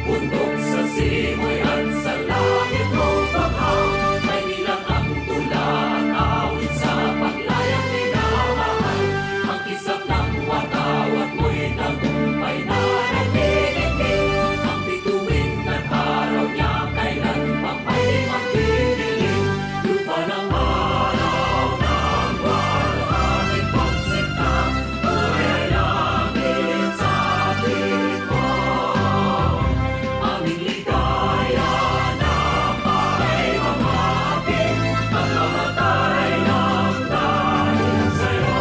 Bundok sa simoy at sa langit mong baghang, may nilang ang tula at awit sa paglayang minamahal. Ang kisap ng watawat mo'y tagumpay na nagdidinig, ang bituin at araw niya kailan pa may magdidilim. Lupa ng araw ng buwan, aming pagsinta, buhay langit sa atin mo. Aming ligaya na may mamapin, magmamatay ng dahil sa'yo.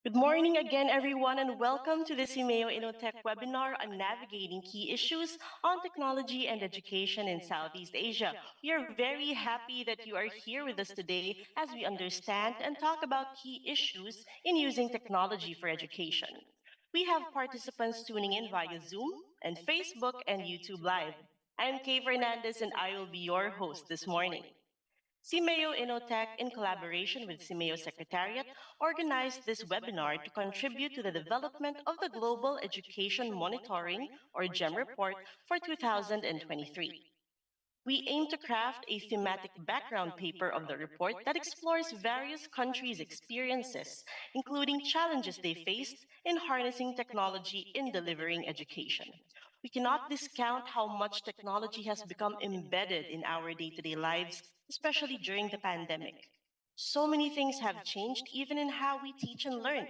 Good morning again, everyone, and welcome to the Simeo Innotech webinar on navigating key issues on technology and education in Southeast Asia. We are very happy that you are here with us today as we understand and talk about key issues in using technology for education. We have participants tuning in via Zoom and Facebook and YouTube Live. I'm Kay Fernandez, and I will be your host this morning. Simeo Innotech, in collaboration with Simeo Secretariat, organized this webinar to contribute to the development of the Global Education Monitoring, or GEM report, for 2023. We aim to craft a thematic background paper of the report that explores various countries' experiences, including challenges they faced in harnessing technology in delivering education. We cannot discount how much technology has become embedded in our day to day lives, especially during the pandemic. So many things have changed even in how we teach and learn.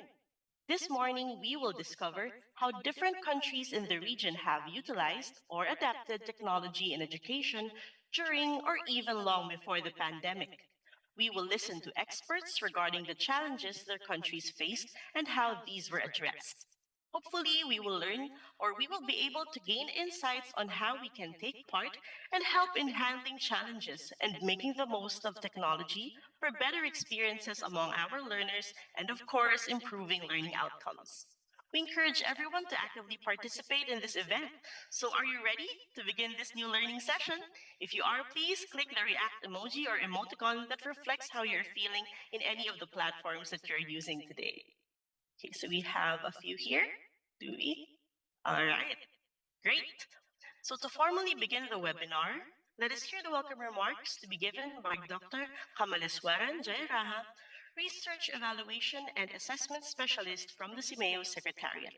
This morning, we will discover how different countries in the region have utilized or adapted technology in education during or even long before the pandemic. We will listen to experts regarding the challenges their countries faced and how these were addressed. Hopefully, we will learn or we will be able to gain insights on how we can take part and help in handling challenges and making the most of technology for better experiences among our learners and, of course, improving learning outcomes. We encourage everyone to actively participate in this event. So, are you ready to begin this new learning session? If you are, please click the react emoji or emoticon that reflects how you're feeling in any of the platforms that you're using today. Okay, so we have a few here. Do we? All right, great. So to formally begin the webinar, let us hear the welcome remarks to be given by Dr. Kamaleswaran Jayaraha, Research Evaluation and Assessment Specialist from the CIMEO Secretariat.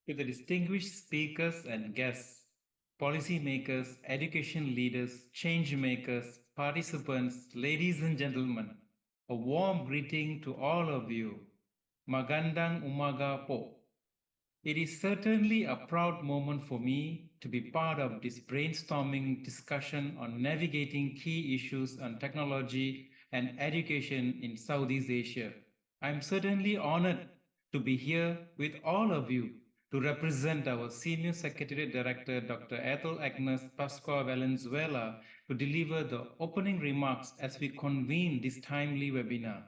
To the distinguished speakers and guests, policymakers, education leaders, change makers, participants, ladies and gentlemen, a warm greeting to all of you. Magandang umaga po. It is certainly a proud moment for me to be part of this brainstorming discussion on navigating key issues on technology and education in Southeast Asia. I'm certainly honored to be here with all of you to represent our Senior Secretariat Director, Dr. Ethel Agnes Pascua Valenzuela, to deliver the opening remarks as we convene this timely webinar.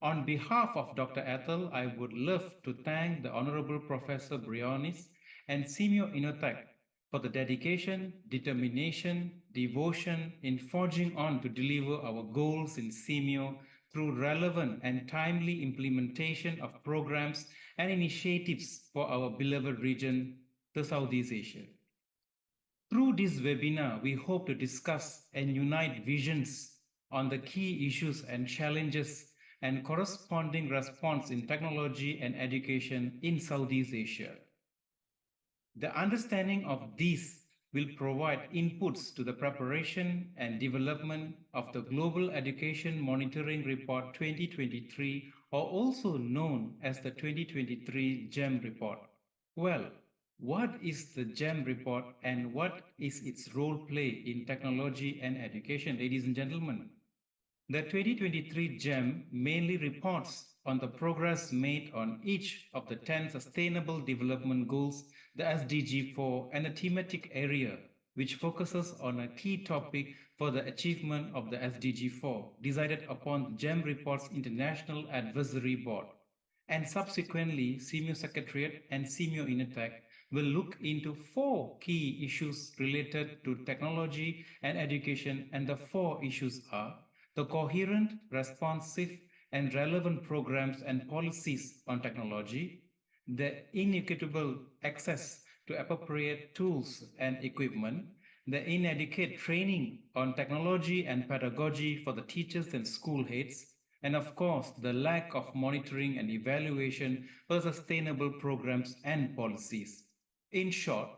On behalf of Dr. Ethel, I would love to thank the Honorable Professor Brionis and Simeo Innotech for the dedication, determination, devotion in forging on to deliver our goals in Simeo through relevant and timely implementation of programs and initiatives for our beloved region, the Southeast Asia. Through this webinar, we hope to discuss and unite visions on the key issues and challenges and corresponding response in technology and education in Southeast Asia. The understanding of these will provide inputs to the preparation and development of the Global Education Monitoring Report 2023, or also known as the 2023 GEM report. Well, what is the GEM report and what is its role play in technology and education, ladies and gentlemen? The 2023 GEM mainly reports on the progress made on each of the 10 Sustainable Development Goals, the SDG 4, and a thematic area which focuses on a key topic for the achievement of the SDG 4, decided upon the GEM Report's International Advisory Board. And subsequently, CMU Secretariat and CMU Innotech will look into 4 key issues related to technology and education, and the 4 issues are: the coherent, responsive, and relevant programs and policies on technology, the inequitable access to appropriate tools and equipment, the inadequate training on technology and pedagogy for the teachers and school heads, and of course, the lack of monitoring and evaluation for sustainable programs and policies. In short,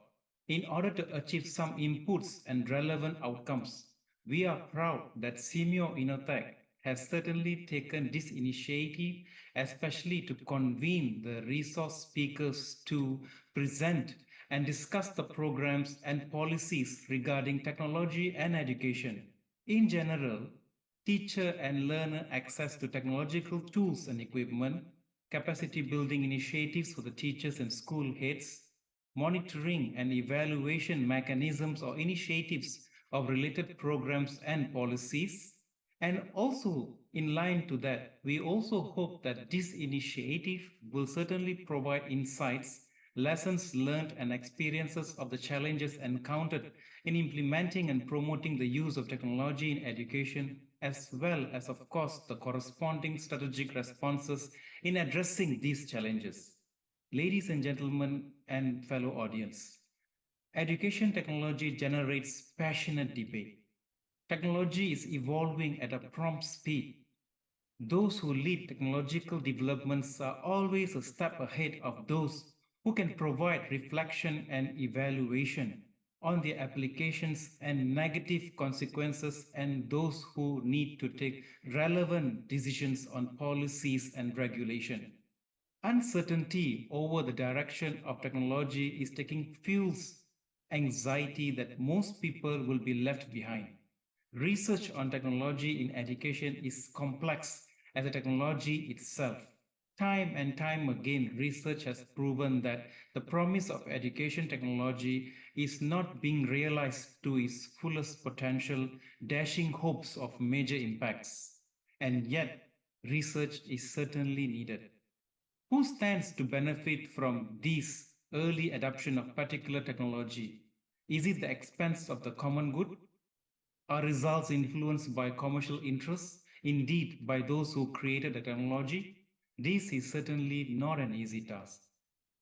in order to achieve some inputs and relevant outcomes, we are proud that Simeo Innotech has certainly taken this initiative, especially to convene the resource speakers to present and discuss the programs and policies regarding technology and education. In general, teacher and learner access to technological tools and equipment, capacity building initiatives for the teachers and school heads, monitoring and evaluation mechanisms or initiatives of related programs and policies. And also, in line to that, we also hope that this initiative will certainly provide insights, lessons learned, and experiences of the challenges encountered in implementing and promoting the use of technology in education, as well as, of course, the corresponding strategic responses in addressing these challenges. Ladies and gentlemen, and fellow audience, education technology generates passionate debate. Technology is evolving at a prompt speed. Those who lead technological developments are always a step ahead of those who can provide reflection and evaluation on their applications and negative consequences, and those who need to take relevant decisions on policies and regulation. Uncertainty over the direction of technology is taking fuels anxiety that most people will be left behind. Research on technology in education is complex as the technology itself. Time and time again, research has proven that the promise of education technology is not being realized to its fullest potential, dashing hopes of major impacts. And yet, research is certainly needed. Who stands to benefit from this early adoption of particular technology? Is it the expense of the common good? Are results influenced by commercial interests, indeed by those who created the technology? This is certainly not an easy task.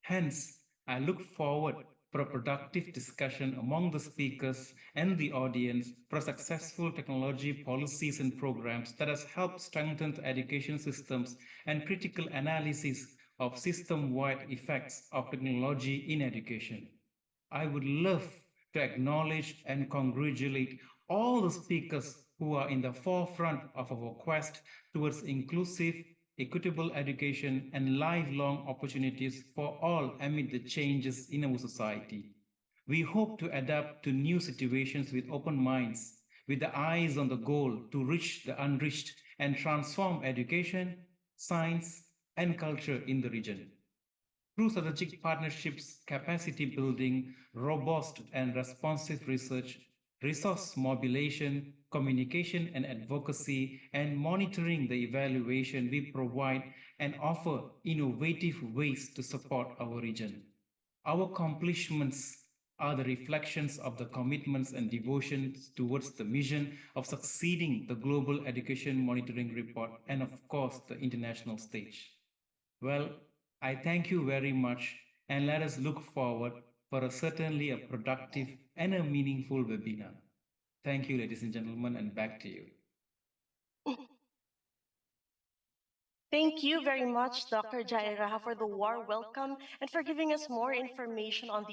Hence, I look forward for a productive discussion among the speakers and the audience for successful technology policies and programs that has helped strengthen the education systems and critical analysis of system-wide effects of technology in education. I would love to acknowledge and congratulate all the speakers who are in the forefront of our quest towards inclusive, equitable education and lifelong opportunities for all amid the changes in our society. We hope to adapt to new situations with open minds, with the eyes on the goal to reach the unreached and transform education, science, and culture in the region. Through strategic partnerships, capacity building, robust and responsive research, resource mobilization, communication and advocacy, and monitoring the evaluation, we provide and offer innovative ways to support our region. Our accomplishments are the reflections of the commitments and devotions towards the mission of succeeding the Global Education Monitoring Report and, of course, the international stage. Well, I thank you very much, and let us look forward for a certainly a productive and a meaningful webinar. Thank you, ladies and gentlemen, and back to you. Thank you very much, Dr. Jairaha, for the warm welcome and for giving us more information on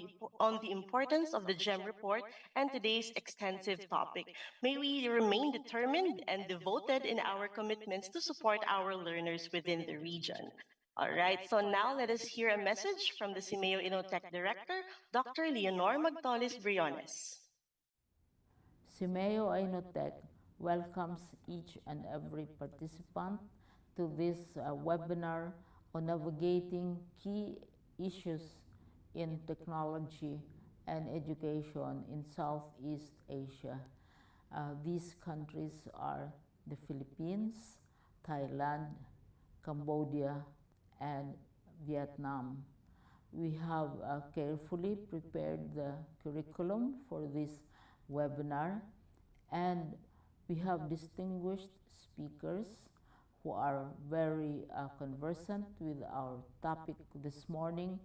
the importance of the GEM report and today's extensive topic. May we remain determined and devoted in our commitments to support our learners within the region. All right, so now let us hear a message from the Simeo Inotech Director, Dr. Leonor Magtolis Briones. Simeo Inotech welcomes each and every participant to this webinar on navigating key issues in technology and education in Southeast Asia. These countries are the Philippines, Thailand, Cambodia, and Vietnam. We have carefully prepared the curriculum for this webinar, and we have distinguished speakers who are very conversant with our topic this morning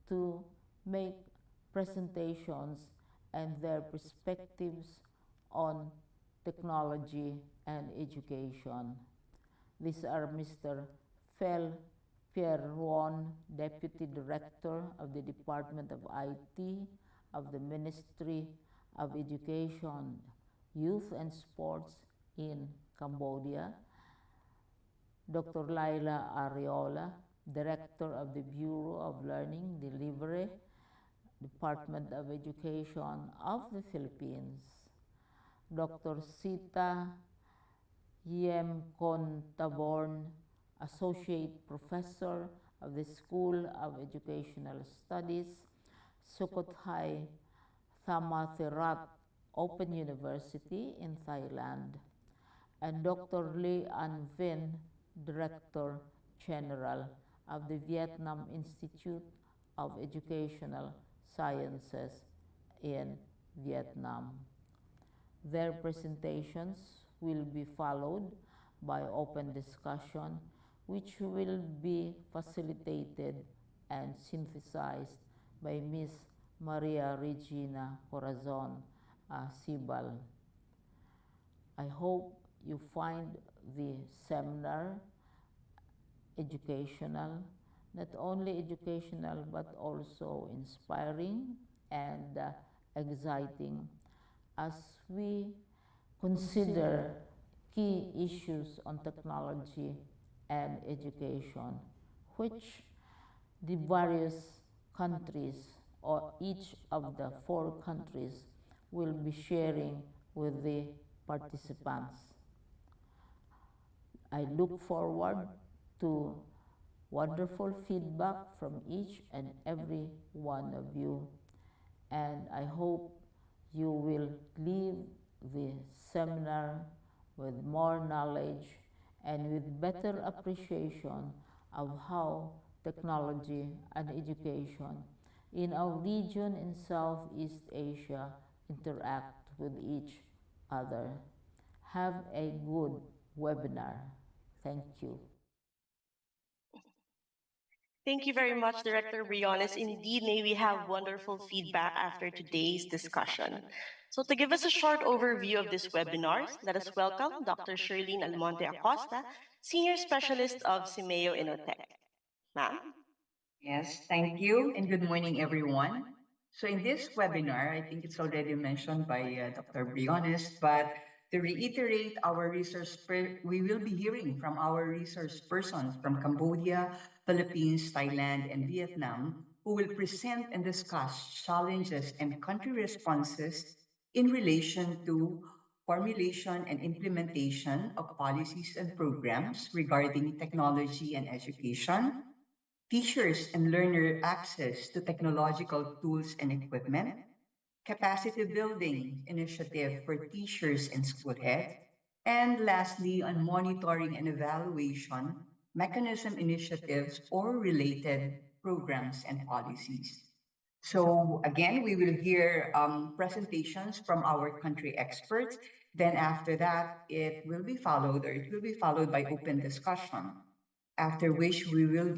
to make presentations and their perspectives on technology and education. These are Mr. Fel Pierron, Deputy Director of the Department of IT of the Ministry of Education, Youth and Sports in Cambodia, Dr. Laila Ariola, Director of the Bureau of Learning Delivery, Department of Education of the Philippines, Dr. Sita Yemcontaborn, Associate Professor of the School of Educational Studies, Sukhothai Thammathirat Open University in Thailand, and Dr. Lee An Vin, Director General of the Vietnam Institute of Educational Sciences in Vietnam. Their presentations will be followed by open discussion, which will be facilitated and synthesized by Ms. Maria Regina Corazon Sibal. I hope you find the seminar educational, not only educational but also inspiring and exciting as we consider key issues on technology and education, which the various countries or each of the four countries will be sharing with the participants. I look forward to wonderful feedback from each and every one of you, and I hope you will leave the seminar with more knowledge and with better appreciation of how technology and education in our region in Southeast Asia interact with each other. Have a good webinar. Thank you. Thank you very much, Director Briones. Indeed, may we have wonderful feedback after today's discussion. So to give us a short overview of this webinar, let us welcome Dr. Shirlene Almonte Acosta, Senior Specialist of Simeo Inotech. Ma'am? Yes, thank you, and good morning, everyone. So, in this webinar, I think it's already mentioned by Dr. Briones, but to reiterate our we will be hearing from our resource persons from Cambodia, Philippines, Thailand, and Vietnam, who will present and discuss challenges and country responses in relation to formulation and implementation of policies and programs regarding technology and education, teachers and learner access to technological tools and equipment, capacity building initiative for teachers and school heads, and lastly, on monitoring and evaluation mechanism initiatives or related programs and policies. So again, we will hear presentations from our country experts. Then after that, it will be followed by open discussion, after which we will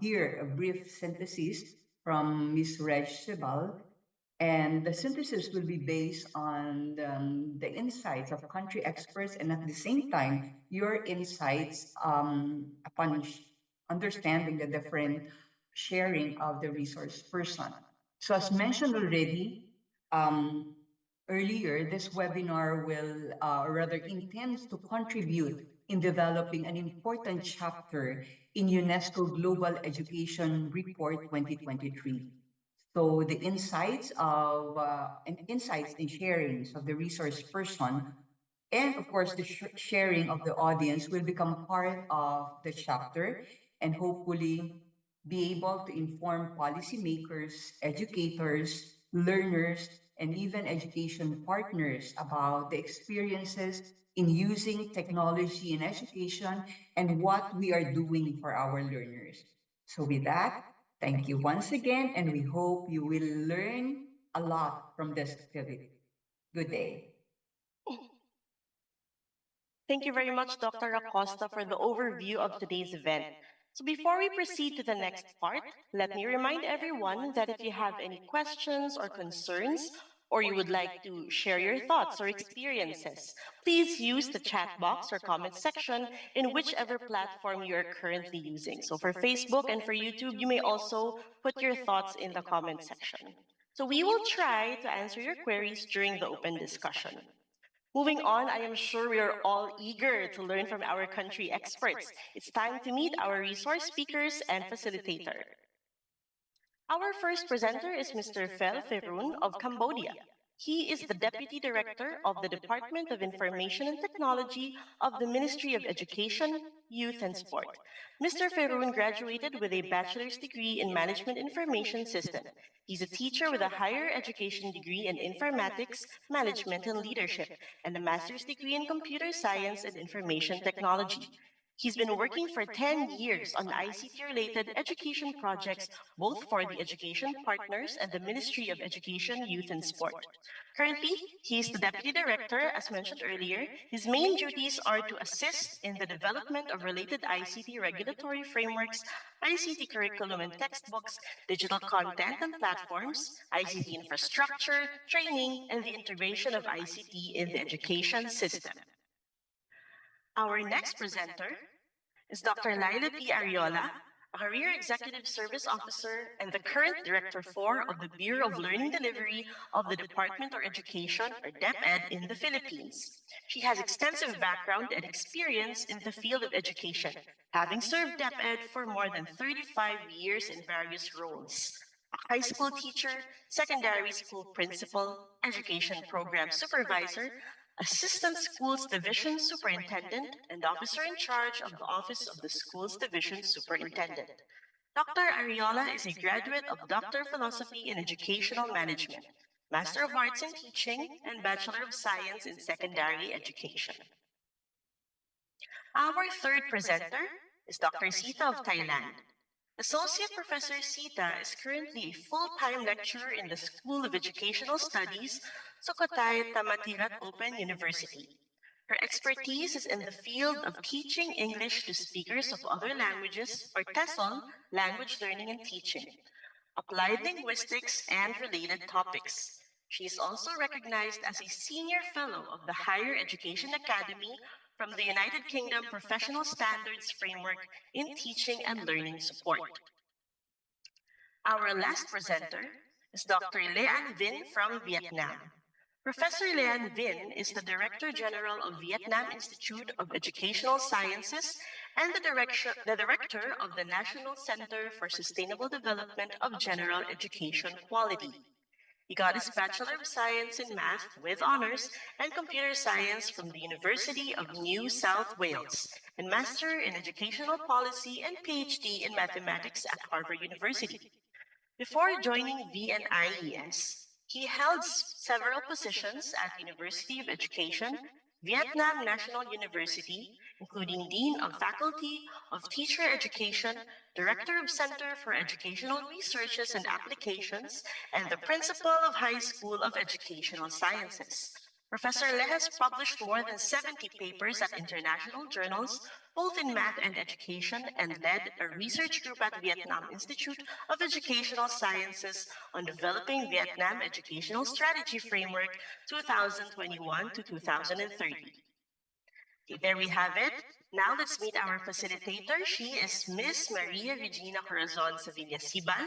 hear a brief synthesis from Ms. Reg Sibal. And the synthesis will be based on the insights of country experts and at the same time, your insights upon understanding the different sharing of the resource person. So as mentioned already, um, earlier, this webinar will rather intends to contribute in developing an important chapter in UNESCO Global Education Report 2023. So the insights and sharings of the resource person and of course the sharing of the audience will become part of the chapter and hopefully be able to inform policymakers, educators, learners, and even education partners about the experiences in using technology in education and what we are doing for our learners. So with that, thank you once again, and we hope you will learn a lot from this activity. Good day. Thank you very much, Dr. Acosta, for the overview of today's event. So, before we proceed to the next part, let me remind everyone that if you have any questions or concerns, or you would like to share your thoughts or experiences, please use the chat box or comment section in whichever platform you are currently using. So, for Facebook and for YouTube, you may also put your thoughts in the comment section. So, we will try to answer your queries during the open discussion. Moving on, I am sure we are all eager to learn from our country experts. It's time to meet our resource speakers and facilitator. Our first presenter is Mr. Fel Ferun of Cambodia. He is the Deputy Director of the Department of Information and Technology of the Ministry of Education, Youth and Sport. Mr. Ferun graduated with a bachelor's degree in Management Information System. He's a teacher with a higher education degree in Informatics, Management and Leadership, and a master's degree in Computer Science and Information Technology. He's been working for 10 years on ICT related education projects, both for the education partners and the Ministry of Education, Youth and Sport. Currently, he is the Deputy Director, as mentioned earlier. His main duties are to assist in the development of related ICT regulatory frameworks, ICT curriculum and textbooks, digital content and platforms, ICT infrastructure, training, and the integration of ICT in the education system. Our next presenter is Dr. Laila P. Ariola, a Career Executive Service Officer and the current Director 4 of the Bureau of Learning Delivery of the Department of Education, or DepEd, in the Philippines. She has extensive background and experience in the field of education, having served DepEd for more than 35 years in various roles: a high school teacher, secondary school principal, education program supervisor, Assistant Schools Division Superintendent, and Officer in charge of the Office of the Schools Division Superintendent. Dr. Ariola is a graduate of Doctor of Philosophy in Educational Management, Master of Arts in Teaching, and Bachelor of Science in Secondary Education. Our third presenter is Dr. Sita of Thailand. Associate Professor Sita is currently a full-time lecturer in the School of Educational Studies, Sukhothai Thammasat Open University. Her expertise is in the field of teaching English to speakers of other languages, or TESOL, language learning and teaching, applied linguistics, and related topics. She is also recognized as a senior fellow of the Higher Education Academy from the United Kingdom Professional Standards Framework in Teaching and Learning Support. Our last presenter is Dr. Lean Vinh from Vietnam. Professor Lean Vinh is the Director General of Vietnam Institute of Educational Sciences and the Director of the National Center for Sustainable Development of General Education Quality. He got his Bachelor of Science in Math with honors and Computer Science from the University of New South Wales, and Master in Educational Policy and PhD in Mathematics at Harvard University. Before joining VNIES, he held several positions at University of Education, Vietnam National University, including Dean of Faculty of Teacher Education, Director of Center for Educational Researches and Applications, and the Principal of High School of Educational Sciences. Professor Le has published more than 70 papers at international journals, both in math and education, and led a research group at Vietnam Institute of Educational Sciences on developing Vietnam Educational Strategy Framework 2021 to 2030. Okay, there we have it. Now let's meet our facilitator. She is Miss Maria Regina Corazon Sevilla Sibal,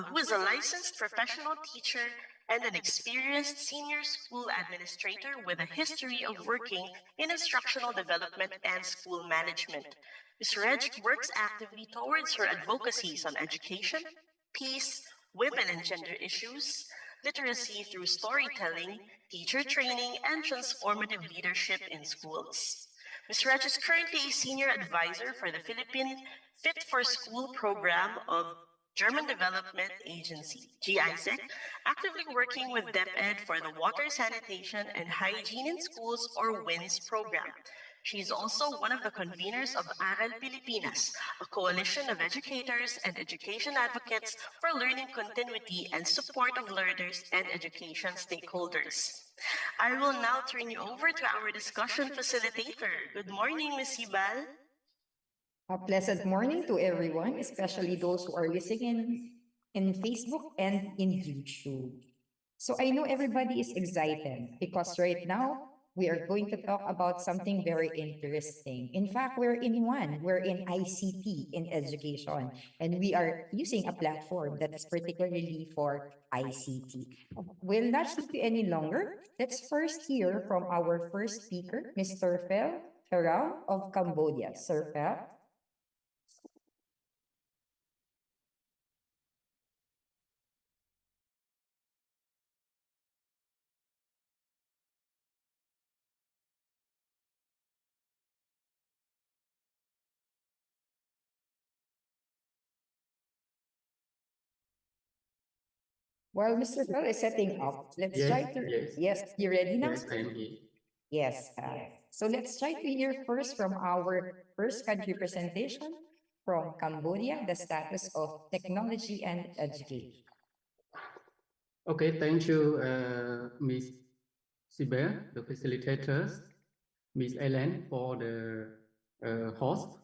who is a licensed professional teacher and an experienced senior school administrator with a history of working in instructional development and school management. Ms. Reg works actively towards her advocacies on education, peace, women and gender issues, literacy through storytelling, teacher training, and transformative leadership in schools. Ms. Reg is currently a senior advisor for the Philippine Fit for School program of German Development Agency, GISEC, actively working with DepEd for the Water Sanitation and Hygiene in Schools, or WINS program. She is also one of the conveners of Aral Pilipinas, a coalition of educators and education advocates for learning continuity and support of learners and education stakeholders. I will now turn you over to our discussion facilitator. Good morning, Ms. Hibal. A pleasant morning to everyone, especially those who are listening in Facebook and in YouTube. So I know everybody is excited because right now we are going to talk about something very interesting. In fact, we're in ICT in education, and we are using a platform that is particularly for ICT. We'll not keep you any longer. Let's first hear from our first speaker, Mr. Fel Ferrao of Cambodia. Sir Fel. While Mr. Phil is setting up, let's Yes, try to. yes. Yes, you ready now? Yes, I am here. Yes. So let's try to hear first from our first country presentation from Cambodia, the status of technology and education. Okay, thank you, Ms. Sibel, the facilitators, Ms. Ellen for the host,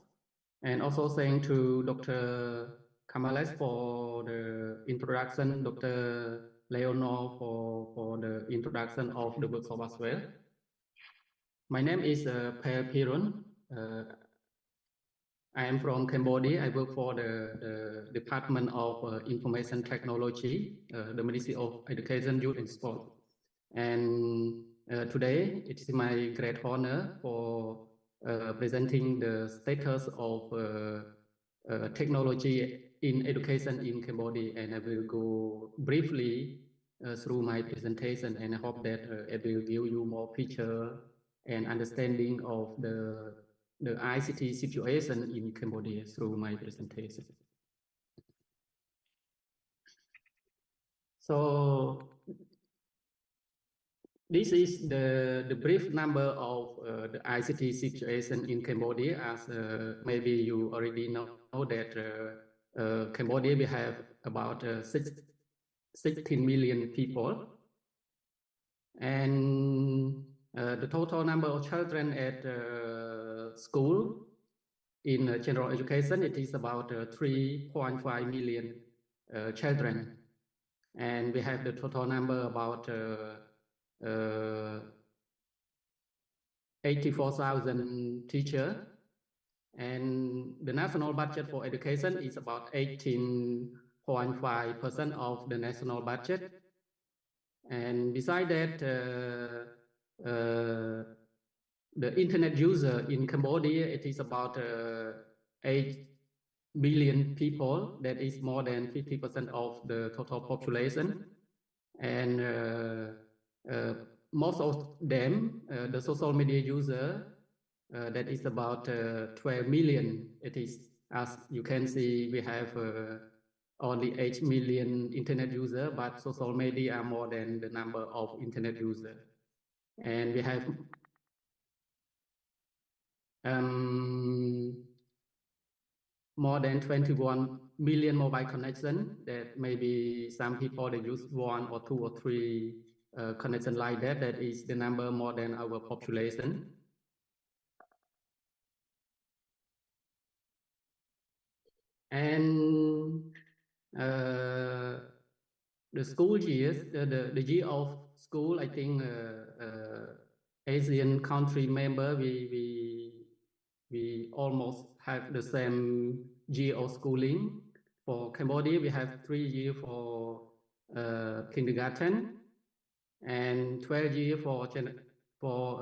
and also thank to Dr. Kamales for the introduction, Dr. Leonor for the introduction of the workshop as well. My name is Per Piron. I am from Cambodia. I work for the Department of Information Technology, the Ministry of Education, Youth and Sport. And today it is my great honor for presenting the status of technology in education in Cambodia. And I will go briefly through my presentation, and I hope that it will give you more picture and understanding of the ICT situation in Cambodia through my presentation. So this is the brief number of the ICT situation in Cambodia. As maybe you already know that Cambodia, we have about 16 million people. And the total number of children at school in general education, it is about 3.5 million children. And we have the total number about 84,000 teachers. And the national budget for education is about 18.5% of the national budget. And beside that, the internet user in Cambodia, it is about 8 billion people. That is more than 50% of the total population. And most of them, the social media user, that is about 12 million. It is, as you can see, we have only 8 million internet users, but social media are more than the number of internet users. And we have more than 21 million mobile connections. That maybe some people they use 1 or 2 or 3 connections like that. That is the number more than our population. And the school years, the year of school, I think Asian country member, we almost have the same year of schooling. For Cambodia, we have 3 years for kindergarten and 12 years for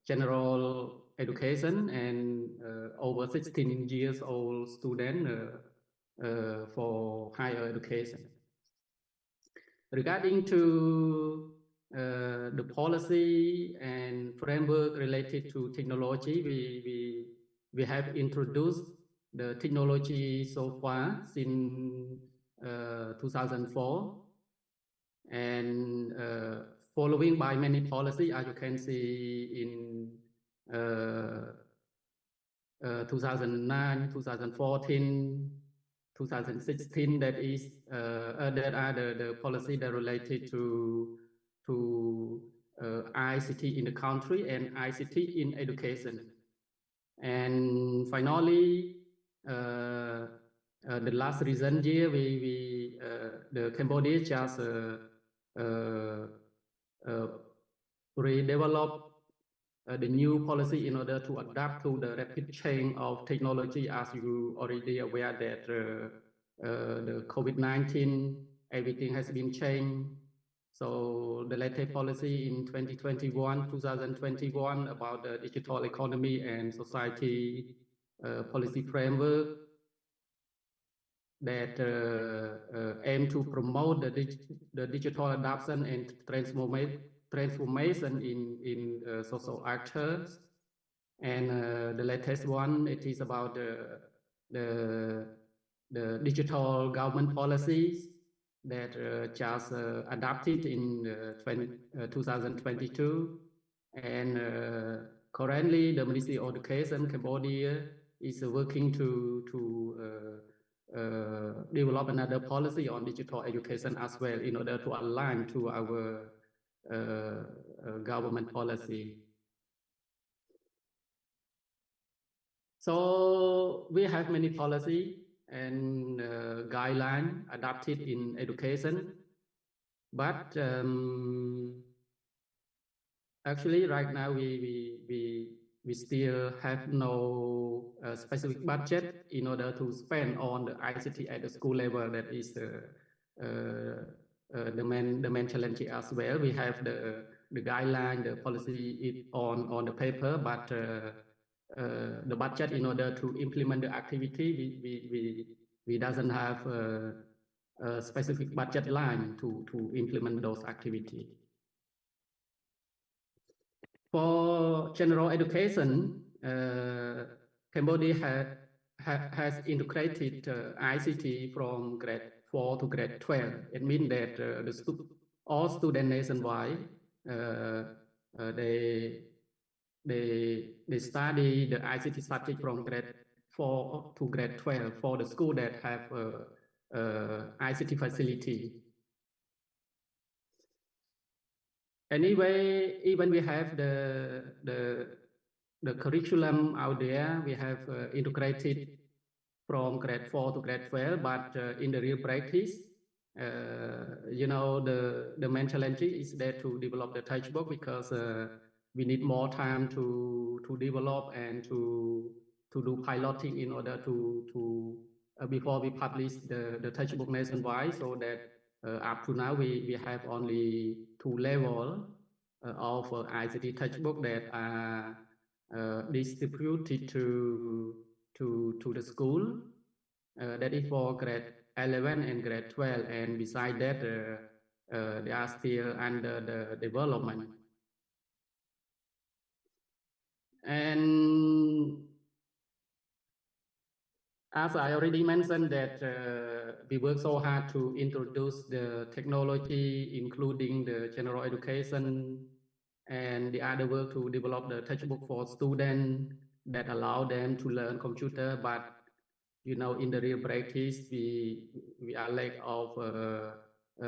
general education, and over 16 years old student for higher education. Regarding to the policy and framework related to technology, we have introduced the technology so far since 2004, and following by many policy, as you can see 2009, 2014, 2016. That is that are the policy that related to ICT in the country and ICT in education. And finally, the last recent year, the Cambodia just redevelop the new policy in order to adapt to the rapid change of technology. As you already aware that the COVID-19, everything has been changed. So the latest policy in 2021 about the digital economy and society policy framework that aim to promote the digital adoption and transformation in social actors. And the latest one, it is about the digital government policies that just adopted in 2022. And currently, the Ministry of Education Cambodia is working to develop another policy on digital education as well in order to align to our government policy. So we have many policy and guidelines adopted in education, but actually right now we still have no specific budget in order to spend on the ICT at the school level. That is the main challenge as well. We have the guideline, the policy on the paper, but the budget in order to implement the activity, we doesn't have a specific budget line to implement those activities. For general education, Cambodia has integrated ICT from grade 4 to grade 12. It means that all students nationwide they study the ICT subject from grade 4 to grade 12 for the school that have ICT facility. Anyway, even we have the curriculum out there, we have integrated from grade 4 to grade 12, but in the real practice, you know, the main challenge is there to develop the textbook because we need more time to develop and to do piloting in order to before we publish the textbook nationwide, so that up to now we have only 2 levels of ICT textbook that are distributed to the school. That is for grade 11 and grade 12, and beside that they are still under the development. And as I already mentioned that we work so hard to introduce the technology, including the general education and the other work to develop the textbook for students that allow them to learn computer. But you know, in the real practice, we are lack of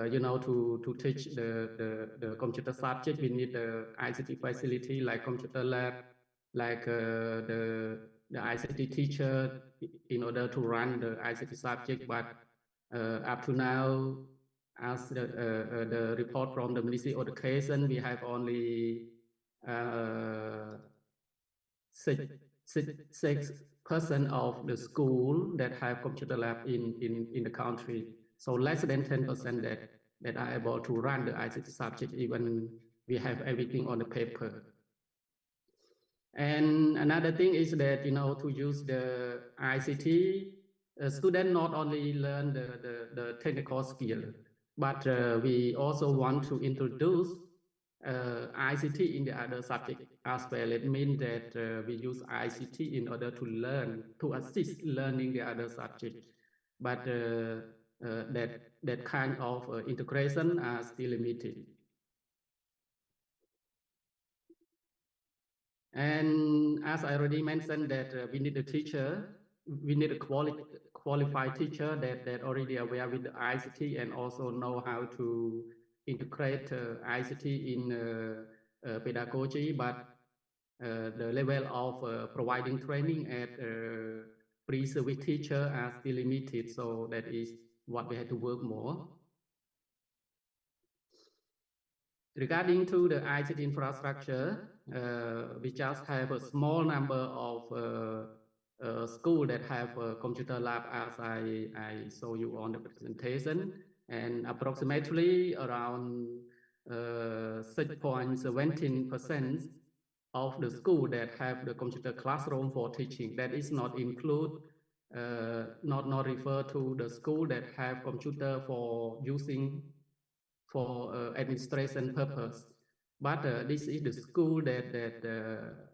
you know, to teach the computer subject. We need the ICT facility like computer lab, like the ICT teacher in order to run the ICT subject. But up to now, as the report from the Ministry of Education, we have only 6% of the school that have computer lab in the country. So less than 10% that are able to run the ICT subject, even we have everything on the paper. And another thing is that, you know, to use the ICT, students not only learn the technical skill, but we also want to introduce ICT in the other subject as well. It means that we use ICT in order to learn, to assist learning the other subject. But that kind of integration are still limited. And as I already mentioned that we need a teacher, we need a qualified teacher that already aware with the ICT and also know how to integrate ICT in pedagogy, but the level of providing training at pre-service teacher are still limited. So that is what we have to work more. Regarding to the ICT infrastructure, we just have a small number of schools that have a computer lab, as I show you on the presentation, and approximately around 6.17% of the school that have the computer classroom for teaching. That is not include, not refer to the school that have computer for using for administration purpose. But this is the school that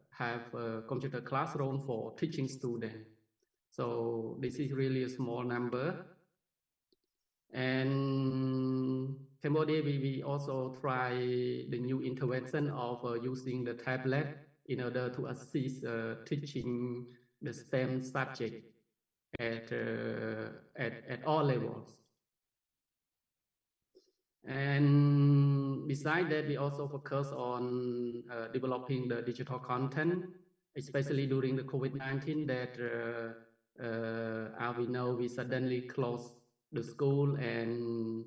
have a computer classroom for teaching students. So this is really a small number. And Cambodia, we also try the new intervention of using the tablet in order to assist teaching the STEM subject at all levels. And besides that, we also focus on developing the digital content, especially during the COVID-19 that as we know, we suddenly closed the school and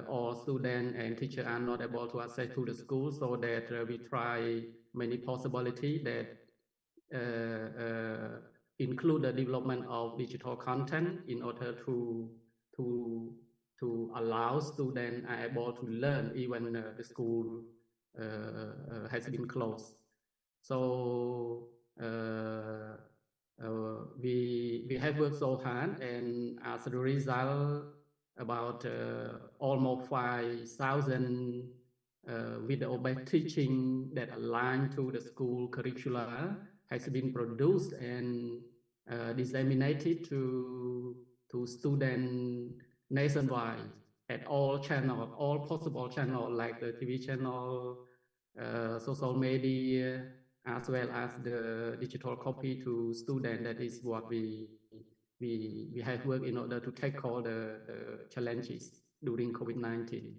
all students and teachers are not able to access to the school, so that we try many possibilities that include the development of digital content in order to allow students are able to learn even the school has been closed. So we have worked so hard, and as a result, about almost 5,000 video-based teaching that align to the school curricula has been produced and disseminated to students nationwide at all channels, all possible channels like the TV channel, social media, as well as the digital copy to students. That is what we have worked in order to tackle the challenges during COVID-19.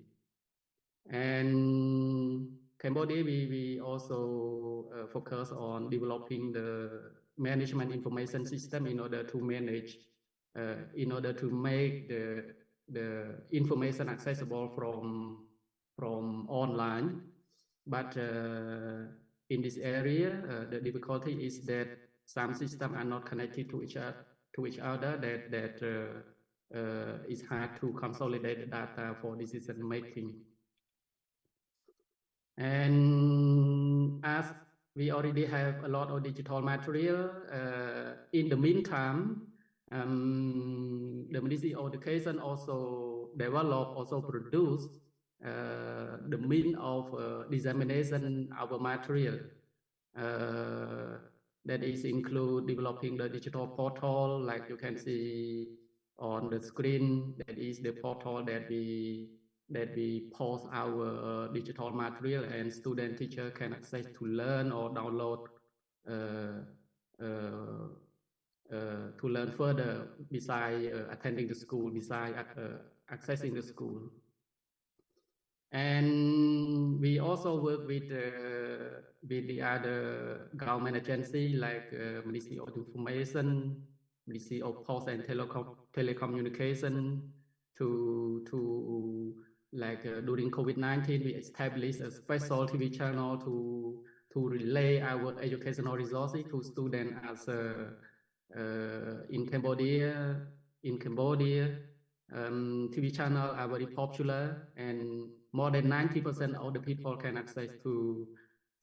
And Cambodia, we also focus on developing the management information system in order to manage, in order to make the information accessible from online. But in this area, the difficulty is that some systems are not connected to each other. That it's hard to consolidate the data for decision making. And as we already have a lot of digital material, in the meantime, the Ministry of Education also develop, also produce the mean of dissemination of our material. That is include developing the digital portal, like you can see on the screen. That is the portal that we post our digital material, and student teacher can access to learn or download to learn further besides attending the school, besides accessing the school. And we also work with the other government agency like Ministry of Information, Ministry of Post and Telecommunication to like during COVID-19, we established a special TV channel to relay our educational resources to students as in Cambodia. TV channel are very popular, and more than 90% of the people can access to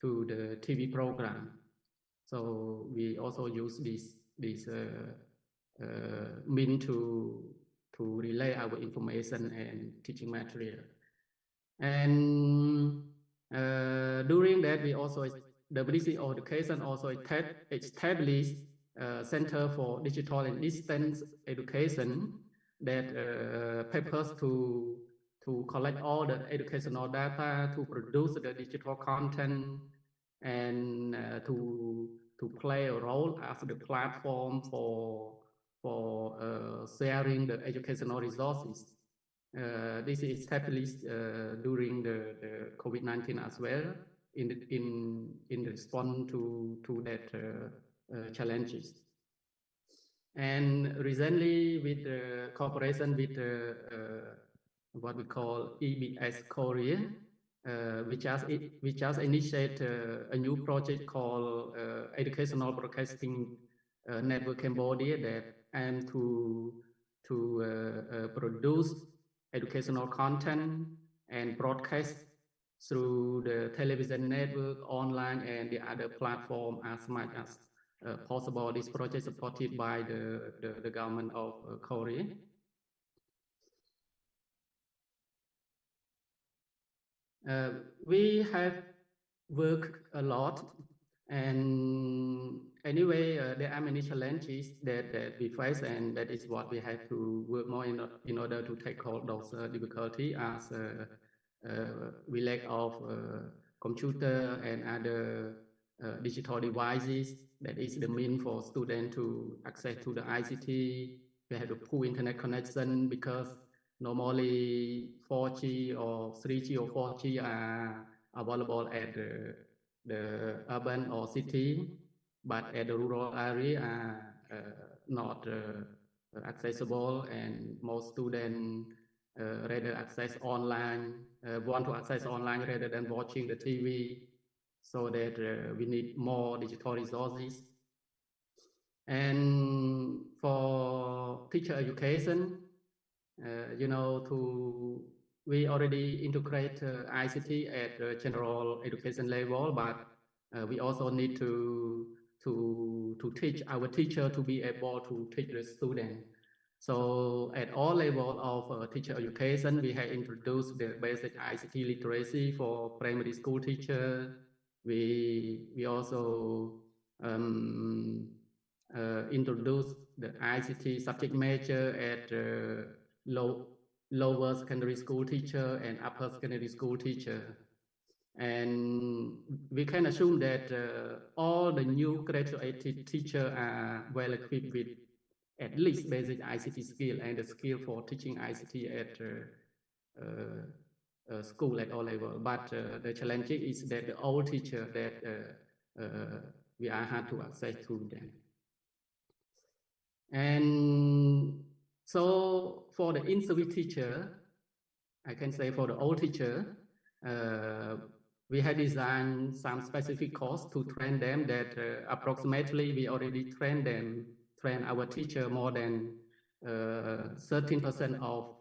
the TV program. So we also use this mean to relay our information and teaching material. And during that, we also, the Ministry of Education also established Center for Digital and Distance Education that purpose to collect all the educational data, to produce the digital content, and to play a role as the platform for sharing the educational resources. This is established during the COVID-19 as well in response to that challenges. And recently, with the cooperation with what we call EBS Korea, which has initiated a new project called Educational Broadcasting Network Cambodia that aim to produce educational content and broadcast through the television network, online, and the other platform as much as possible. This project supported by the government of Korea. We have worked a lot, and anyway, there are many challenges that we face, and that is what we have to work more in order to tackle those difficulties, as we lack of computer and other digital devices. That is the mean for students to access to the ICT. We have the poor internet connection because normally 4G or 3G or 4G are available at the urban or city, but at the rural area are not accessible, and most students rather access online, want to access online rather than watching the TV, so that we need more digital resources. And for teacher education, we already integrate ICT at the general education level, but we also need to teach our teacher to be able to teach the student. So at all levels of teacher education, we have introduced the basic ICT literacy for primary school teacher. We also introduce the ICT subject matter at lower secondary school teacher and upper secondary school teacher. And we can assume that all the new graduated teachers are well equipped with at least basic ICT skill and the skill for teaching ICT at school at all level. But the challenge is that the old teacher that we are hard to access to them. And so for the in-service teacher, I can say for the old teacher, we have designed some specific course to train them that approximately we already train our teacher more than 13% of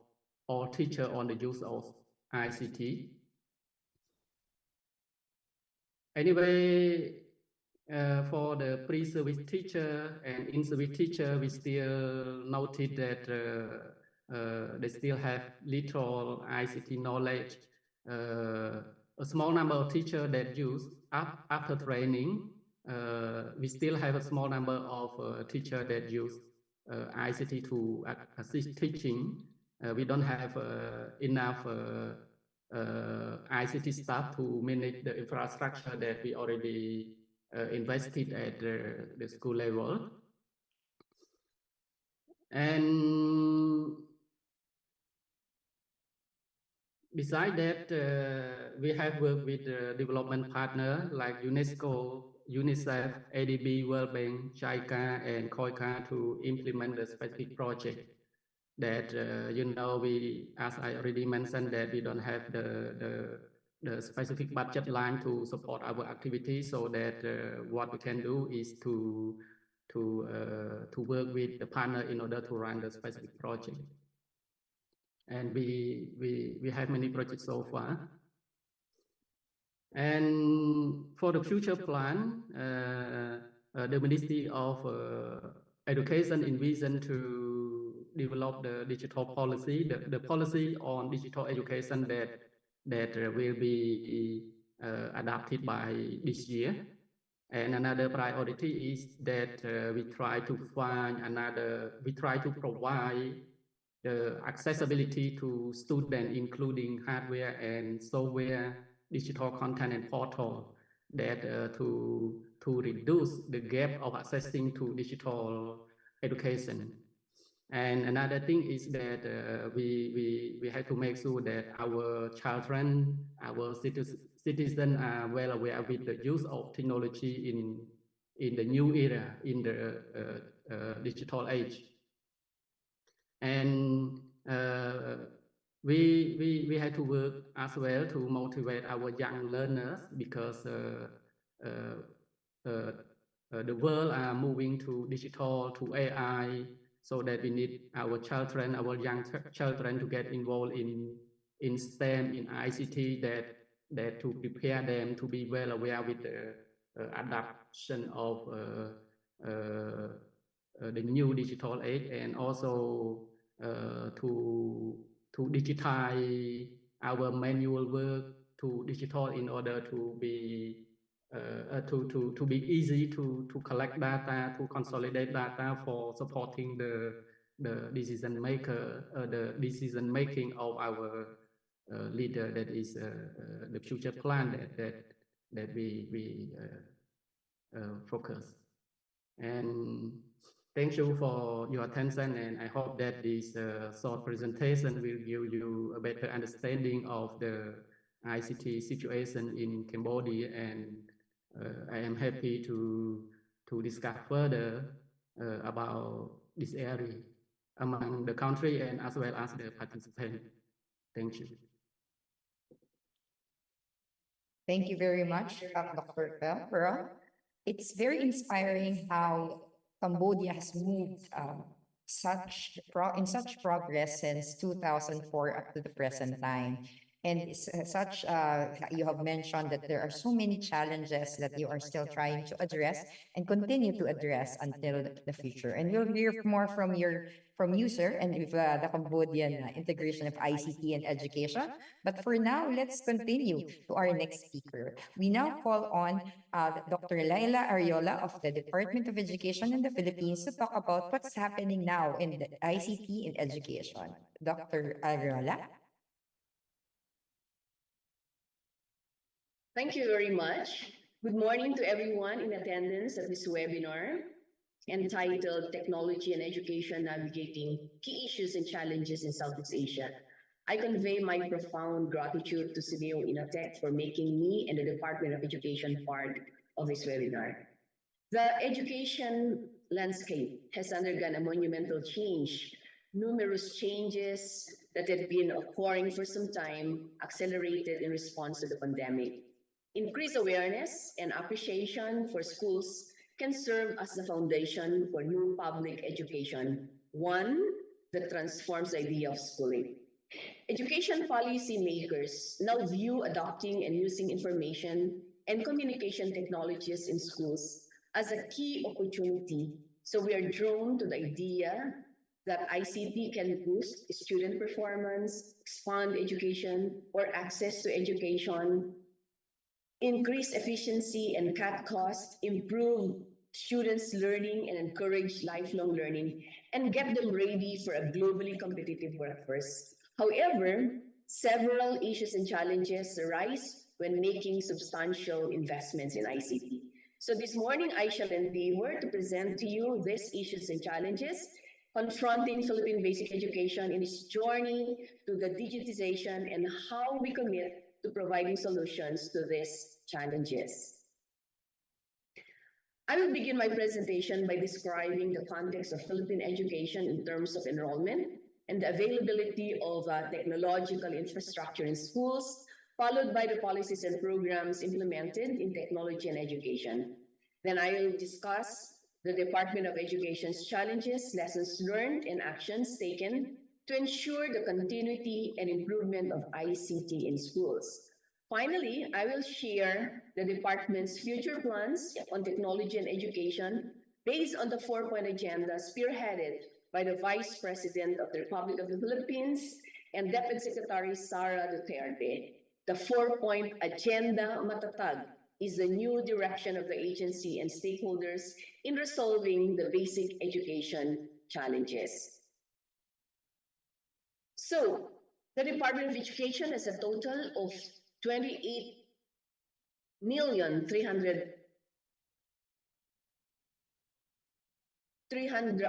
all teacher on the use of ICT. Anyway, for the pre-service teacher and in-service teacher, we still noted that they still have little ICT knowledge. A small number of teachers that use after training. We still have a small number of teachers that use ICT to assist teaching. We don't have enough ICT staff to manage the infrastructure that we already invested at the school level. And besides that, we have worked with development partners like UNESCO, UNICEF, ADB, World Bank, JICA, and COICA to implement the specific project that, we, as I already mentioned, that we don't have the specific budget line to support our activities, so that what we can do is to work with the partner in order to run the specific project. And we have many projects so far. And for the future plan, the Ministry of Education envision to develop the digital policy, the policy on digital education that will be adopted by this year. And another priority is that we try to provide the accessibility to students, including hardware and software, digital content and portal. that to reduce the gap of accessing to digital education. And another thing is that we have to make sure that our children, our citizens are well aware with the use of technology in the new era, in the digital age. And we have to work as well to motivate our young learners, because the world are moving to digital, to AI, so that we need our children, our young children, to get involved in STEM, in ICT, that to prepare them to be well aware with the adoption of the new digital age, and also to digitize our manual work to digital, in order to be easy to collect data, to consolidate data for supporting the decision maker, the decision making of our leader, that is the future plan that we focus. And thank you for your attention, and I hope that this short presentation will give you a better understanding of the ICT situation in Cambodia, and I am happy to discuss further about this area among the country and as well as the participants. Thank you. Thank you very much, Dr. Pearl. It's very inspiring how Cambodia has moved in such progress since 2004 up to the present time. And you have mentioned that there are so many challenges that you are still trying to address and continue to address until the future. And we'll hear more from you, sir, and with the Cambodian integration of ICT and education. But for now, let's continue to our next speaker. We now call on Dr. Laila Ariola of the Department of Education in the Philippines to talk about what's happening now in the ICT in education. Dr. Ariola? Thank you very much. Good morning to everyone in attendance at this webinar entitled Technology and Education Navigating Key Issues and Challenges in Southeast Asia. I convey my profound gratitude to CIMEO Inotech for making me and the Department of Education part of this webinar. The education landscape has undergone a monumental change. Numerous changes that had been occurring for some time accelerated in response to the pandemic. Increased awareness and appreciation for schools can serve as the foundation for new public education, one that transforms the idea of schooling. Education policy makers now view adopting and using information and communication technologies in schools as a key opportunity. So we are drawn to the idea that ICT can boost student performance, expand education or access to education, increase efficiency and cut costs, improve students' learning and encourage lifelong learning, and get them ready for a globally competitive workforce. However, several issues and challenges arise when making substantial investments in ICT. So this morning, I shall endeavor to present to you these issues and challenges confronting Philippine basic education in its journey to the digitization and how we commit to providing solutions to these challenges. I will begin my presentation by describing the context of Philippine education in terms of enrollment and the availability of technological infrastructure in schools, followed by the policies and programs implemented in technology and education. Then I will discuss the Department of Education's challenges, lessons learned, and actions taken to ensure the continuity and improvement of ICT in schools. Finally, I will share the department's future plans on technology and education based on the 4-point agenda spearheaded by the Vice President of the Republic of the Philippines and Deputy Secretary Sara Duterte. The 4-point agenda matatag is the new direction of the agency and stakeholders in resolving the basic education challenges. So, the Department of Education has a total of 28 million 300,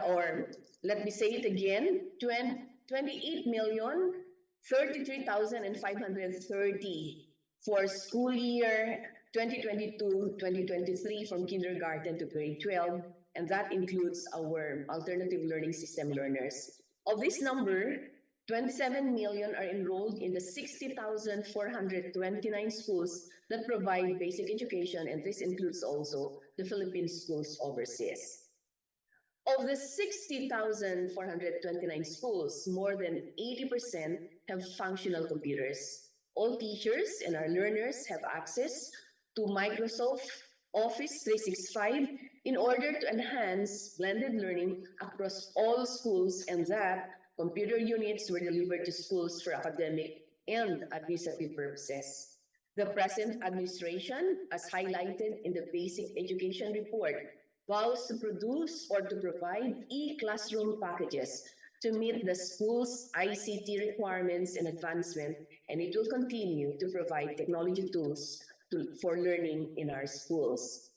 or let me say it again, 28,033,530 for school year 2022-2023 from kindergarten to grade 12, and that includes our alternative learning system learners. Of this number, 27 million are enrolled in the 60,429 schools that provide basic education, and this includes also the Philippine schools overseas. Of the 60,429 schools, more than 80% have functional computers. All teachers and our learners have access to Microsoft Office 365 in order to enhance blended learning across all schools, and that computer units were delivered to schools for academic and administrative purposes. The present administration, as highlighted in the Basic Education Report, vows to produce or to provide e-classroom packages to meet the school's ICT requirements and advancement, and it will continue to provide technology tools for learning in our schools.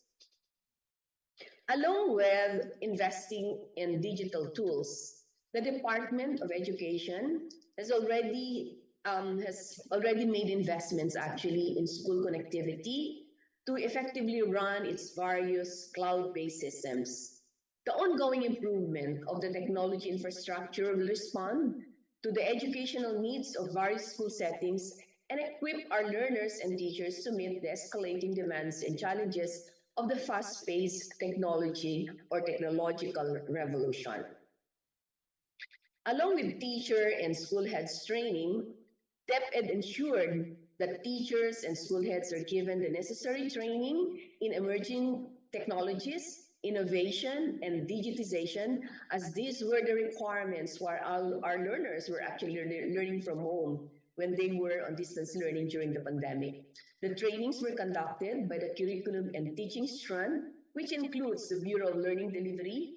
Along with investing in digital tools, the Department of Education has already made investments actually in school connectivity to effectively run its various cloud-based systems. The ongoing improvement of the technology infrastructure will respond to the educational needs of various school settings and equip our learners and teachers to meet the escalating demands and challenges of the fast-paced technology or technological revolution. Along with teacher and school heads training, DepEd ensured that teachers and school heads are given the necessary training in emerging technologies, innovation, and digitization, as these were the requirements while our learners were actually learning from home when they were on distance learning during the pandemic. The trainings were conducted by the Curriculum and Teaching Strand, which includes the Bureau of Learning Delivery,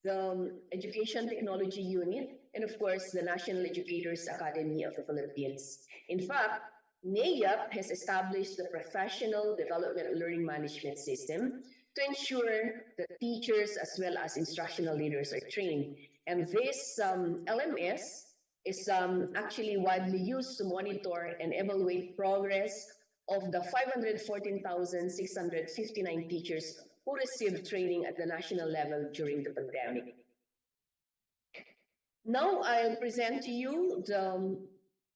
the Education Technology Unit, and of course, the National Educators Academy of the Philippines. In fact, NAYAP has established the Professional Development Learning Management System to ensure that teachers as well as instructional leaders are trained. And this LMS is actually widely used to monitor and evaluate progress of the 514,659 teachers who received training at the national level during the pandemic. Now I'll present to you the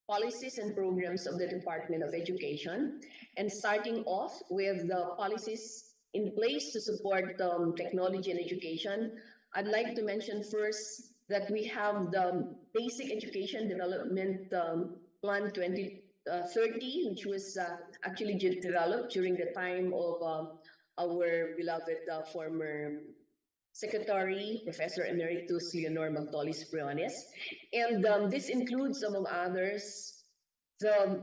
policies and programs of the Department of Education, and starting off with the policies in place to support technology and education, I'd like to mention first that we have the Basic Education Development Plan 2030, which was actually developed during the time of our beloved former Secretary, Professor Emeritus Leonor Magdolis Briones. And this includes, among others, the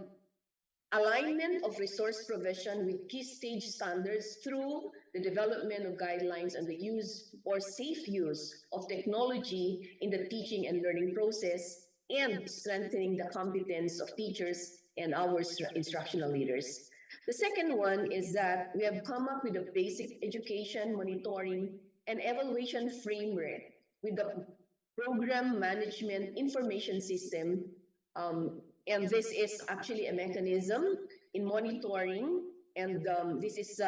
alignment of resource provision with key stage standards through the development of guidelines on the use or safe use of technology in the teaching and learning process, and strengthening the competence of teachers and our instructional leaders. The second one is that we have come up with a basic education monitoring and evaluation framework with the program management information system, and this is actually a mechanism in monitoring, and this is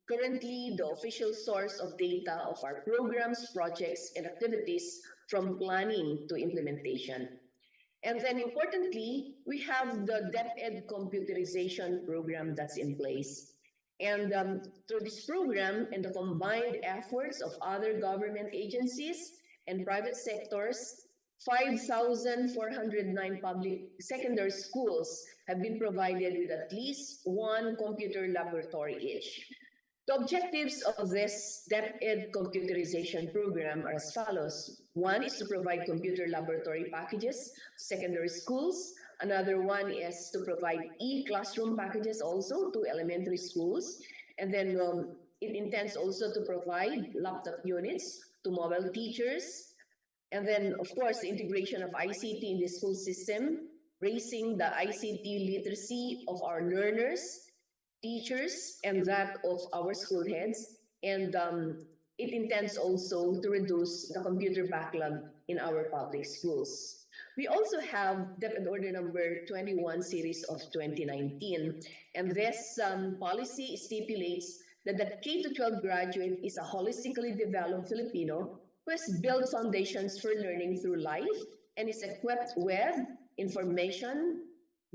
currently the official source of data of our programs, projects, and activities from planning to implementation. And then importantly, we have the DepEd computerization program that's in place. And through this program and the combined efforts of other government agencies and private sectors, 5,409 public secondary schools have been provided with at least one computer laboratory each. The objectives of this DepEd computerization program are as follows. One is to provide computer laboratory packages to secondary schools. Another one is to provide e-classroom packages also to elementary schools. And then it intends also to provide laptop units to mobile teachers. And then, of course, the integration of ICT in the school system, raising the ICT literacy of our learners, teachers and that of our school heads. And it intends also to reduce the computer backlog in our public schools. We also have DepEd Order number 21 series of 2019. And this policy stipulates that the K to 12 graduate is a holistically developed Filipino who has built foundations for learning through life and is equipped with information,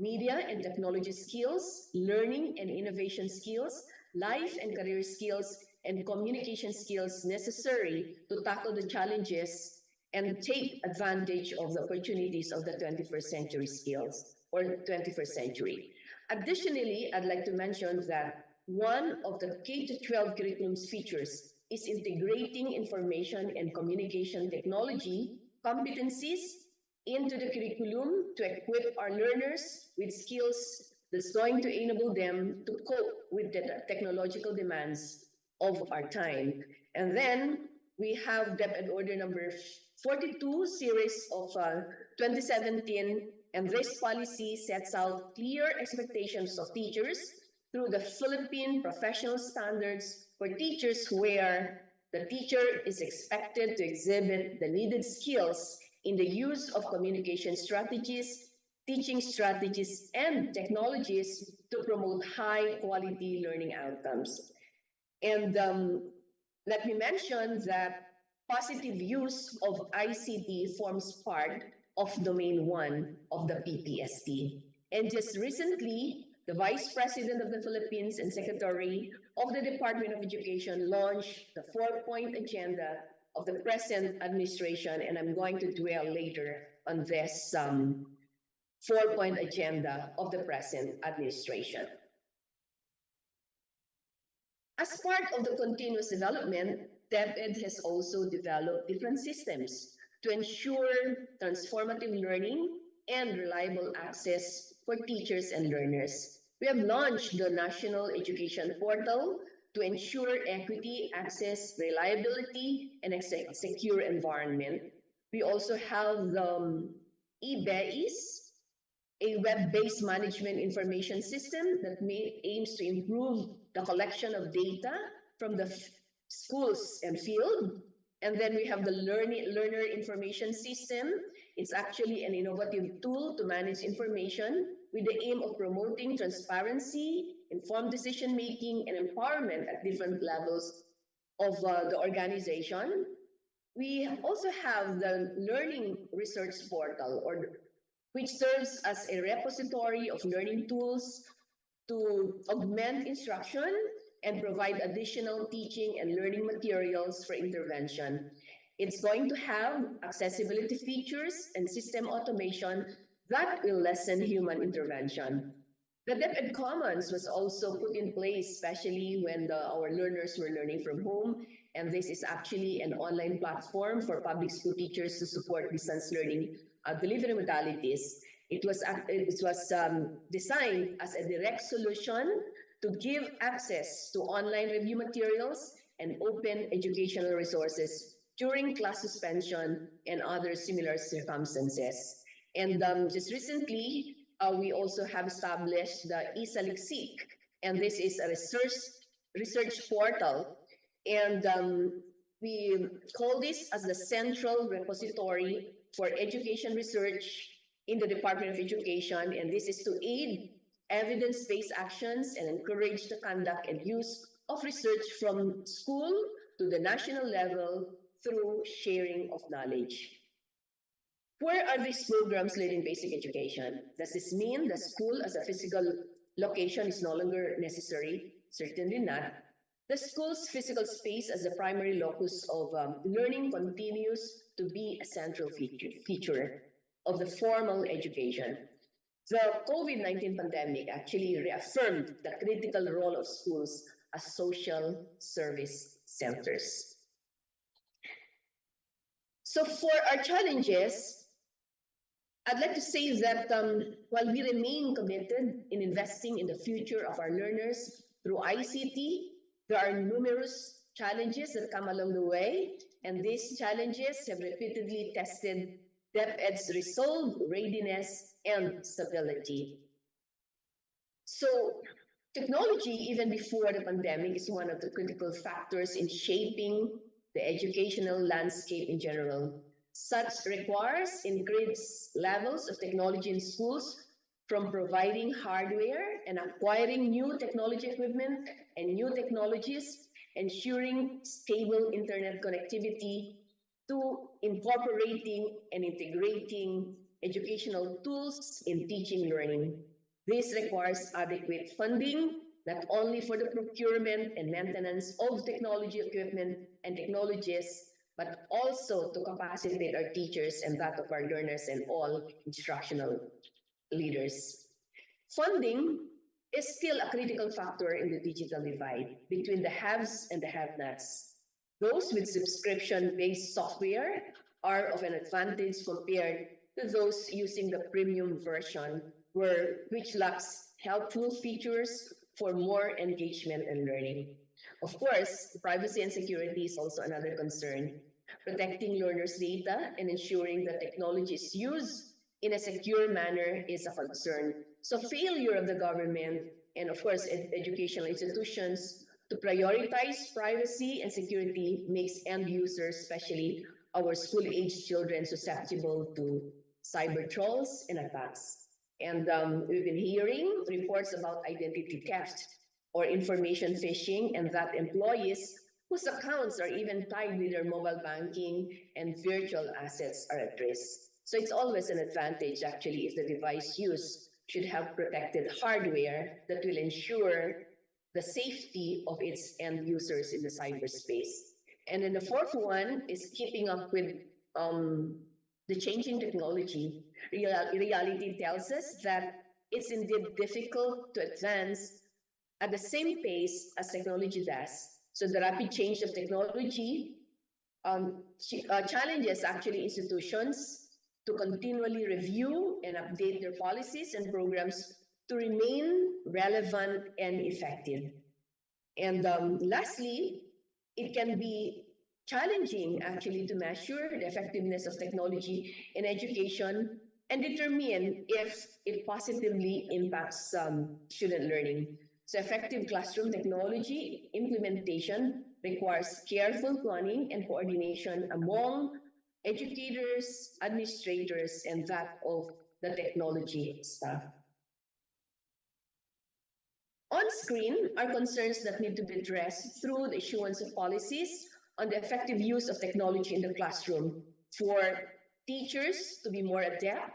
media and technology skills, learning and innovation skills, life and career skills, and communication skills necessary to tackle the challenges and take advantage of the opportunities of the 21st century skills or 21st century. Additionally, I'd like to mention that one of the K to 12 curriculum's features is integrating information and communication technology competencies into the curriculum to equip our learners with skills that's going to enable them to cope with the technological demands of our time. And then we have DepEd Order number 42, series of 2017, and this policy sets out clear expectations of teachers through the Philippine Professional Standards for Teachers, where the teacher is expected to exhibit the needed skills in the use of communication strategies, teaching strategies, and technologies to promote high quality learning outcomes. And let me mention that positive use of ICT forms part of Domain 1 of the PPST. And just recently, the Vice President of the Philippines and Secretary of the Department of Education launched the 4-point agenda of the present administration, and I'm going to dwell later on this 4-point agenda of the present administration. As part of the continuous development, DepEd has also developed different systems to ensure transformative learning and reliable access for teachers and learners. We have launched the National Education Portal to ensure equity, access, reliability, and a secure environment. We also have the eBEIS, a web-based management information system that aims to improve the collection of data from the schools and field. And then we have the learner information system. It's actually an innovative tool to manage information with the aim of promoting transparency, informed decision making, and empowerment at different levels of the organization. We also have the Learning Research Portal, which serves as a repository of learning tools to augment instruction and provide additional teaching and learning materials for intervention. It's going to have accessibility features and system automation that will lessen human intervention. The DepEd Commons was also put in place, especially when our learners were learning from home. And this is actually an online platform for public school teachers to support distance learning delivery modalities. It was designed as a direct solution to give access to online review materials and open educational resources during class suspension and other similar circumstances. And just recently, we also have established the eSaliksik, and this is a research portal. And we call this as the central repository for education research in the Department of Education, and this is to aid evidence-based actions and encourage the conduct and use of research from school to the national level through sharing of knowledge. Where are these programs leading basic education? Does this mean the school as a physical location is no longer necessary? Certainly not. The school's physical space as the primary locus of learning continues to be a central feature of the formal education. The COVID-19 pandemic actually reaffirmed the critical role of schools as social service centers. So for our challenges, I'd like to say that while we remain committed in investing in the future of our learners through ICT, there are numerous challenges that come along the way, and these challenges have repeatedly tested DepEd's resolve, readiness, and stability. So Technology, even before the pandemic, is one of the critical factors in shaping the educational landscape in general. Such requires increased levels of technology in schools, from providing hardware and acquiring new technology equipment and new technologies, ensuring stable internet connectivity, to incorporating and integrating educational tools in teaching learning. This requires adequate funding, not only for the procurement and maintenance of technology equipment and technologies, but also to capacitate our teachers and that of our learners and all instructional leaders. Funding is still a critical factor in the digital divide between the haves and the have-nots. Those with subscription-based software are of an advantage compared to those using the premium version, which lacks helpful features for more engagement and learning. Of course, privacy and security is also another concern. Protecting learners' data and ensuring that technology is used in a secure manner is a concern. So, failure of the government and, of course, educational institutions to prioritize privacy and security makes end users, especially our school age children, susceptible to cyber trolls and attacks. And we've been hearing reports about identity theft or information phishing, and that employees whose accounts are even tied with their mobile banking and virtual assets are at risk. So it's always an advantage, actually, if the device used should have protected hardware that will ensure the safety of its end users in the cyberspace. And then the fourth one is keeping up with um, the changing technology. Reality tells us that it's indeed difficult to advance at the same pace as technology does. So the rapid change of technology challenges actually institutions to continually review and update their policies and programs to remain relevant and effective. And lastly, it can be challenging actually to measure the effectiveness of technology in education and determine if it positively impacts student learning. So effective classroom technology implementation requires careful planning and coordination among educators, administrators, and that of the technology staff. On screen are concerns that need to be addressed through the issuance of policies on the effective use of technology in the classroom for teachers to be more adept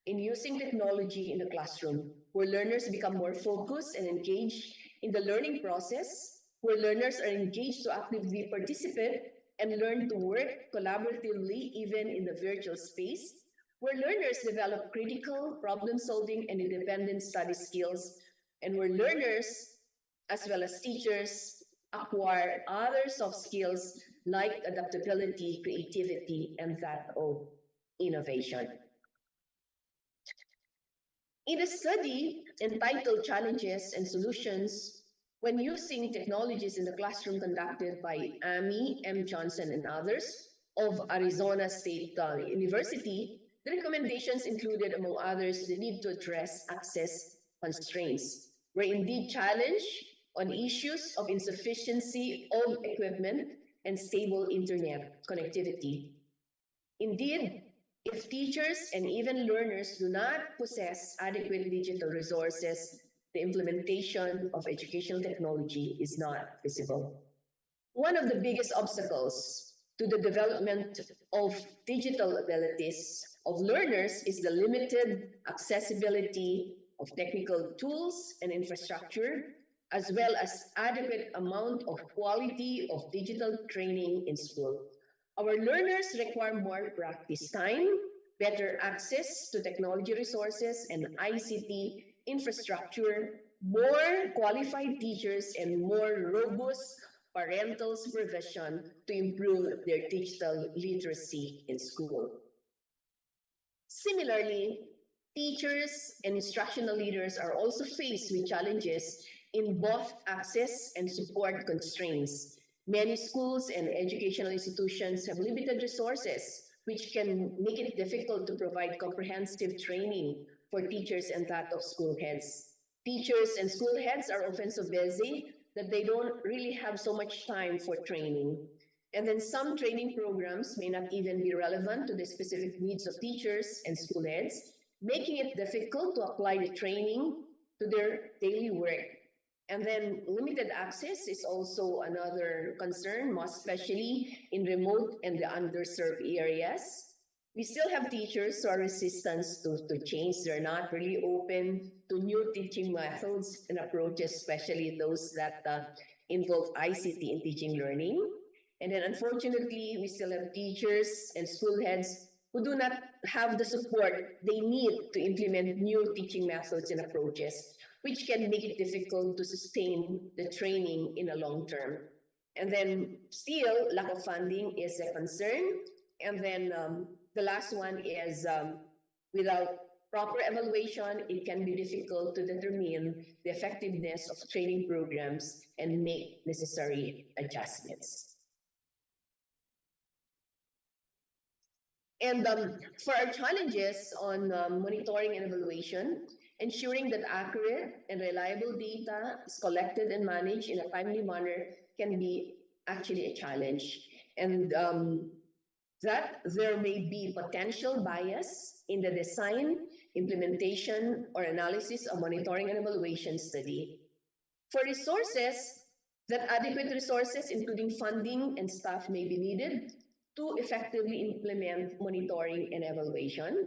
in using technology in the classroom, where learners become more focused and engaged in the learning process, where learners are engaged to actively participate and learn to work collaboratively even in the virtual space, where learners develop critical problem solving and independent study skills, and where learners, as well as teachers, acquire other soft skills like adaptability, creativity, and that of innovation. In a study entitled Challenges and Solutions when Using Technologies in the Classroom conducted by Amy M. Johnson and others of Arizona State University, the recommendations included, among others, the need to address access constraints, were indeed challenge on issues of insufficiency of equipment and stable internet connectivity. Indeed, if teachers and even learners do not possess adequate digital resources, the implementation of educational technology is not feasible. One of the biggest obstacles to the development of digital abilities of learners is the limited accessibility of technical tools and infrastructure, as well as adequate amount of quality of digital training in school. Our learners require more practice time, better access to technology resources and ICT infrastructure, more qualified teachers, and more robust parental supervision to improve their digital literacy in school. Similarly, teachers and instructional leaders are also faced with challenges in both access and support constraints. Many schools and educational institutions have limited resources, which can make it difficult to provide comprehensive training for teachers and that of school heads. teachers and school heads are often so busy that they don't really have so much time for training. And then some training programs may not even be relevant to the specific needs of teachers and school heads, making it difficult to apply the training to their daily work. And then limited access is also another concern, most especially in remote and the underserved areas. We still have teachers who are resistant to change. They're not really open to new teaching methods and approaches, especially those that involve ICT in teaching learning. And then unfortunately, we still have teachers and school heads who do not have the support they need to implement new teaching methods and approaches, which can make it difficult to sustain the training in a long term. And then still, lack of funding is a concern. And then the last one is without proper evaluation, it can be difficult to determine the effectiveness of training programs and make necessary adjustments. And for our challenges on monitoring and evaluation, ensuring that accurate and reliable data is collected and managed in a timely manner can be actually a challenge. And that there may be potential bias in the design, implementation, or analysis of monitoring and evaluation study. For resources, that adequate resources, including funding and staff, may be needed to effectively implement monitoring and evaluation.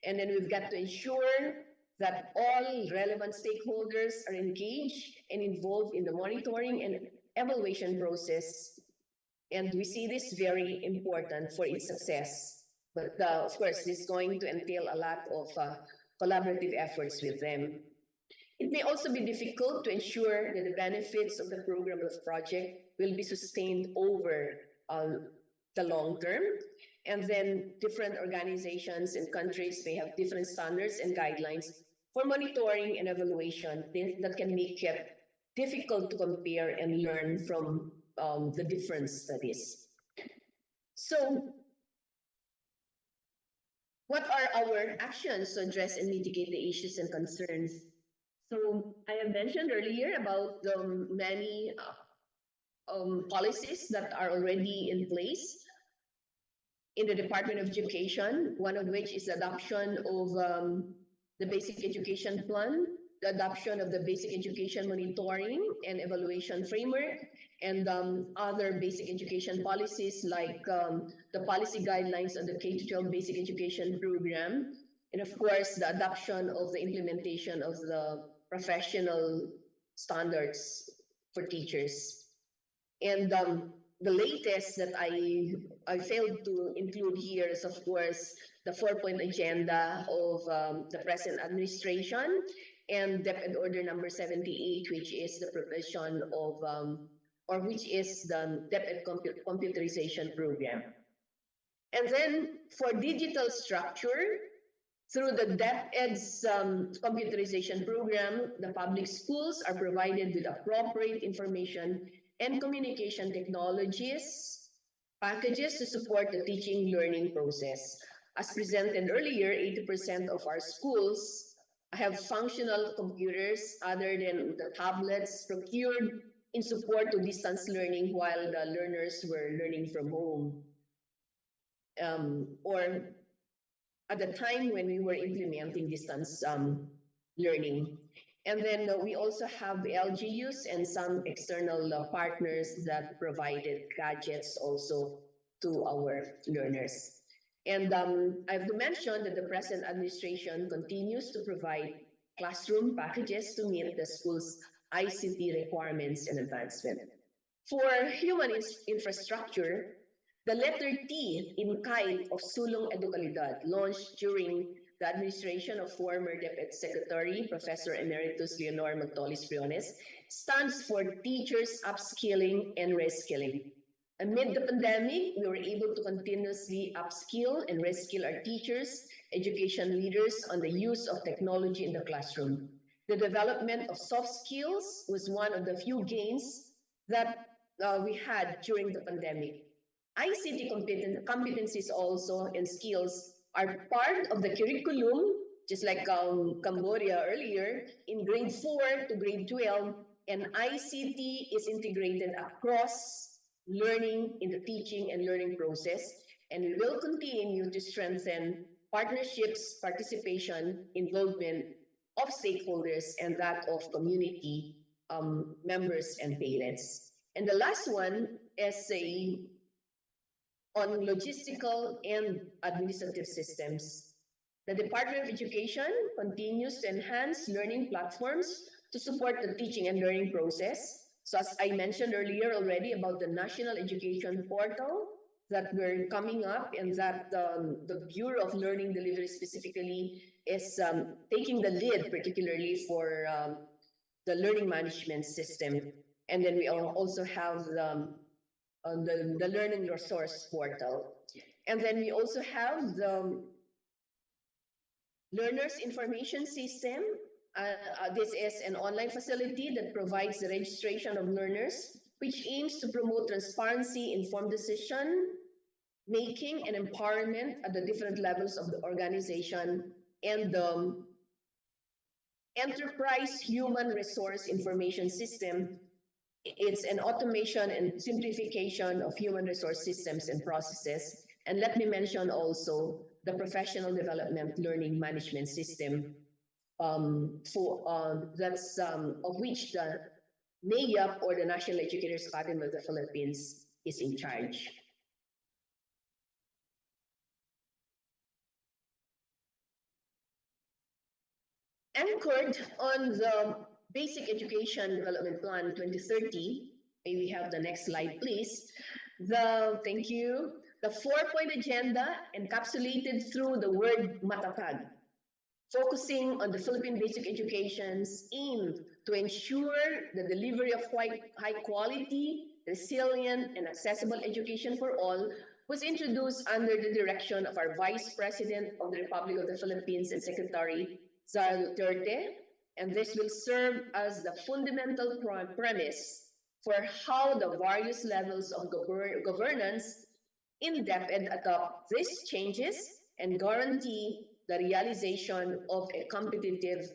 And then we've got to ensure that all relevant stakeholders are engaged and involved in the monitoring and evaluation process. And we see this very important for its success. But of course, this is going to entail a lot of collaborative efforts with them. It may also be difficult to ensure that the benefits of the program of project will be sustained over the long term. And then different organizations and countries may have different standards and guidelines for monitoring and evaluation that can make it difficult to compare and learn from the different studies. So, what are our actions to address and mitigate the issues and concerns? So, I have mentioned earlier about the many policies that are already in place in the Department of Education, one of which is the adoption of the Basic Education Plan, the adoption of the Basic Education Monitoring and Evaluation Framework, and other basic education policies like the policy guidelines on the K-12 Basic Education Program, and of course, the adoption of the implementation of the professional standards for teachers. And the latest that I failed to include here is, of course, the 4-point agenda of the present administration and DepEd Order number 78, which is the provision of, or which is the DepEd computerization program. And then for digital structure, through the DepEd's computerization program, the public schools are provided with appropriate information and communication technologies packages to support the teaching learning process. As presented earlier, 80% of our schools have functional computers other than the tablets procured in support to distance learning while the learners were learning from home. Or at the time when we were implementing distance learning. And then we also have LGUs and some external partners that provided gadgets also to our learners. And I have to mention that the present administration continues to provide classroom packages to meet the school's ICT requirements and advancement. For human infrastructure, the letter T in KITE of Sulong Educalidad, launched during the administration of former DepEd Secretary, Professor Emeritus Leonor Magtolis Briones, stands for Teachers Upskilling and Reskilling. Amid the pandemic, we were able to continuously upskill and reskill our teachers, education leaders on the use of technology in the classroom. The development of soft skills was one of the few gains that we had during the pandemic. ICT competencies also and skills are part of the curriculum just like Cambodia earlier, in grade 4 to grade 12, and ICT is integrated across learning in the teaching and learning process, and we will continue to strengthen partnerships, participation, involvement of stakeholders, and that of community members and parents. And the last one is on logistical and administrative systems. The Department of Education continues to enhance learning platforms to support the teaching and learning process. So as I mentioned earlier already about the National Education Portal that we're coming up, and that the Bureau of Learning Delivery specifically is taking the lead, particularly for the learning management system. And then we also have the learning resource portal. And then we also have the learners information system. This is an online facility that provides the registration of learners, which aims to promote transparency, informed decision making, and empowerment at the different levels of the organization, and the enterprise human resource information system. It's an automation and simplification of human resource systems and processes. And let me mention also the professional development learning management system, that's of which the NAEAP, or the National Educators Academy of the Philippines, is in charge. Anchored on the Basic Education Development Plan 2030, may we have the next slide, please? Thank you. The 4-point agenda encapsulated through the word matatag, focusing on the Philippine basic education's aim to ensure the delivery of high quality, resilient, and accessible education for all, was introduced under the direction of our Vice President of the Republic of the Philippines and Secretary Sara Duterte, and this will serve as the fundamental premise for how the various levels of governance in depth and adopt these changes and guarantee the realization of a competitive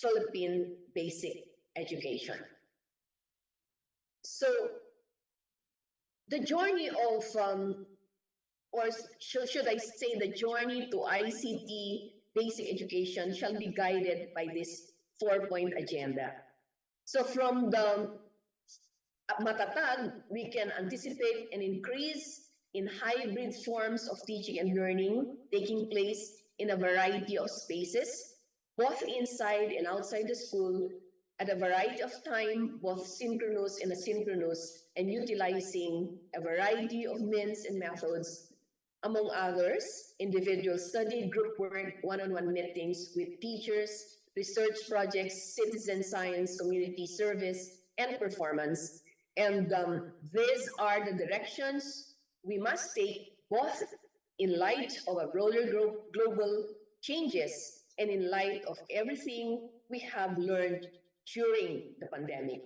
Philippine basic education. So the journey of, or should I say, the journey to ICT basic education shall be guided by this 4-point agenda. So from the matatag, we can anticipate an increase in hybrid forms of teaching and learning taking place in a variety of spaces, both inside and outside the school, at a variety of time, both synchronous and asynchronous, and utilizing a variety of means and methods, among others, individual study, group work, one-on-one meetings with teachers, research projects, citizen science, community service, and performance. And these are the directions we must take, both in light of a broader global changes and in light of everything we have learned during the pandemic.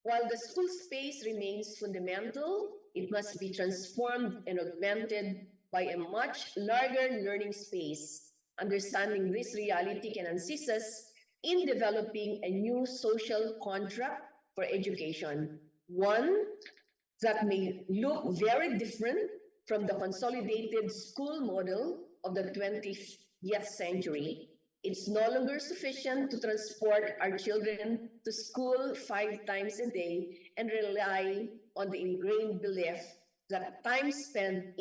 While the school space remains fundamental, it must be transformed and augmented by a much larger learning space. Understanding this reality can assist us in developing a new social contract for education, one that may look very different from the consolidated school model of the 20th century. It's no longer sufficient to transport our children to school 5 times a day and rely on the ingrained belief that time spent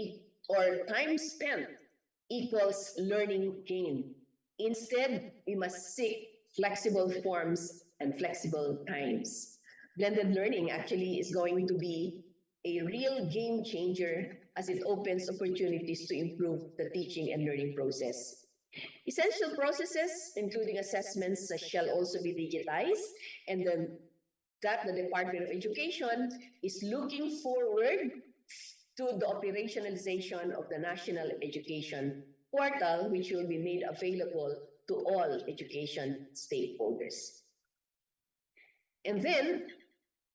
equals learning gain. Instead, we must seek flexible forms and flexible times. Blended learning actually is going to be a real game changer as it opens opportunities to improve the teaching and learning process. Essential processes, including assessments, shall also be digitized, and that the Department of Education is looking forward to the operationalization of the National Education Portal, which will be made available to all education stakeholders. And then,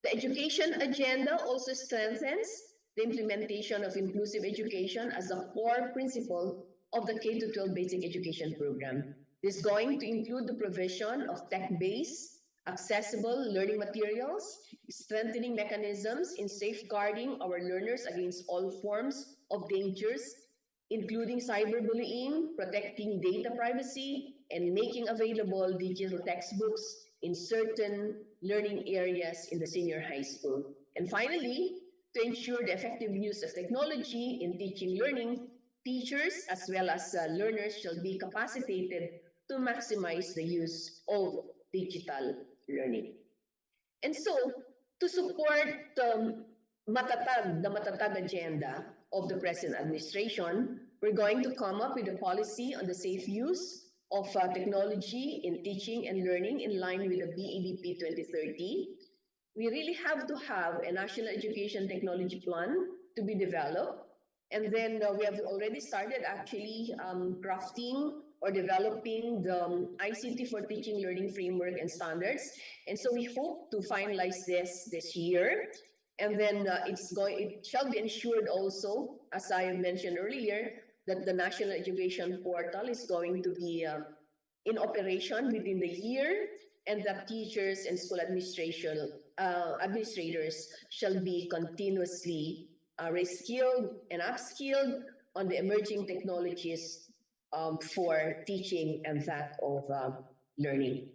the education agenda also strengthens the implementation of inclusive education as a core principle of the K-12 basic education program. This is going to include the provision of tech-based, accessible learning materials, strengthening mechanisms in safeguarding our learners against all forms of dangers, including cyberbullying, protecting data privacy, and making available digital textbooks in certain learning areas in the senior high school. And finally, to ensure the effective use of technology in teaching learning, teachers as well as learners shall be capacitated to maximize the use of digital learning. And so, to support the matatag agenda of the present administration, we're going to come up with a policy on the safe use of technology in teaching and learning in line with the BEDP 2030. We really have to have a national education technology plan to be developed. And then we have already started actually crafting or developing the ICT for teaching learning framework and standards. And so we hope to finalize this year. And then it shall be ensured also, as I mentioned earlier, that the National Education Portal is going to be in operation within the year, and that teachers and school administrators shall be continuously reskilled and upskilled on the emerging technologies for teaching and that of learning.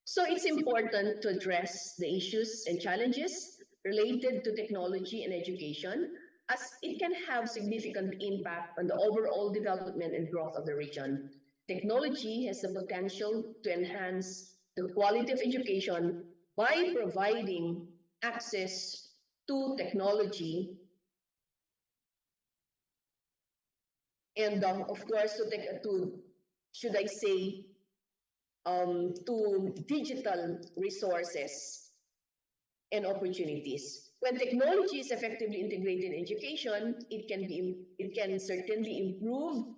So it's important to address the issues and challenges related to technology and education, as it can have significant impact on the overall development and growth of the region. Technology has the potential to enhance the quality of education by providing access to technology and of course should I say to digital resources and opportunities. When technology is effectively integrated in education, it can certainly improve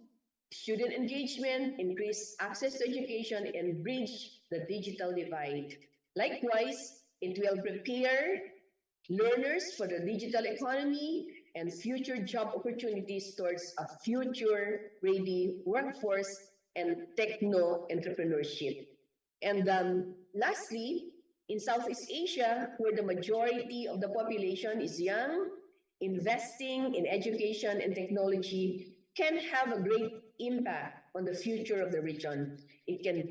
student engagement, increase access to education, and bridge the digital divide. Likewise, it will prepare learners for the digital economy and future job opportunities towards a future-ready workforce and techno-entrepreneurship. And lastly, in Southeast Asia, where the majority of the population is young, investing in education and technology can have a great impact on the future of the region. It can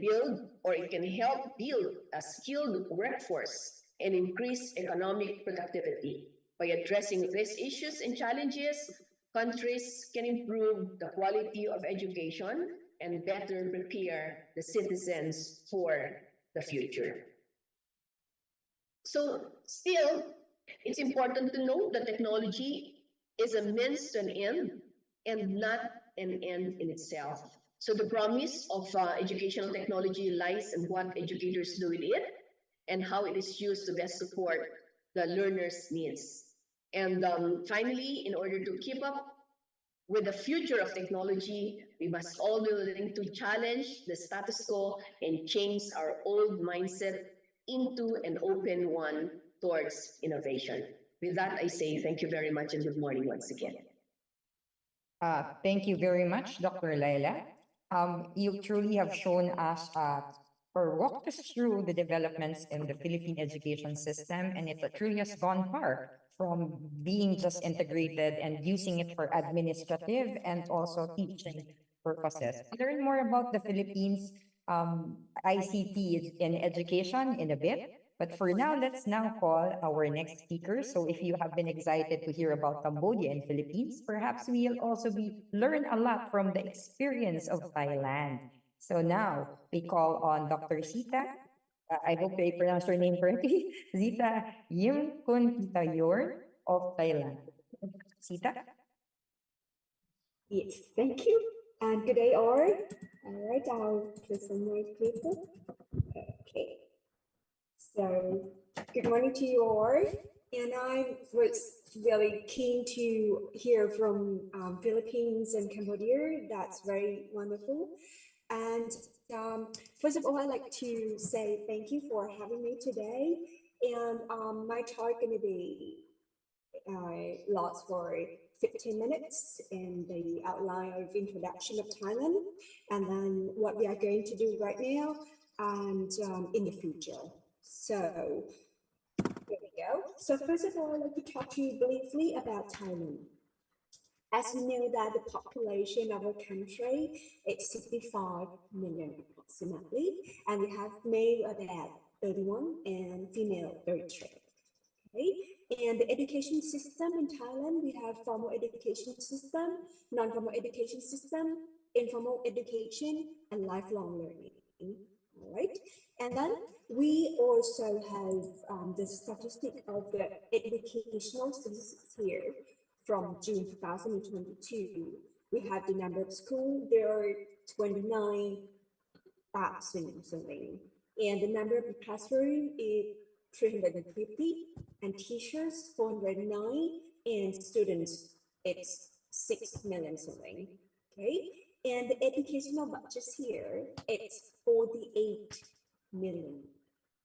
help build a skilled workforce and increase economic productivity. By addressing these issues and challenges, countries can improve the quality of education and better prepare the citizens for the future. So still, it's important to note that technology is a means to an end and not an end in itself. So the promise of educational technology lies in what educators do with it and how it is used to best support the learner's needs. And finally, in order to keep up with the future of technology, we must all be willing to challenge the status quo and change our old mindset into an open one towards innovation. With that, I say thank you very much and good morning once again. Thank you very much, Dr. Laila. You truly have shown us or walked us through the developments in the Philippine education system, and it truly has gone far from being just integrated and using it for administrative and also teaching purposes. To learn more about the Philippines ICT in education in a bit. But for now, let's now call our next speaker. So if you have been excited to hear about Cambodia and Philippines, perhaps we'll also learn a lot from the experience of Thailand. So now we call on Dr. Sita. I hope I pronounced her name correctly. Zita Yimkuntitayor of Thailand. Sita? Yes, thank you. And good day all. All right, I'll put some my paper. Okay. So, good morning to you all. And I was really keen to hear from Philippines and Cambodia. That's very wonderful. And first of all, I'd like to say thank you for having me today. And my talk going to be lots for 15 minutes in the outline of introduction of Thailand, and then what we are going to do right now and in the future. So here we go. So first of all, I'd like to talk to you briefly about Thailand. As you know that the population of our country is 65 million approximately, and we have male about 31 and female 33. Okay? And the education system in Thailand, we have formal education system, non-formal education system, informal education, and lifelong learning. All right. And then we also have the statistic of the educational statistics here from June 2022. We have the number of schools, there are 29,000 something. And the number of the classroom is 350, and teachers 409, and students it's 6 million something. Okay, and the educational budget here it's 48 million.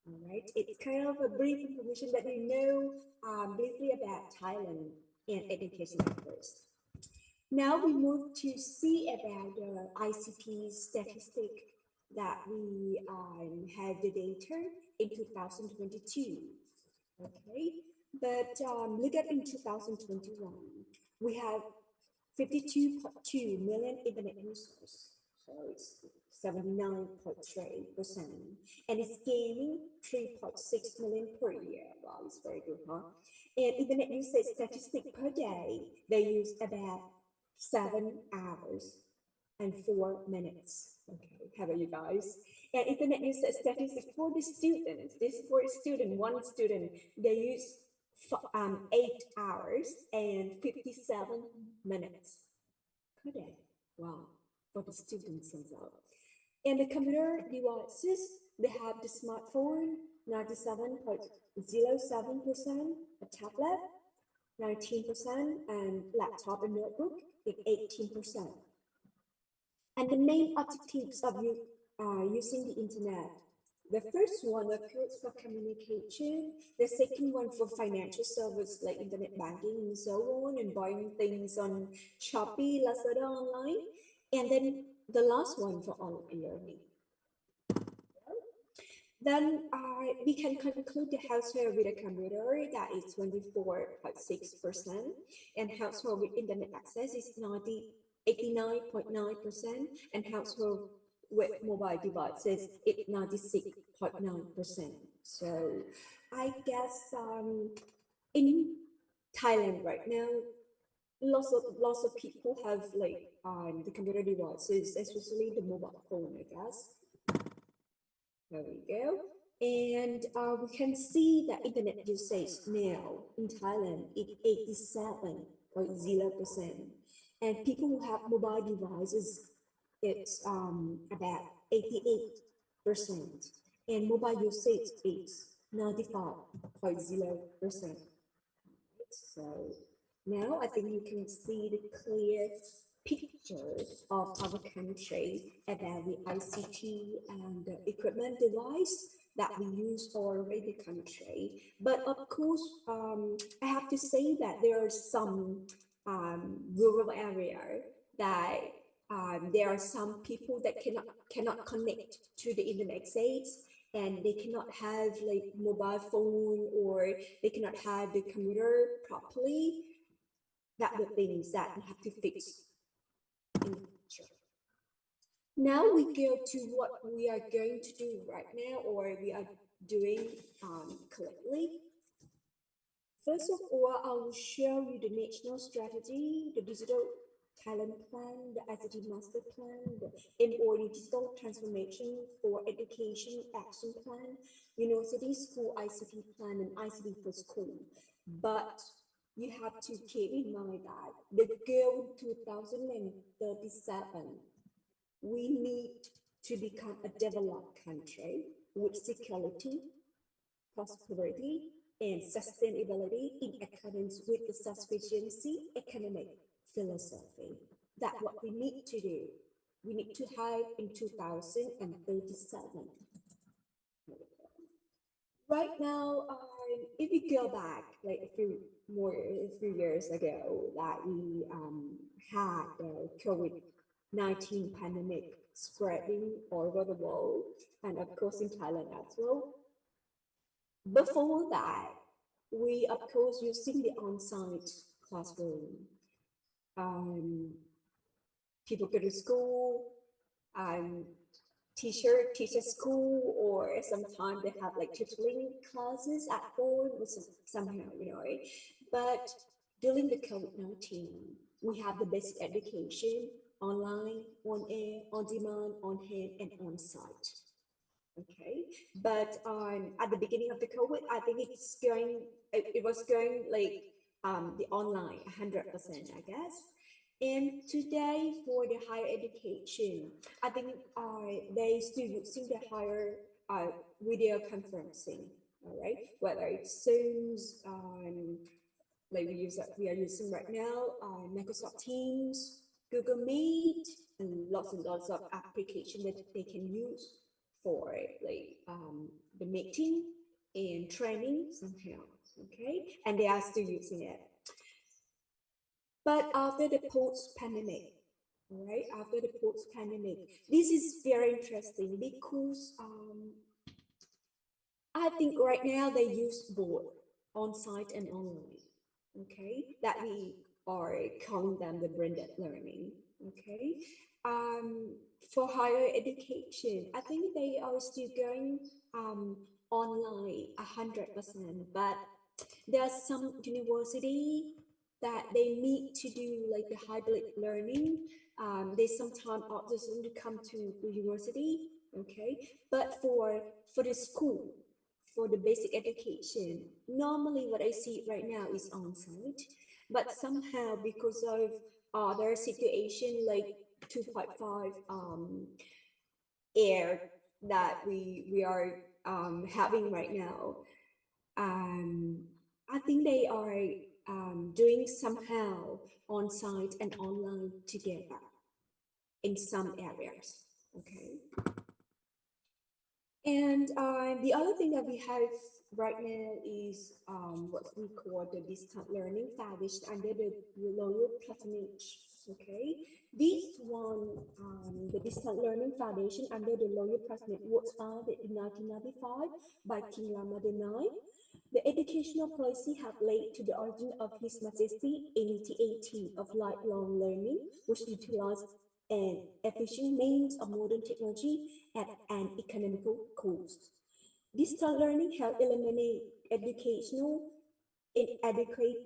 All right, it's kind of a brief information that you know briefly about Thailand and education first. Now we move to see about the ICT statistic that we have the data in 2022. Okay, but look at in 2021, we have 52.2 million internet users. So it's 79.3%, and it's gaining 3.6 million per year. Wow, it's very good, huh? And internet usage statistic per day, they use about 7 hours and 4 minutes. Okay, how about you guys? And internet usage statistics for the students. This for a student, one student, they use 8 hours and 57 minutes per day. Wow, for the students as well. And the computer devices, they have the smartphone, 97.07%, a tablet, 19%, and laptop and notebook, 18%. And the main objectives of using the internet. The first one, of course, for communication. The second one for financial service like internet banking and so on, and buying things on Shopee, Lazada online. And then the last one for online learning. Then we can conclude the household with a computer that is 24.6%, and household with internet access is 89.9%, and household with mobile devices it's 96.9%. So I guess in Thailand right now, lots of people have like the computer devices, especially the mobile phone, I guess. There we go. And we can see that internet usage now in Thailand is 87.0%. And people who have mobile devices, it's about 88%. And mobile usage is 95.0%. So now I think you can see the clear picture of our country about the ICT and the equipment device that we use all over the country. But of course, I have to say that there are some rural area that there are some people that cannot connect to the internet access, and they cannot have like mobile phone, or they cannot have the computer properly. That the things that we have to fix in the future. Now we go to what we are going to do right now, or we are doing collectively. First of all, I will show you the national strategy, the digital Thailand plan, the ICT master plan, the MOD digital transformation for education action plan, university school ICT plan, and ICT for school. But you have to keep in mind that the goal in 2037, we need to become a developed country with security, prosperity, and sustainability in accordance with the sufficiency economic philosophy. That's what we need to do. We need to have in 2037. Right now, if we go back like a few years ago, that we had the COVID-19 pandemic spreading all over the world, and of course in Thailand as well. Before that, we of course using the on-site classroom. Um, People go to school, um, teacher school, or sometimes they have like tutoring classes at home or somehow, But during the COVID-19, we have the basic education online, on air, on demand, on hand, and on site. Okay, but at the beginning of the COVID, I think it was going like the online 100%, I guess. And today for the higher education, I think they still using the higher video conferencing, all right, whether it's Zoom's, like we are using right now, Microsoft Teams, Google Meet, and lots of application that they can use for like the meeting and training somehow. Okay, and they are still using it. But after the post-pandemic, all right, after the post-pandemic, this is very interesting because I think right now they use both on-site and online. Okay, that we are calling them the blended learning. Okay, um, for higher education, I think they are still going online 100%, but there are some university that they need to do like the hybrid learning. They sometimes also to come to the university, okay, but for the school, for the basic education, normally what I see right now is on site, but somehow because of their situation like 2.5 air that we are having right now, um, I think they are doing somehow on site and online together in some areas. Okay. And the other thing that we have right now is what we call the distant learning foundation under the Royal Patronage. Okay, this one, the distant learning foundation under the Royal Patronage was founded in 1995 by King Rama IX. The educational policy have led to the origin of His Majesty Initiative of Lifelong Learning, which utilized an efficient means of modern technology at an economical cost. Distance learning help eliminate educational inadequate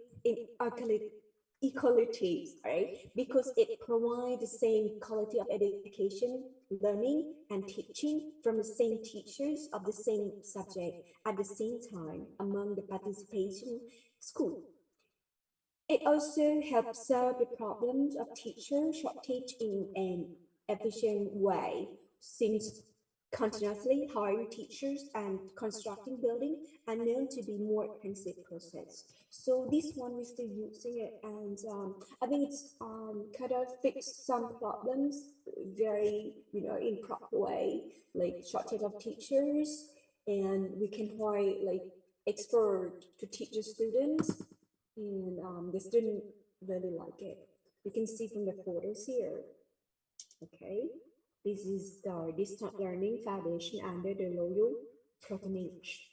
inequalities, right? Because it provides the same quality of education, learning, and teaching from the same teachers of the same subject at the same time among the participation school. It also helps solve the problems of teacher shortage in an efficient way, since continuously hiring teachers and constructing building are known to be more expensive process. So this one we're still using it, and I think it's kind of fix some problems very in proper way, like shortage of teachers, and we can hire like expert to teach the students, and the student really like it. You can see from the photos here. Okay, this is the Distant Learning Foundation under the Royal Patronage.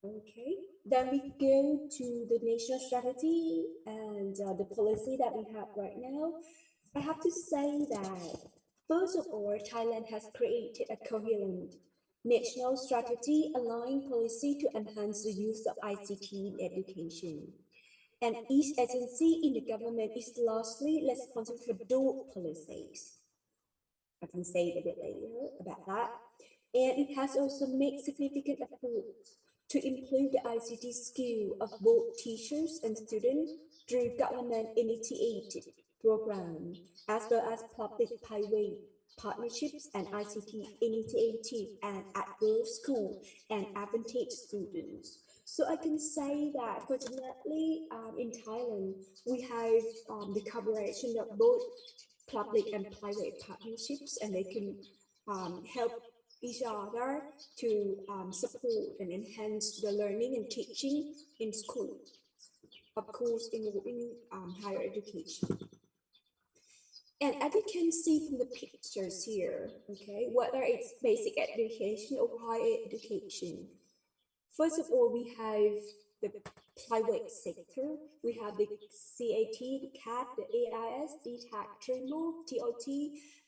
Okay, then we go to the national strategy and the policy that we have right now. I have to say that first of all, Thailand has created a coherent national strategy allowing policy to enhance the use of ICT in education. And each agency in the government is largely responsible for those policies. I can say a bit later about that. And it has also made significant efforts to improve the ICT skill of both teachers and students through government-initiated programs, as well as public-private partnerships and ICT initiative and at girls' school and advantage students. So I can say that fortunately in Thailand, we have the collaboration of both public and private partnerships, and they can help each other to support and enhance the learning and teaching in school, of course, in higher education. And as you can see from the pictures here, okay, whether it's basic education or higher education, first of all, we have the private sector. We have the CAT, the CAT, the AIS, DTAC, TRIMO, TOT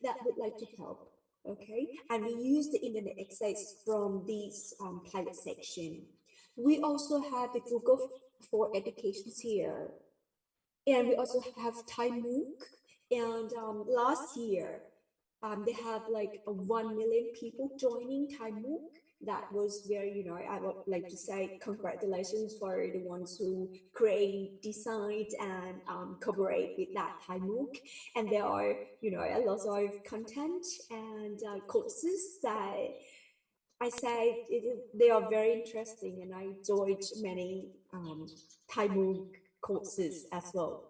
that would like to help. Okay, and we use the internet access from these private section. We also have the Google for Educations here, and we also have Thai MOOC. And last year, they have like 1 million people joining Thai MOOC. That was very, I would like to say congratulations for the ones who create, decide, and collaborate with that Thai MOOC. And there are, a lot of content and courses that I say they are very interesting, and I enjoyed many Thai MOOC courses as well.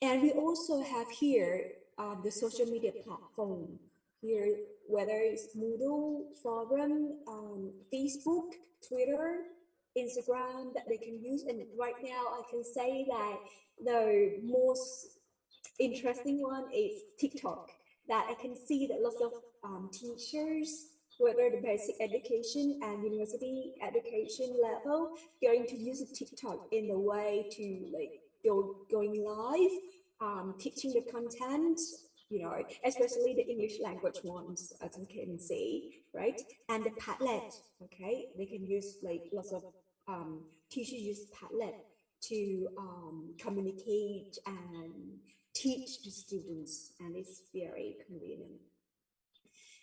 And we also have here the social media platform here, whether it's Moodle, Forum, Facebook, Twitter, Instagram that they can use. And right now I can say that the most interesting one is TikTok, that I can see that lots of teachers, whether the basic education and university education level, going to use TikTok in the way to like going live, teaching the content, especially the English language ones, as you can see, right? And the Padlet, okay, they can use like lots of teachers use Padlet to communicate and teach the students, and it's very convenient.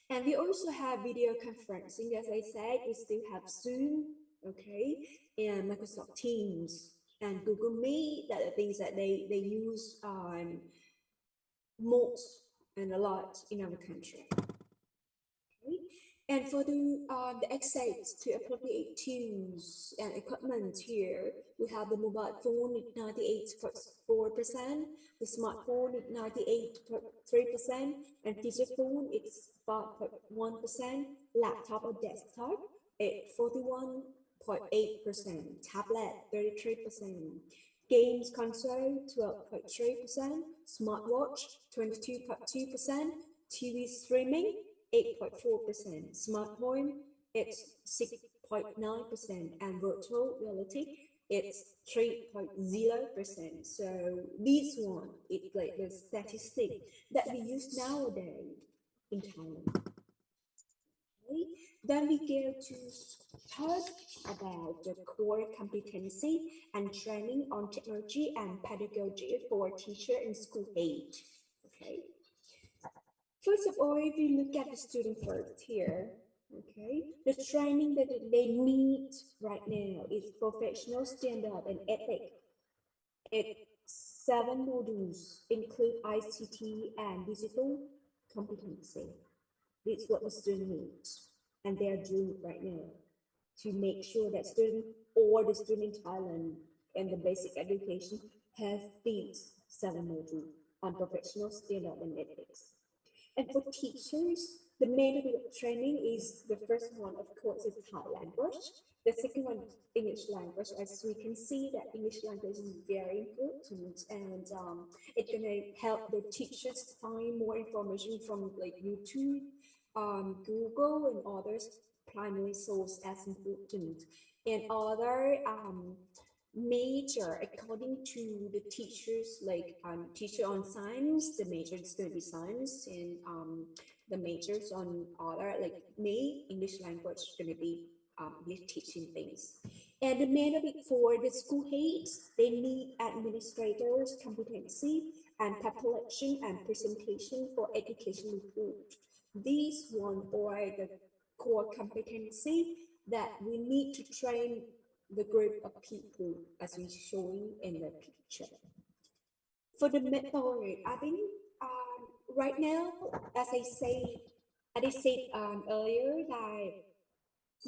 And we also have video conferencing, as I said, we still have Zoom, okay, and Microsoft Teams and Google Meet, that are things that they use most and a lot in our country. Okay? And for the access to appropriate tools and equipment here, we have the mobile phone at 98.4%, the smartphone at 98.3%, and feature phone it's 5.1%, laptop or desktop at 41.8%, tablet 33%, games console 12.3%, smartwatch 22.2%, TV streaming 8.4%, smart home it's 6.9%, and virtual reality it's 3.0%. So this one is like the statistic that we use nowadays in Thailand. Okay. Then we go to talk about the core competency and training on technology and pedagogy for teacher and school aid. Okay. First of all, if you look at the student first here, okay, the training that they need right now is professional standard and ethic. It's 7 modules, include ICT and digital competency. This is what the student needs, and they are doing it right now to make sure that student or the student in Thailand and the basic education have these 7 modules on professional standard and ethics. And for teachers, the main of training is the first one, of course, is Thai language. The second one, English language. As we can see, that English language is very important, and it's gonna help the teachers find more information from like YouTube, Google, and others primary source as important. And other major according to the teachers, like teacher on science, the major is going to be science, and the majors on other, like me, English language is going to be English teaching things. And the main of it for the school aides, they need administrators competency and population and presentation for education report. These one are the core competency that we need to train the group of people as we showing in the picture. For the method, I think right now, as I said earlier, that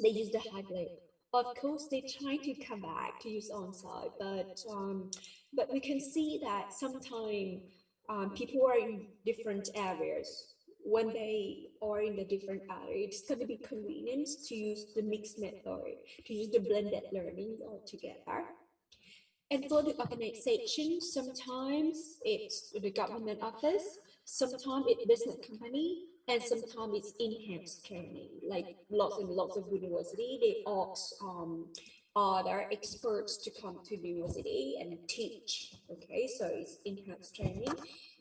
they use the hybrid. Of course, they try to come back to use on-site, but we can see that sometimes people are in different areas. when they are in the different area, it's going to be convenient to use the mixed method, to use the blended learning altogether. And for the organization, sometimes it's the government office, sometimes it's business company, and sometimes it's in-house training. Like lots and lots of university, they ask other experts to come to the university and teach. Okay, so it's in-house training,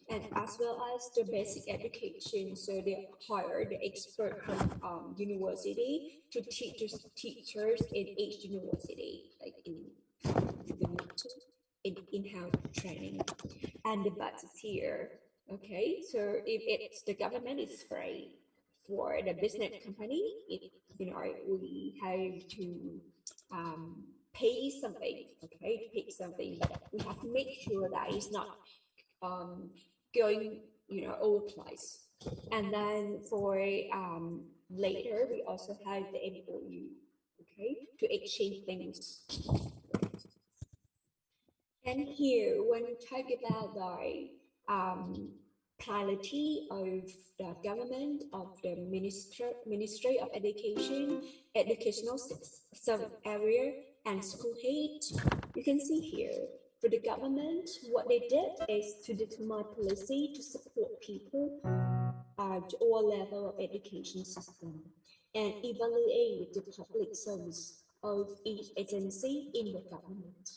and as well as the basic education. So they hire the expert from university to teach teachers in each university, like in the meeting in-house training, and the budget here. Okay, so if it's the government is free, for the business company, it we have to pay something. Okay, to pay something, but we have to make sure that it's not um, going overpriced. And then for later, we also have the MOU. Okay, to exchange things. And here, when we talk about the priority of the government, of the Ministry of Education, educational service area, and school aid, you can see here, for the government, what they did is to determine policy to support people at all level of education system and evaluate the public service of each agency in the government.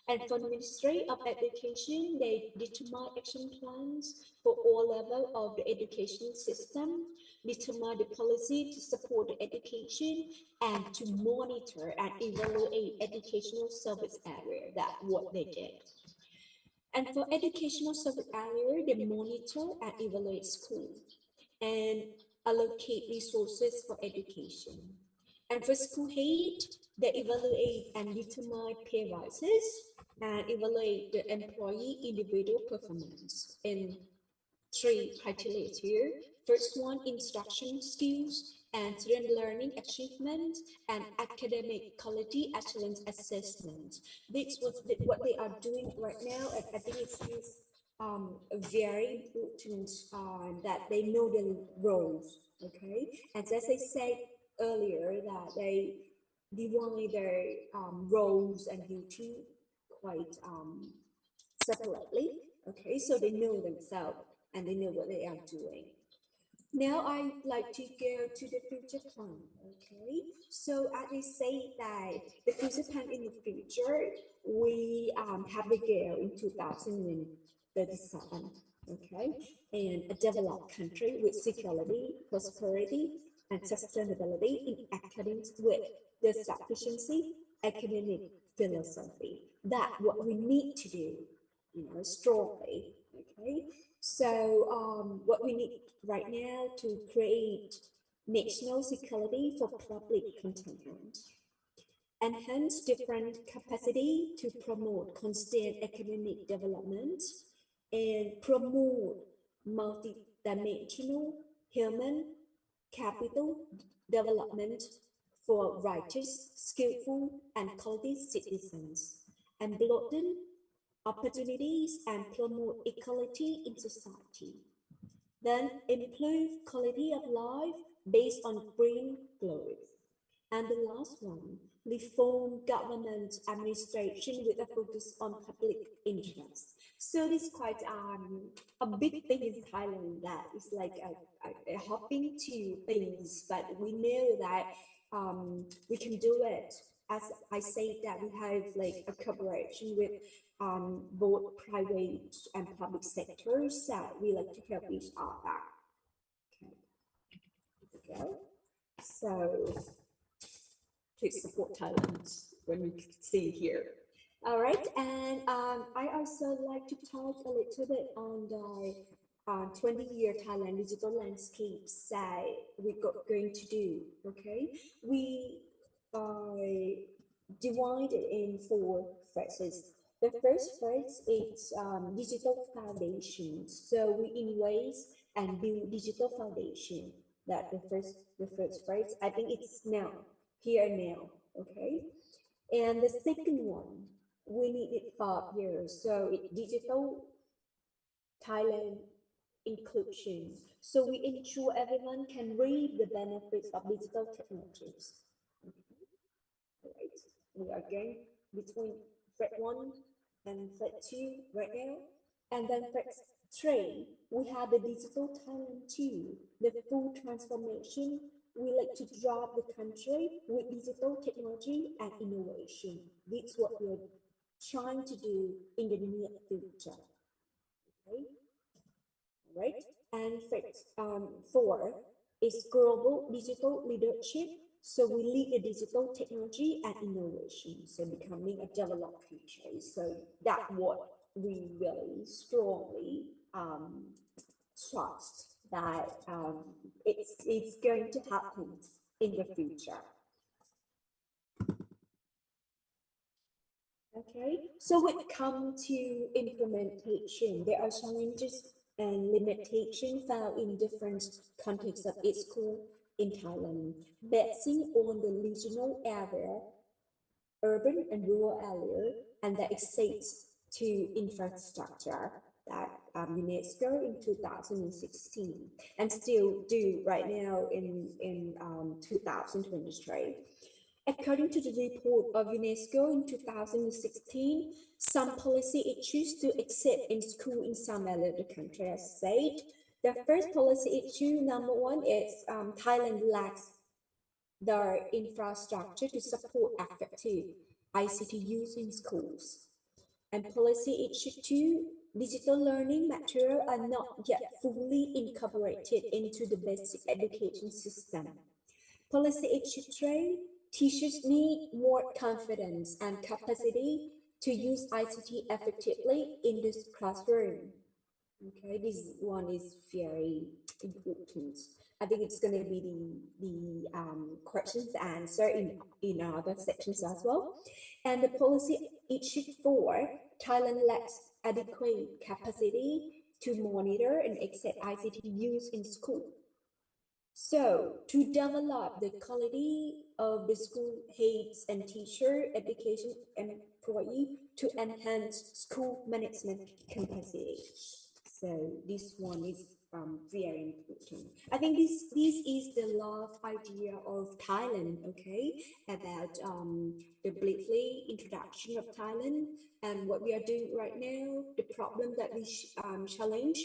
And for the Ministry of Education, they determine action plans for all levels of the education system, determine the policy to support the education, and to monitor and evaluate educational service area. That's what they did. And for educational service area, they monitor and evaluate schools and allocate resources for education. And for school aid, they evaluate and determine pay rises and evaluate the employee individual performance in three criteria here. First one, instruction skills and student learning achievement and academic quality excellence assessment. This was what they are doing right now, and I think it's very important that they know the roles. Okay, and as I said earlier, that they divide their roles and duty quite separately. Okay, so they know themselves and they know what they are doing. Now I'd like to go to the future plan. Okay, so as I say that the future plan in the future, we have the goal in 2037. Okay, and a developed country with security, prosperity, and sustainability in accordance with the sufficiency academic philosophy. That's what we need to do, strongly. Okay, so what we need right now to create national security for public content, enhance different capacity to promote constant economic development, and promote multidimensional human capital development for righteous, skillful, and quality citizens, and broaden opportunities and promote equality in society. Then improve quality of life based on green growth. And the last one, reform government administration with a focus on public interest. So this is quite a big thing in Thailand, that is like a hopping to things, but we know that we can do it. As I say, that we have like a cooperation with both private and public sectors that we like to help each other. Okay. So please support Thailand when we see here. All right, and I also like to talk a little bit on the 20-year Thailand digital landscapes that we're going to do. Okay, we divided in four phases. The first phase is digital foundations. So we invest and build digital foundation. That the first phase. I think it's now, here and now. Okay, and the second one, we need it 5 years. So it digital Thailand inclusion. So we ensure everyone can reap the benefits of digital technologies. Right. We are going between thread 1 and thread 2 right now. And then thread 3, we have the digital Thailand 2, the full transformation. We like to drive the country with digital technology and innovation. This is what we're trying to do in the near future. Okay. Right. And phase 4 is global digital leadership. So we lead the digital technology and innovation, so becoming a developed country. So that's what we really strongly trust that it's going to happen in the future. Okay, so when it comes to implementation, there are challenges and limitations found in different contexts of each school in Thailand, basing on the regional area, urban and rural area, and the access to infrastructure that UNESCO in 2016 and still do right now in 2023. According to the report of UNESCO in 2016, some policy issues to accept in school in some area of the country are said. The first policy issue, number one, is Thailand lacks the infrastructure to support effective ICT use in schools. And policy issue 2, digital learning material are not yet fully incorporated into the basic education system. Policy issue 3, teachers need more confidence and capacity to use ICT effectively in this classroom. Okay, this one is very important. I think it's going to be the questions answer in other sections as well. And the policy issue 4, Thailand lacks adequate capacity to monitor and accept ICT use in school. So to develop the quality of the school heads and teacher education employee to enhance school management capacity. So this one is very important. I think this is the love idea of Thailand, okay, about the briefly introduction of Thailand and what we are doing right now, the problem that we challenge,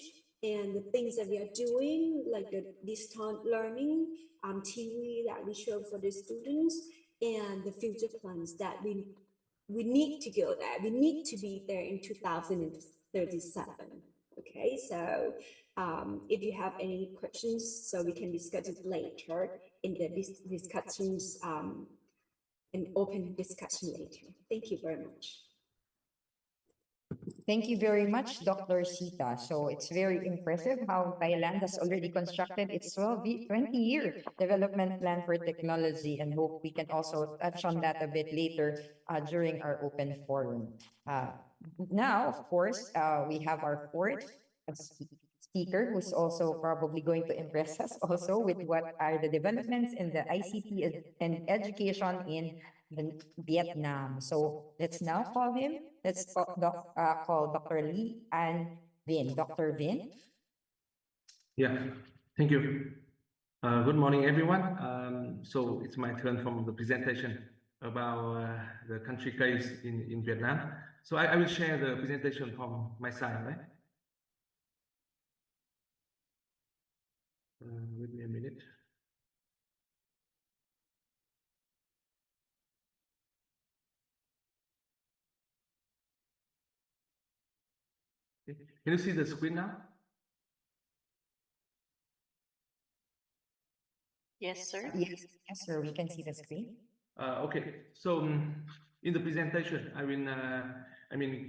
and the things that we are doing, like the distance learning, TV that we show for the students, and the future plans that we need to go there. We need to be there in 2037. Okay, so if you have any questions, so we can discuss it later in the discussions, an open discussion later. Thank you very much. Thank you very much, Dr. Sita. So it's very impressive how Thailand has already constructed its 20-year development plan for technology, and hope we can also touch on that a bit later during our open forum. Now, of course, we have our fourth speaker who's also probably going to impress us also with what are the developments in the ICT and education in Vietnam. So let's now call him. Let's call Dr. Lee and Vin. Dr. Vin. Yeah, thank you. Good morning, everyone. So it's my turn from the presentation about the country case in Vietnam. So I will share the presentation from my side, right? Give me a minute. Okay. Can you see the screen now? Yes, sir. Yes, sir. We can see the screen. Okay. So in the presentation, I will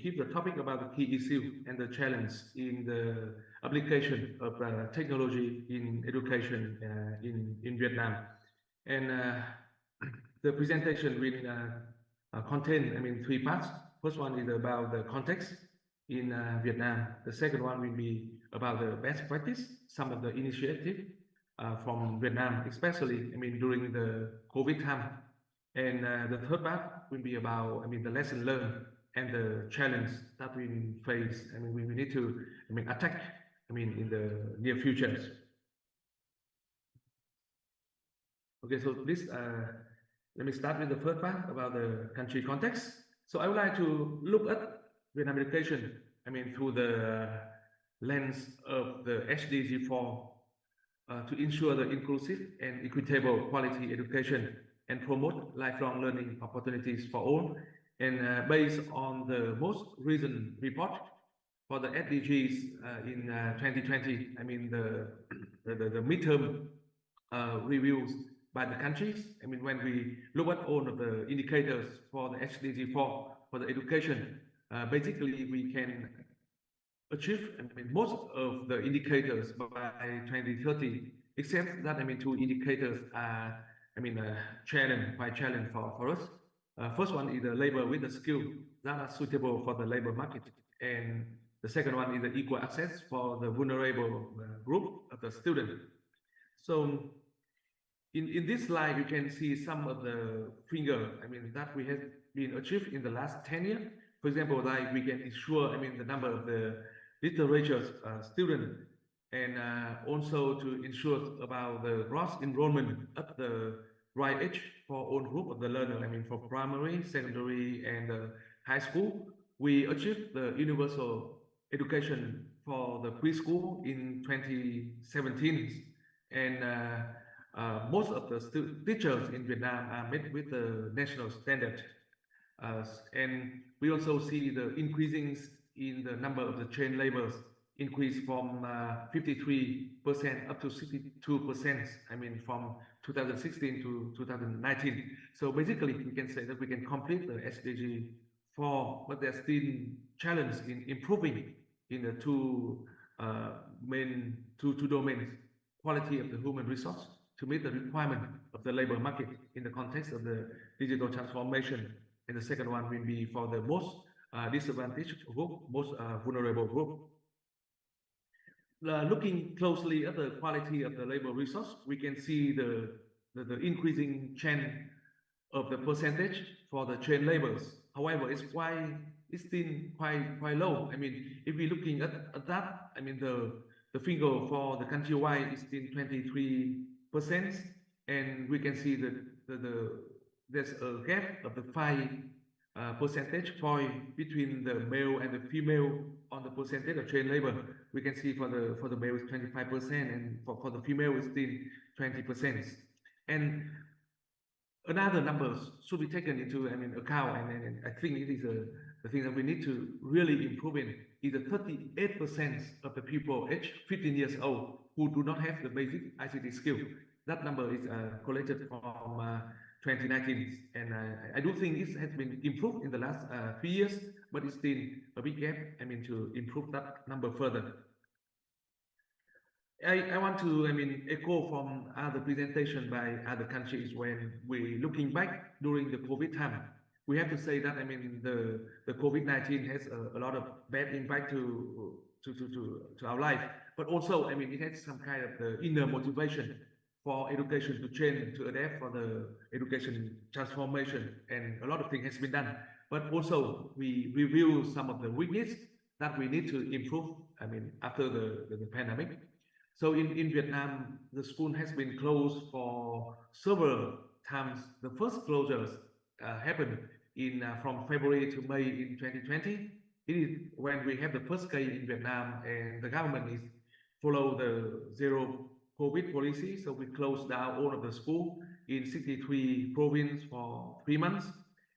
keep the topic about the key issue and the challenge in the application of technology in education in Vietnam. And the presentation will contain, 3 parts. First one is about the context in Vietnam. The second one will be about the best practice, some of the initiative from Vietnam, especially, during the COVID time. And the third part will be about, the lesson learned and the challenge that we face. We need to, attack I mean, in the near future. Okay, so please let me start with the first part about the country context. So I would like to look at Vietnam education, I mean, through the lens of the SDG 4 to ensure the inclusive and equitable quality education and promote lifelong learning opportunities for all. And based on the most recent report for the SDGs in 2020, I mean the midterm reviews by the countries. I mean, when we look at all of the indicators for the SDG 4 for the education, basically we can achieve, I mean, most of the indicators by 2030, except that, I mean, two indicators are, I mean, quite challenge for us. First one is the labor with the skill that are suitable for the labor market. And the second one is the equal access for the vulnerable group of the student. So in this slide, you can see some of the figure, I mean, that we have been achieved in the last 10 years. For example, like we can ensure, I mean, the number of the literature student, and also to ensure about the gross enrollment at the right age for all group of the learner, I mean, for primary, secondary, and high school. We achieved the universal education for the preschool in 2017, and most of the teachers in Vietnam are met with the national standard. And we also see the increasing in the number of the trained laborers increase from 53% up to 62%, I mean, from 2016 to 2019. So basically, we can say that we can complete the SDG 4, but there's still challenge in improving in the two domains: quality of the human resource to meet the requirement of the labor market in the context of the digital transformation. And the second one will be for the most disadvantaged group, most vulnerable group. Looking closely at the quality of the labor resource, we can see the increasing trend of the percentage for the trained laborers. However, it's still quite low. I mean, if we're looking at that, I mean, the figure for the countrywide is still 23%, and we can see that there's a gap of the 5 percentage point between the male and the female on the percentage of trained labor. We can see for the male is 25%, and for the female is still 20%. And another numbers should be taken into, I mean, account, and I think it is the thing that we need to really improve in is the 38% of the people aged 15 years old who do not have the basic ICT skill. That number is collected from 2019, and I do think it has been improved in the last 3 years, but it's still a big gap, I mean, to improve that number further. I want to, I mean, echo from other presentation by other countries. When we looking back during the COVID time, we have to say that, I mean, the COVID-19 has a lot of bad impact to our life, but also, I mean, it has some kind of the inner motivation for education to change, to adapt for the education transformation, and a lot of things has been done. But also, we review some of the weakness that we need to improve, I mean, after the pandemic. So in Vietnam, the school has been closed for several times. The first closures happened in from February to May in 2020. It is when we have the first case in Vietnam, and the government is follow the zero COVID policy. So we closed down all of the school in 63 provinces for 3 months.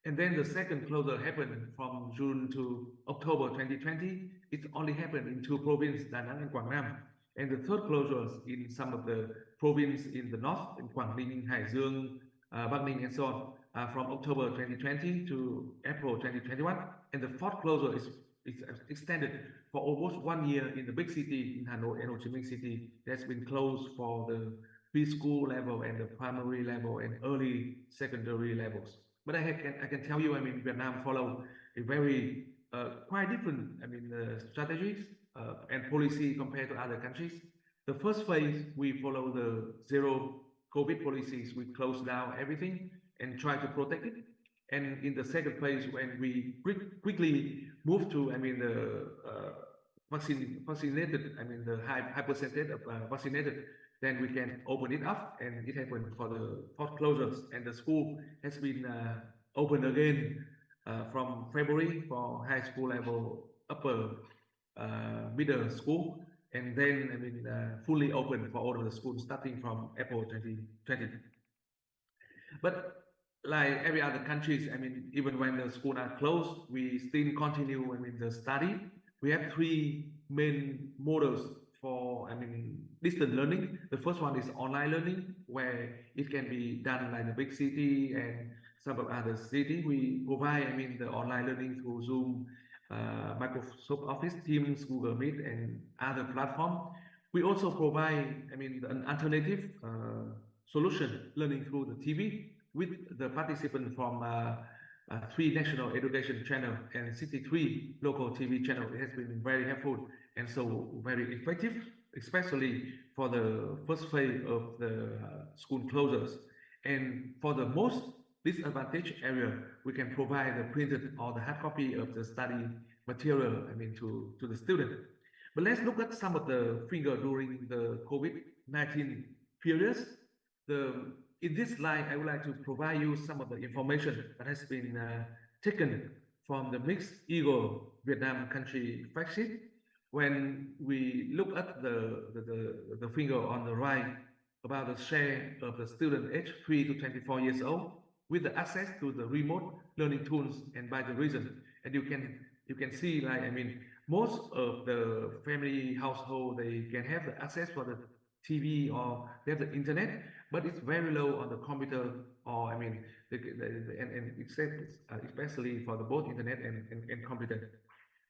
And then the second closure happened from June to October 2020. It only happened in 2 provinces, Da Nang and Quảng Nam. And the third closures in some of the provinces in the north, in Quảng Ninh, Hải Dương, Bắc Ninh, and so on, from October 2020 to April 2021. And the fourth closure is extended for almost 1 year in the big city in Hanoi and Ho Chi Minh City. That's been closed for the preschool level and the primary level and early secondary levels. But I can tell you, I mean, Vietnam follow a very quite different, I mean, strategies and policy compared to other countries. The first phase, we follow the zero COVID policies. We close down everything and try to protect it. And in the second phase, when we quickly move to, I mean, vaccinated, I mean the high percentage of vaccinated, then we can open it up, and it happened for the foreclosures, and the school has been open again from February for high school level, upper middle school, and then I mean fully open for all of the schools starting from April 2020. But like every other countries, I mean, even when the schools are closed, we still continue, I mean, the study. We have three main models for, I mean, distance learning. The first one is online learning, where it can be done like the big city and some of other city. We provide, I mean, the online learning through Zoom, Microsoft Office, Teams, Google Meet, and other platform. We also provide, I mean, an alternative solution learning through the TV with the participant from 3 national education channel and 63 local TV channel. It has been very helpful and so very effective, especially for the first phase of the school closures. And for the most disadvantaged area, we can provide the printed or the hard copy of the study material, I mean, to the student. But let's look at some of the figures during the COVID-19 periods. In this slide, I would like to provide you some of the information that has been taken from the Mixed Eagle Vietnam country fact sheet. When we look at the figure on the right about the share of the student aged 3 to 24 years old with the access to the remote learning tools and by the region, and you can see, like, I mean, most of the family household, they can have the access for the TV or they have the internet, but it's very low on the computer, or I mean, and especially for the both internet and computer.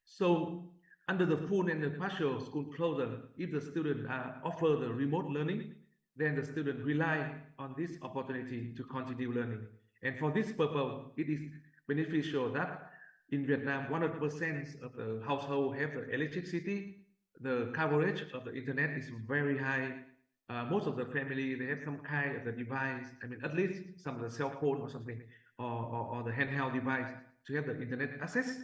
So under the full and the partial school closure, if the student offer the remote learning, then the student rely on this opportunity to continue learning. And for this purpose, it is beneficial that in Vietnam, 100% of the household have the electricity. The coverage of the internet is very high. Most of the family, they have some kind of the device, I mean, at least some of the cell phone or something, or the handheld device to have the internet access.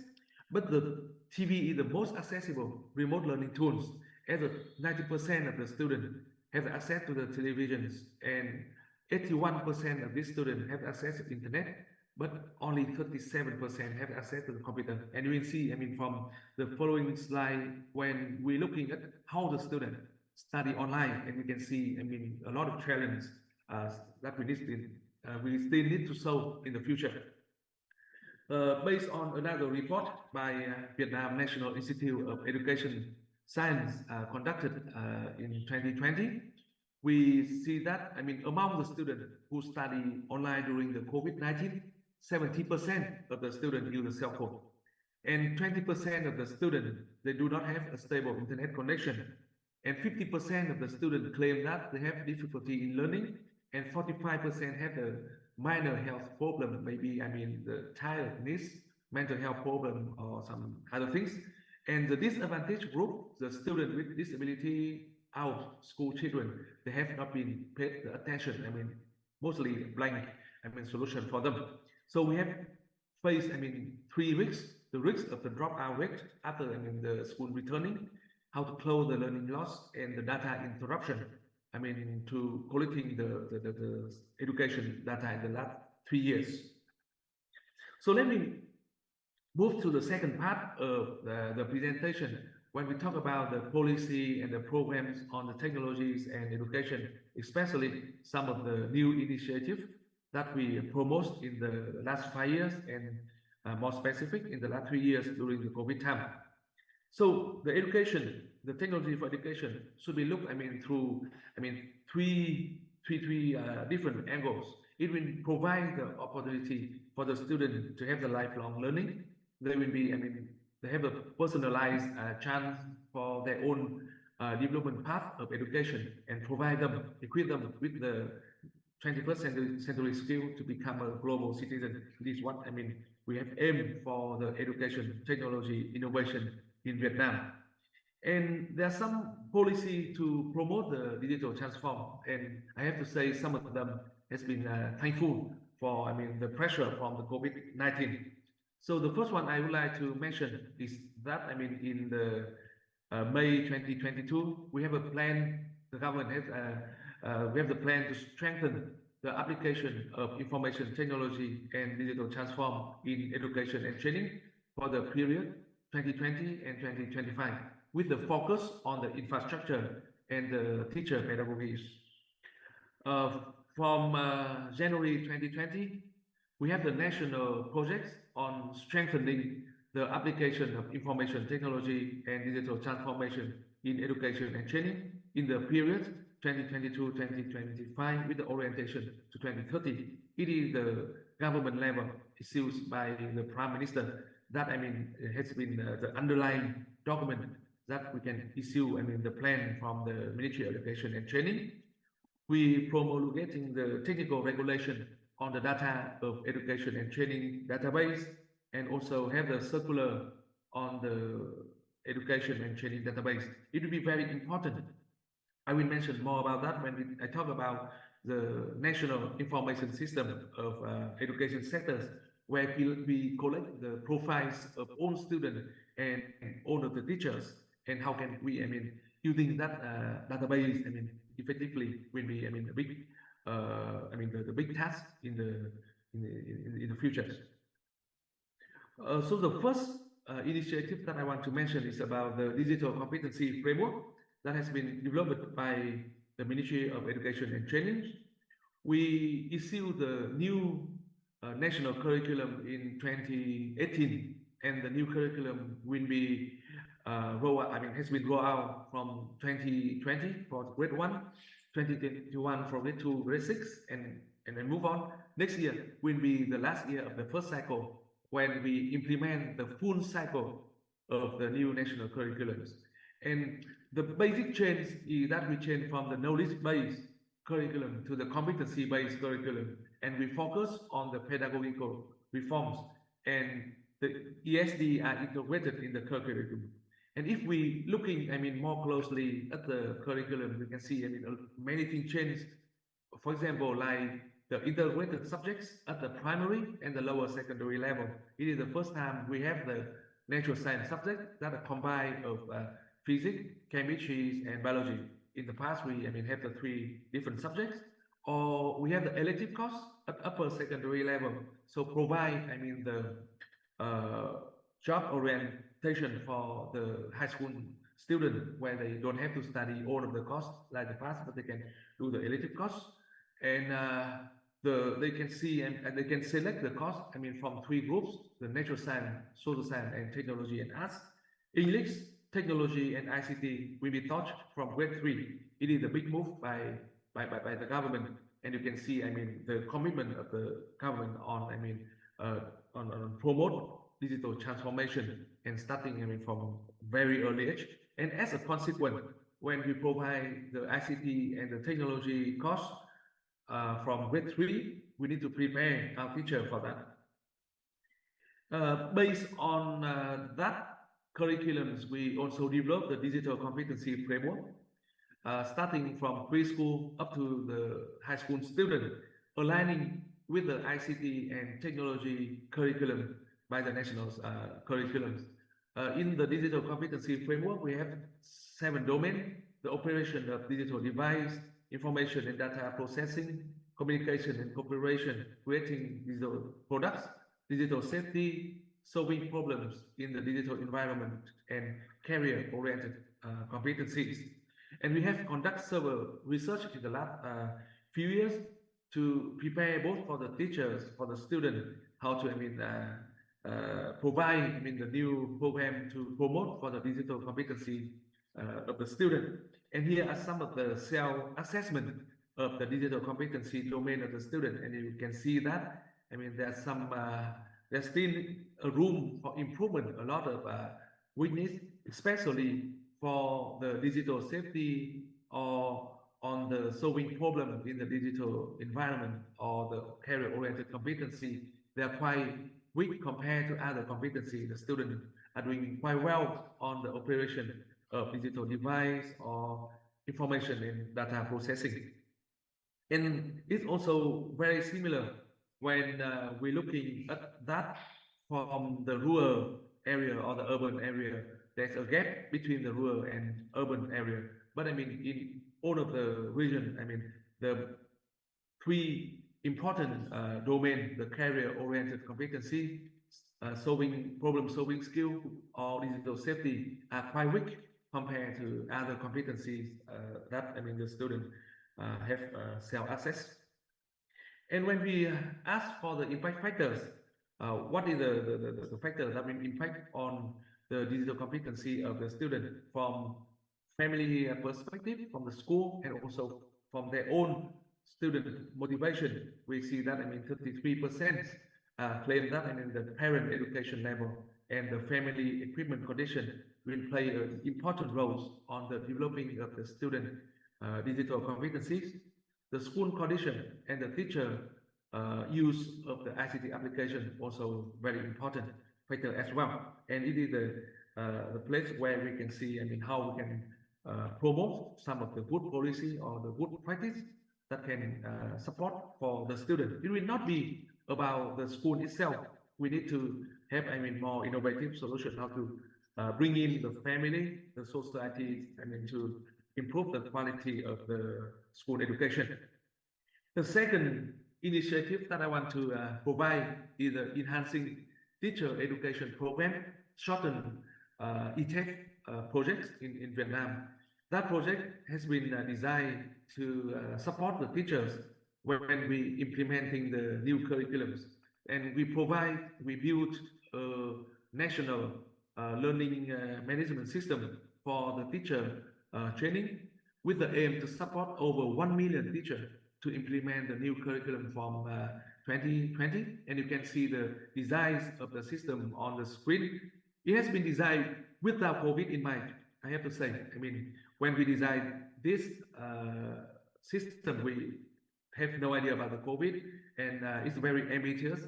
But the TV is the most accessible remote learning tools, as 90% of the students have access to the televisions, and 81% of these students have access to internet, but only 37% have access to the computer. And you will see, I mean, from the following slide, when we're looking at how the student study online, and we can see, I mean, a lot of challenges that we still need to solve in the future. Based on another report by Vietnam National Institute of Education Science conducted in 2020, we see that, I mean, among the students who study online during the COVID-19, 70% of the students use a cell phone, and 20% of the students, they do not have a stable internet connection, and 50% of the students claim that they have difficulty in learning, and 45% have a minor health problem, maybe, I mean, the tiredness, mental health problem, or some other things. And the disadvantaged group, the student with disability, our school children, they have not been paid the attention, I mean, mostly blank, I mean, solution for them. So we have faced, I mean, 3 weeks, the risk of the dropout rate after, I mean, the school returning, how to close the learning loss and the data interruption, I mean, to collecting the education data in the last 3 years. So let me move to the second part of the presentation. When we talk about the policy and the programs on the technologies and education, especially some of the new initiatives that we promote in the last 5 years, and more specific in the last 3 years during the COVID time. So the education, the technology for education should be looked, I mean, through, I mean, three different angles. It will provide the opportunity for the student to have the lifelong learning. They will be, I mean, they have a personalized chance for their own development path of education, and provide them, equip them with the 21st century skill to become a global citizen. This is what, I mean, we have aimed for the education, technology, innovation in Vietnam. And there's some policy to promote the digital transform, and I have to say some of them has been thankful for, I mean, the pressure from the COVID-19. So the first one I would like to mention is that, I mean, in the May 2022, we have a plan. The government has we have the plan to strengthen the application of information technology and digital transform in education and training for the period 2020 and 2025, with the focus on the infrastructure and the teacher pedagogies. From January 2020, we have the national projects on strengthening the application of information technology and digital transformation in education and training in the period 2022-2025 with the orientation to 2030. It is the government level issued by the Prime Minister that has been the underlying document that we can issue the plan from the Ministry of Education and Training. We promulgating the technical regulation on the data of education and training database, and also have the circular on the education and training database. It will be very important. I will mention more about that when I talk about the national information system of education sectors, where we collect the profiles of all students and all of the teachers, and how can we, using that database, effectively will be, the big, the big task in the future. So the first initiative that I want to mention is about the digital competency framework that has been developed by the Ministry of Education and Training. We issued the new national curriculum in 2018, and the new curriculum will be has been rolled out from 2020 for grade 1, 2021 for grade 2, grade 6, and then move on. Next year will be the last year of the first cycle when we implement the full cycle of the new national curriculums. And the basic change is that we change from the knowledge-based curriculum to the competency-based curriculum, and we focus on the pedagogical reforms, and the ESD are integrated in the curriculum. And if we looking, more closely at the curriculum, we can see, many things change. For example, like the integrated subjects at the primary and the lower secondary level. It is the first time we have the natural science subject that are combined of physics, chemistry, and biology. In the past, we have the 3 different subjects, or we have the elective course at upper secondary level. So provide, the job orientation for the high school student, where they don't have to study all of the course like the past, but they can do the elective course, and they can see and they can select the course. From 3 groups: the natural science, social science, and technology and arts. English, technology, and ICT will be taught from grade 3. It is a big move by the government, and you can see, the commitment of the government on, on promote digital transformation and starting, from very early age. And as a consequence, when we provide the ICT and the technology course from grade 3, we need to prepare our teacher for that. Based on that curriculums, we also develop the digital competency framework, starting from preschool up to the high school student, aligning with the ICT and technology curriculum by the national curriculums. In the digital competency framework, we have 7 domains: the operation of digital device, information and data processing, communication and cooperation, creating digital products, digital safety, solving problems in the digital environment, and career-oriented competencies. And we have conducted several research in the last few years to prepare both for the teachers, for the student, how to provide the new program to promote for the digital competency of the student. And here are some of the self-assessment of the digital competency domain of the student, and you can see that there's some there's still a room for improvement, a lot of weakness, especially for the digital safety or on the solving problem in the digital environment or the career-oriented competency. They are quite weak compared to other competency. The students are doing quite well on the operation of digital device or information and data processing. And it's also very similar when we're looking at that from the rural area or the urban area. there's a gap between the rural and urban area. But I mean, in all of the region, I mean, the three important domain, the career-oriented competency, problem-solving skill, or digital safety are quite weak compared to other competencies that I mean the student have self-access. And when we ask for the impact factors, what is the factor that will impact on the digital competency of the student from family perspective, from the school, and also from their own student motivation? We see that, I mean, 33% claim that, I mean, the parent education level and the family equipment condition will play important roles on the developing of the student digital competencies. The school condition and the teacher use of the ICT application also very important factor as well. And it is the place where we can see, I mean, how we can promote some of the good policy or the good practice that can support for the student. It will not be about the school itself. We need to have, I mean, more innovative solution how to bring in the family, the society, I mean, to improve the quality of the school education. The second initiative that I want to provide is the enhancing teacher education program, shortened ETEC project in Vietnam. That project has been designed to support the teachers when we implementing the new curriculums. And we build a national learning management system for the teacher training with the aim to support over 1 million teachers to implement the new curriculum from 2020. And you can see the designs of the system on the screen. It has been designed without COVID in mind, I have to say. I mean, when we designed this system, we have no idea about the COVID, and it's a very ambitious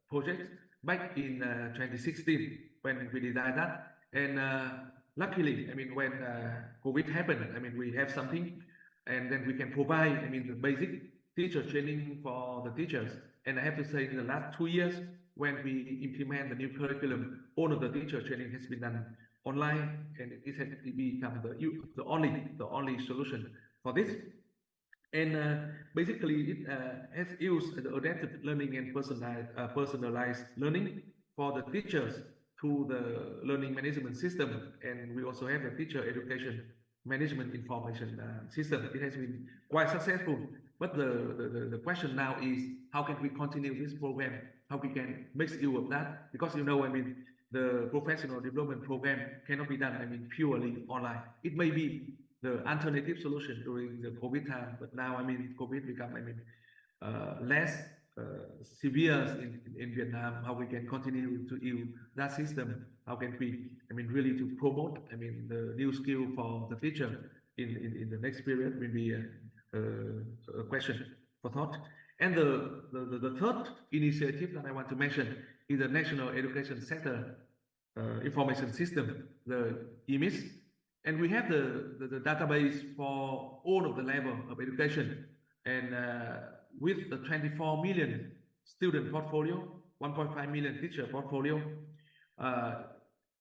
project back in 2016 when we designed that. And luckily, I mean, when COVID happened, I mean, we have something, and then we can provide, I mean, the basic teacher training for the teachers. And I have to say, in the last 2 years, when we implement the new curriculum, all of the teacher training has been done online, and it has become the only solution for this. And basically, it has used the adaptive learning and personalized learning for the teachers through the learning management system. And we also have the teacher education management information system. It has been quite successful. But the question now is, how can we continue this program? How we can make use of that? Because, you know, I mean, the professional development program cannot be done, I mean, purely online. It may be the alternative solution during the COVID time, but now, I mean, COVID become, I mean, less severe in Vietnam. How we can continue to use that system? How can we, I mean, really to promote, I mean, the new skill for the teacher in the next period will be a question for thought. And the third initiative that I want to mention is the National Education Sector Information System, the EMIS. And we have the database for all of the level of education. And with the 24 million student portfolio, 1.5 million teacher portfolio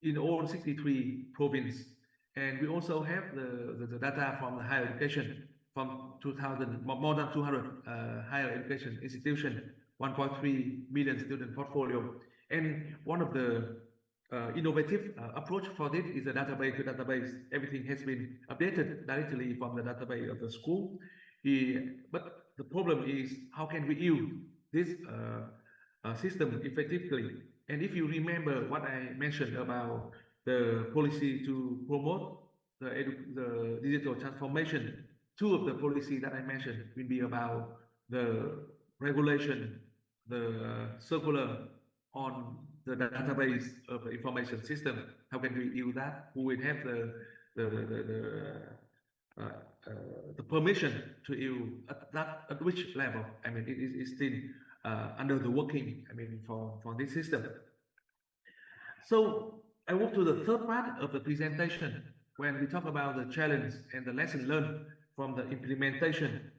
in all 63 provinces. And we also have the data from the higher education from 2000, more than 200 higher education institutions, 1.3 million student portfolio. And one of the innovative approach for this is a database to database. Everything has been updated directly from the database of the school. But the problem is, how can we use this system effectively? And if you remember what I mentioned about the policy to promote the digital transformation, two of the policy that I mentioned will be about the regulation, the circular on the database of the information system. How can we use that? Who will have the permission to use at which level? I mean, it is still under the working, I mean, for this system. So I move to the third part of the presentation when we talk about the challenge and the lesson learned from the implementation.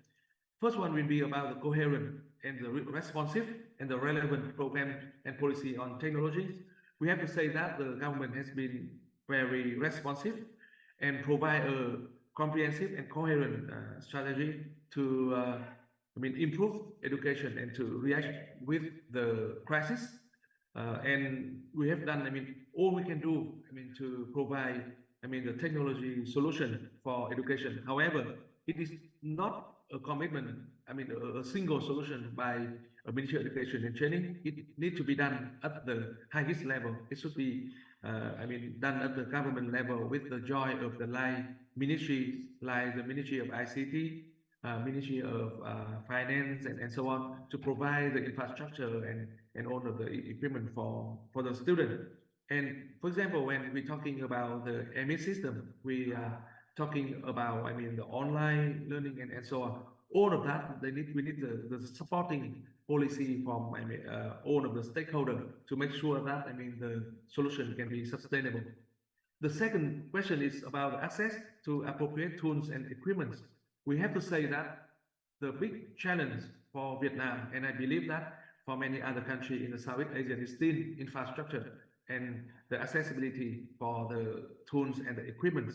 First one will be about the coherent and the responsive and the relevant program and policy on technologies. We have to say that the government has been very responsive and provide a comprehensive and coherent strategy to improve education and to react with the crisis. And we have done, all we can do, to provide, the technology solution for education. However, it is not a commitment, a single solution by a Ministry of Education and Training. It needs to be done at the highest level. It should be, done at the government level with the joy of the ministries like the Ministry of ICT, Ministry of Finance, and so on, to provide the infrastructure and all of the equipment for the student. And for example, when we're talking about the ME system, we are talking about, the online learning and so on. All of that, we need the supporting policy from all of the stakeholders to make sure that the solution can be sustainable. The second question is about access to appropriate tools and equipment. We have to say that the big challenge for Vietnam, and I believe that for many other countries in the Southeast Asia, is still infrastructure and the accessibility for the tools and the equipment.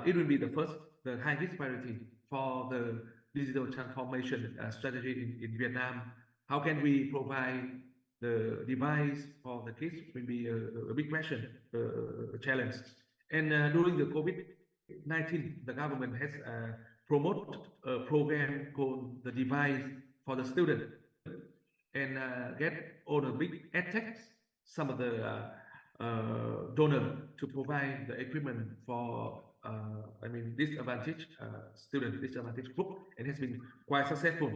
It will be the highest priority for the digital transformation strategy in Vietnam. How can we provide the device for the kids will be a big question, a challenge. And during the COVID-19, the government has promoted a program called the device for the student, and get all the big edtechs, some of the donor to provide the equipment for disadvantaged student, disadvantaged group, and has been quite successful.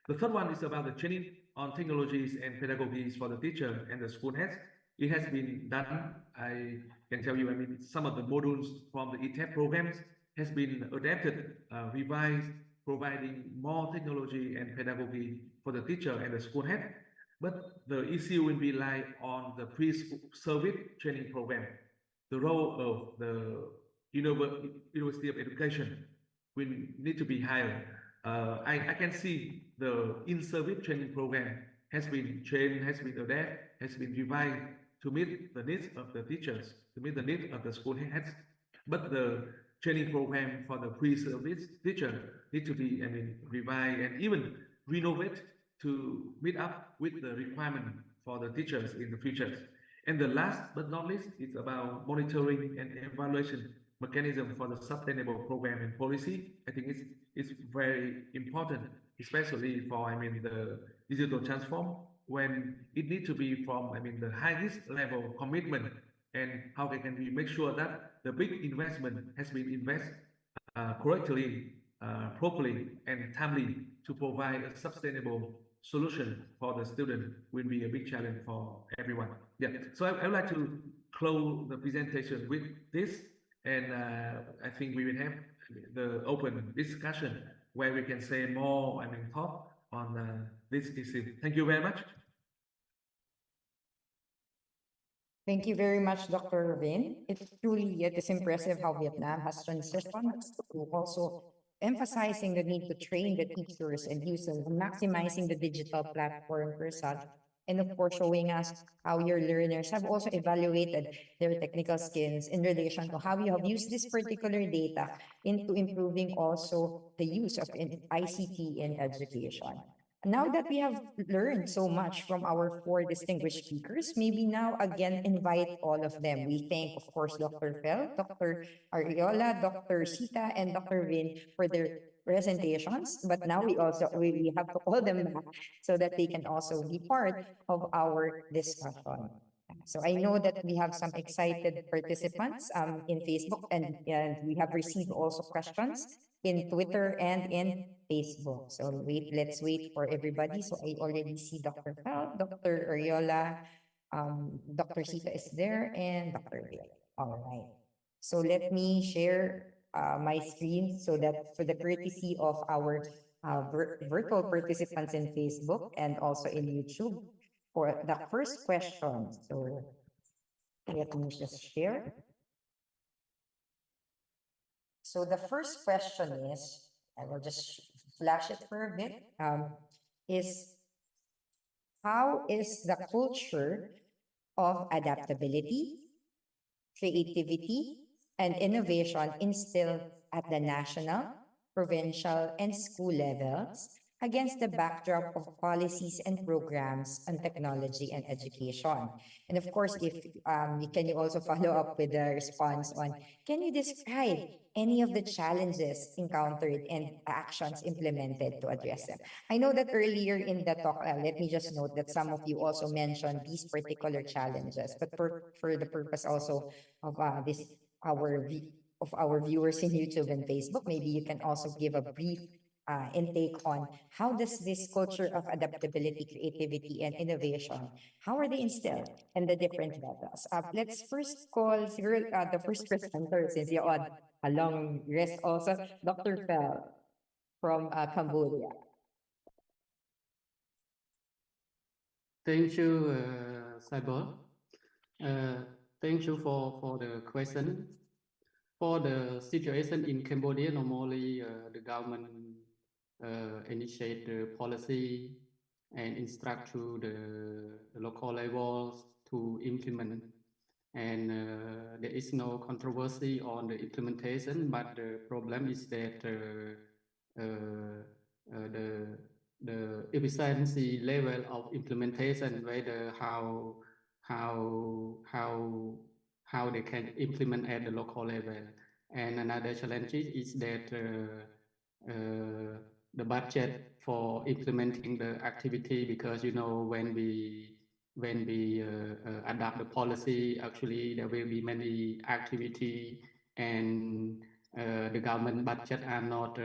The third one is about the training on technologies and pedagogies for the teacher and the school heads. It has been done. I can tell you, some of the modules from the ETAP programs has been adapted, revised, providing more technology and pedagogy for the teacher and the school head. But the issue will be like on the pre-service training program. The role of the University of Education will need to be higher. I can see the in-service training program has been trained, has been adapted, has been revised to meet the needs of the teachers, to meet the needs of the school heads. But the training program for the pre-service teacher need to be, revised and even renovate to meet up with the requirement for the teachers in the future. And the last but not least is about monitoring and evaluation mechanism for the sustainable program and policy. I think it's very important, especially for the digital transform, when it needs to be from the highest level commitment, and how can we make sure that the big investment has been invested correctly, properly, and timely to provide a sustainable solution for the student will be a big challenge for everyone. Yeah, so I would like to close the presentation with this, and I think we will have the open discussion where we can say more, thought on this issue. Thank you very much. Thank you very much, Dr. Vin. It is impressive how Vietnam has transitioned to also emphasizing the need to train the teachers and using maximizing the digital platform for such. And of course, showing us how your learners have also evaluated their technical skills in relation to how you have used this particular data into improving also the use of ICT in education. Now that we have learned so much from our four distinguished speakers, maybe now again invite all of them. We thank, of course, Dr. Fel, Dr. Ariola, Dr. Sita, and Dr. Vin for their presentations. But now we have to call them back so that they can also be part of our discussion. So I know that we have some excited participants in Facebook, and we have received also questions in Twitter and in Facebook. So let's wait for everybody. So I already see Dr. Fel, Dr. Ariola, Dr. Sita is there, and Dr. Bill. All right. So let me share my screen so that for the courtesy of our virtual participants in Facebook and also in YouTube for the first question. So let me just share. So the first question is, I will just flash it for a bit, is how is the culture of adaptability, creativity, and innovation instilled at the national, provincial, and school levels against the backdrop of policies and programs on technology and education. And of course, if can you also follow up with a response on, can you describe any of the challenges encountered and actions implemented to address them? I know that earlier in the talk, let me just note that some of you also mentioned these particular challenges, but for the purpose also of of our viewers in YouTube and Facebook, maybe you can also give a brief intake on how does this culture of adaptability, creativity, and innovation, how are they instilled in the different levels? Let's first call the first presenter, since you're on a long rest also, Dr. Fel from Cambodia. Thank you, Cyber. Thank you for the question. For the situation in Cambodia, normally the government initiate the policy and instruct to the local levels to implement. And there is no controversy on the implementation, but the problem is that the efficiency level of implementation, whether how they can implement at the local level. And another challenge is that the budget for implementing the activity, because when we adopt the policy, actually there will be many activity, and the government budget are not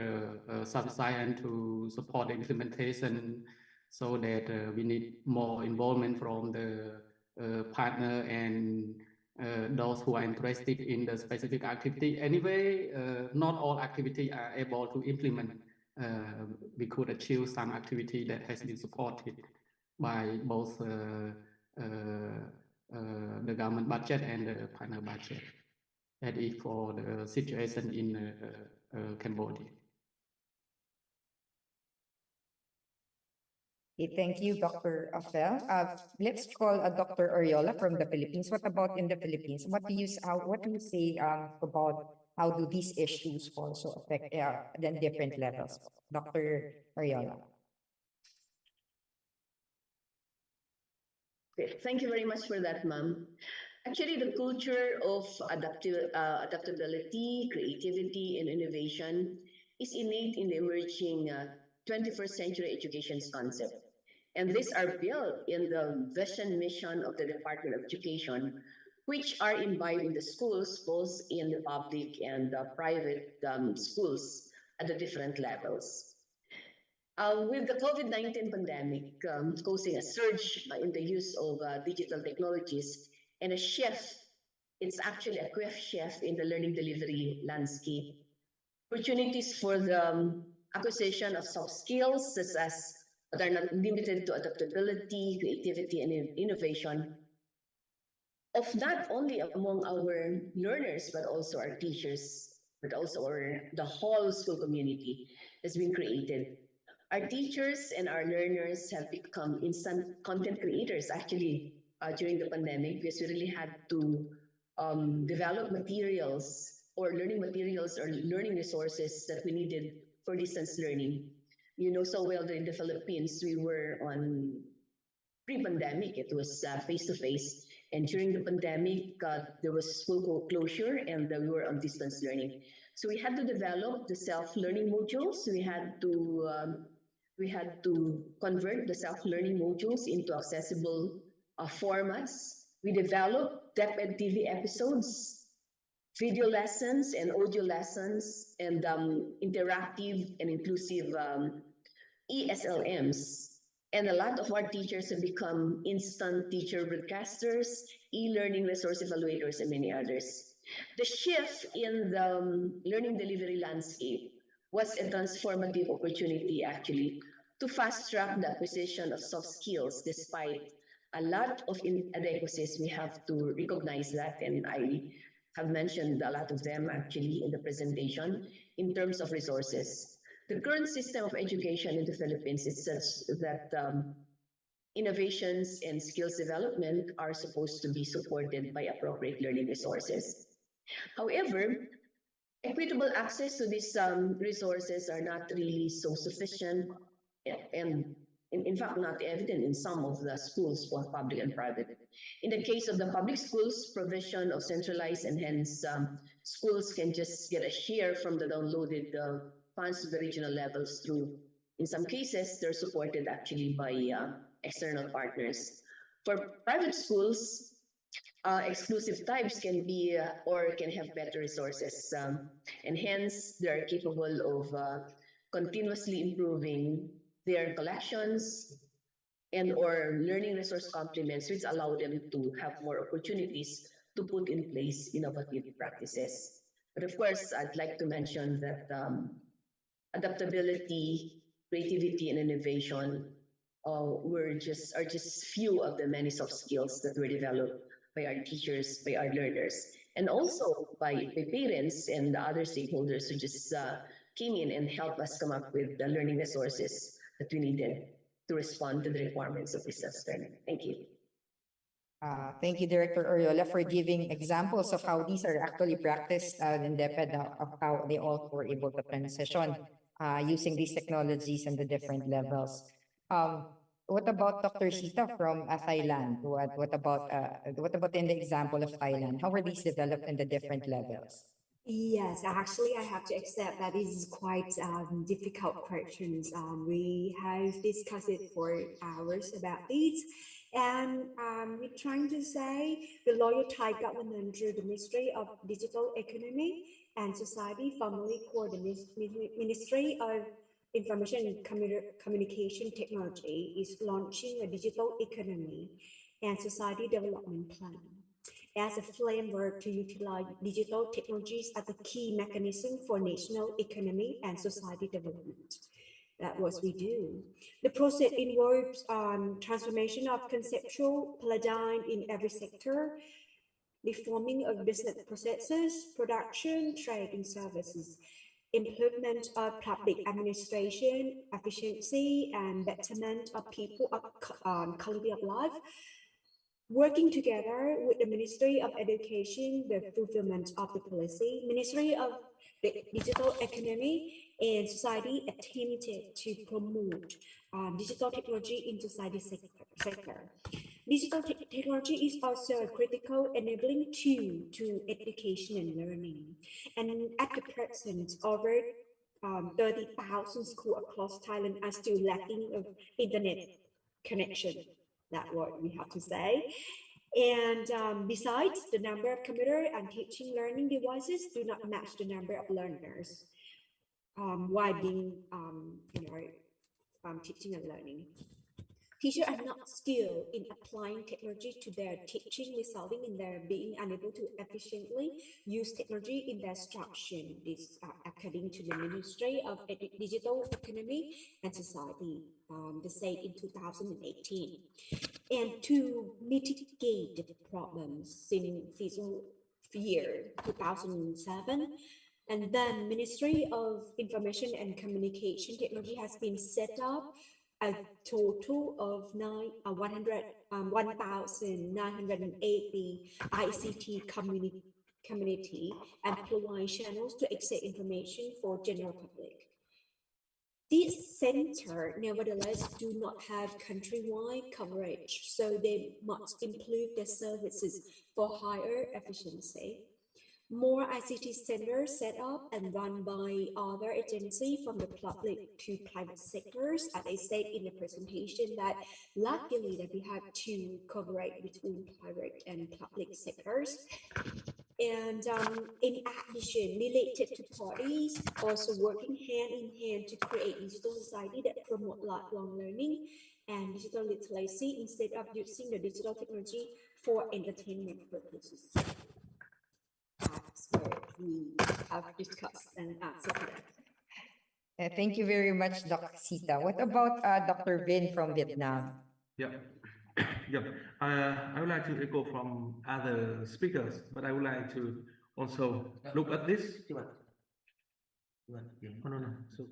sufficient to support the implementation, so that we need more involvement from the partner and those who are interested in the specific activity. Anyway, not all activity are able to implement. We could achieve some activity that has been supported by both the government budget and the partner budget. That is for the situation in Cambodia. Okay, thank you, Dr. Afel. Let's call Dr. Oriola from the Philippines. What about in the Philippines? What do you say about how do these issues also affect the different levels? Dr. Oriola. Thank you very much for that, ma'am. Actually, the culture of adaptability, creativity, and innovation is innate in the emerging 21st century education's concept. And these are built in the vision mission of the Department of Education, which are imbibed in the schools, both in the public and the private schools at the different levels. With the COVID-19 pandemic causing a surge in the use of digital technologies and a shift, it's actually a quick shift in the learning delivery landscape. Opportunities for the acquisition of soft skills, such as that are not limited to adaptability, creativity, and innovation, of not only among our learners, but also our teachers, but also the whole school community has been created. Our teachers and our learners have become instant content creators actually during the pandemic, because we really had to develop materials or learning materials or learning resources that we needed for distance learning. You know so well that in the Philippines, we were on pre-pandemic, it was face-to-face. And during the pandemic, there was school closure and we were on distance learning. So we had to develop the self-learning modules. We had to convert the self-learning modules into accessible formats. We developed DepEd TV episodes, video lessons and audio lessons, and interactive and inclusive ESLMs. And a lot of our teachers have become instant teacher broadcasters, e-learning resource evaluators, and many others. The shift in the learning delivery landscape was a transformative opportunity, actually, to fast track the acquisition of soft skills. Despite a lot of inadequacies, we have to recognize that, and I have mentioned a lot of them actually in the presentation in terms of resources. The current system of education in the Philippines is such that innovations and skills development are supposed to be supported by appropriate learning resources. However, equitable access to these resources are not really so sufficient and in fact not evident in some of the schools, both public and private. In the case of the public schools, provision of centralized and hence schools can just get a share from the downloaded funds to the regional levels through, in some cases, they're supported actually by external partners. For private schools, exclusive types can be or can have better resources, and hence they're capable of continuously improving their collections and or learning resource complements, which allow them to have more opportunities to put in place innovative practices. But of course, I'd like to mention that adaptability, creativity, and innovation are just few of the many soft skills that were developed by our teachers, by our learners, and also by parents and the other stakeholders who just came in and helped us come up with the learning resources that we needed to respond to the requirements of distance learning. Thank you. Thank you, Director Oriola, for giving examples of how these are actually practiced in DepEd, of how they all were able to transition using these technologies and the different levels. What about Dr. Sita from Thailand? What about in the example of Thailand? How were these developed in the different levels? Yes, actually, I have to accept that is quite difficult questions. We have discussed it for hours about these, and we're trying to say the loyal Thai government through the Ministry of Digital Economy and Society, formerly called the Ministry of Information and Communication Technology, is launching a digital economy and society development plan as a framework to utilize digital technologies as a key mechanism for national economy and society development. That's what we do. The process involves transformation of conceptual paradigm in every sector, reforming of business processes, production, trade, and services, improvement of public administration, efficiency, and betterment of people quality of life. Working together with the Ministry of Education, the fulfillment of the policy, Ministry of the Digital Economy and Society attempted to promote digital technology in society sector. Digital technology is also a critical enabling tool to education and learning. And at the present, over 30,000 schools across Thailand are still lacking of internet connection. That's what we have to say. And besides, the number of computer and teaching learning devices do not match the number of learners while being, teaching and learning. Teachers are not skilled in applying technology to their teaching, resulting in their being unable to efficiently use technology in their instruction. This, according to the Ministry of Digital Economy and Society, they said in 2018. And to mitigate the problems since fiscal year 2007, and then Ministry of Information and Communication Technology has been set up a total of 1,980 ICT community and provide channels to access information for general public. These centers, nevertheless, do not have countrywide coverage, so they must improve their services for higher efficiency. More ICT centers set up and run by other agencies from the public to private sectors. As I said in the presentation, that luckily that we have to cooperate between private and public sectors. And in addition, related to parties, also working hand in hand to create digital society that promote lifelong learning and digital literacy instead of using the digital technology for entertainment purposes. That's what we have discussed and answered to that. Thank you very much, Dr. Sita. What about Dr. Vin from Vietnam? Yeah. Yeah, I would like to echo from other speakers, but I would like to also look at this. Oh, no. So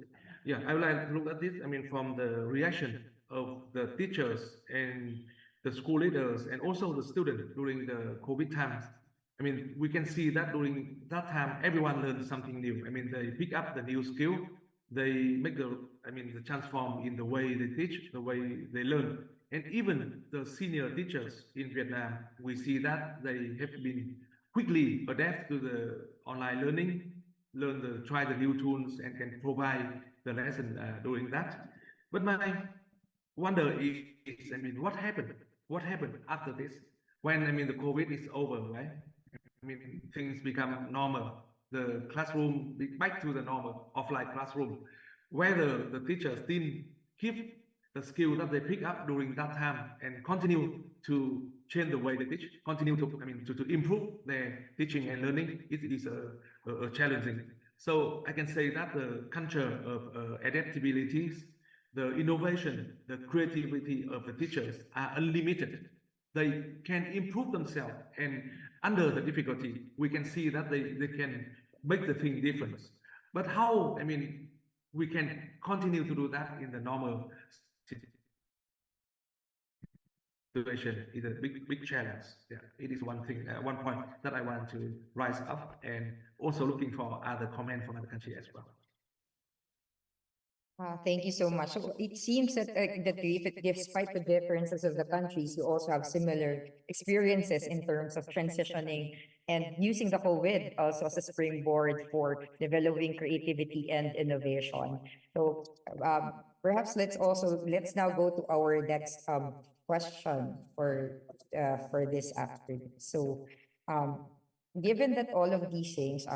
yeah, I would like to look at this. I mean, from the reaction of the teachers and the school leaders and also the students during the COVID times. I mean, we can see that during that time, everyone learned something new. I mean, they pick up the new skill. They make the transform in the way they teach, the way they learn. And even the senior teachers in Vietnam, we see that they have been quickly adapt to the online learning, try the new tools and can provide the lesson during that. But my wonder is, I mean, what happened? What happened after this? When the COVID is over, right? I mean, things become normal. The classroom back to the normal offline classroom. Whether the teachers still keep the skill that they pick up during that time and continue to change the way they teach, continue to to improve their teaching and learning, it is a challenging. So I can say that the culture of adaptabilities, the innovation, the creativity of the teachers are unlimited. They can improve themselves, and under the difficulty, we can see that they can make the thing different. But how, we can continue to do that in the normal situation is a big challenge. Yeah, it is one thing, one point that I want to rise up, and also looking for other comment from other country as well. Thank you so much. So it seems that, despite the differences of the countries, you also have similar experiences in terms of transitioning and using the COVID also as a springboard for developing creativity and innovation. So perhaps let's now go to our next question for this afternoon. So given that all of these things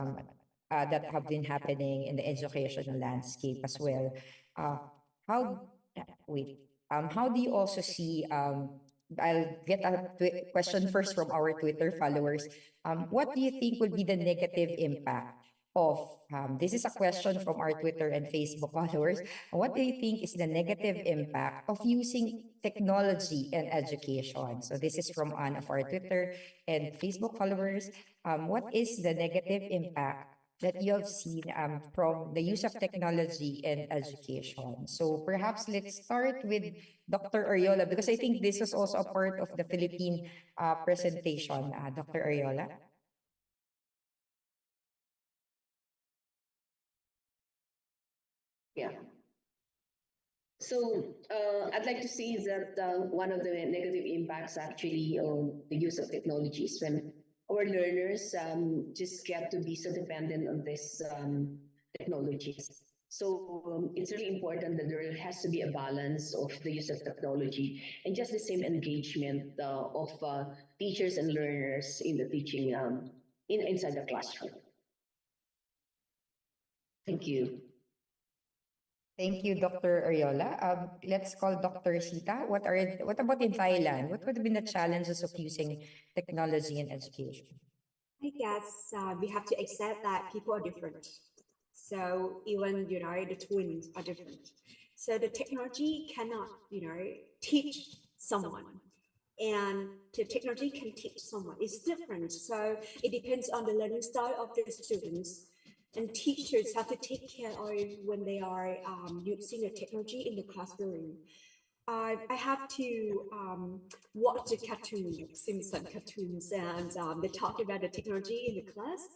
that have been happening in the educational landscape as well. How wait? How do you also see? I'll get a question first from our Twitter followers. What do you think will be the negative impact of? This is a question from our Twitter and Facebook followers. What do you think is the negative impact of using technology in education? So this is from one of our Twitter and Facebook followers. What is the negative impact that you have seen from the use of technology in education? So perhaps let's start with Dr. Ariola, because I think this was also a part of the Philippine presentation. Dr. Ariola? Yeah. So I'd like to see that one of the negative impacts actually on the use of technologies when our learners just get to be so dependent on this technologies. So it's really important that there has to be a balance of the use of technology and just the same engagement of teachers and learners in the teaching inside the classroom. Thank you. Thank you, Dr. Ariola. Let's call Dr. Sita. What about in Thailand? What would have been the challenges of using technology in education? I guess we have to accept that people are different. So even, the twins are different. So the technology cannot, teach someone. And the technology can teach someone. It's different. So it depends on the learning style of the students. And teachers have to take care of when they are using the technology in the classroom. I have to watch the cartoon, Simpson cartoons, and they talk about the technology in the class.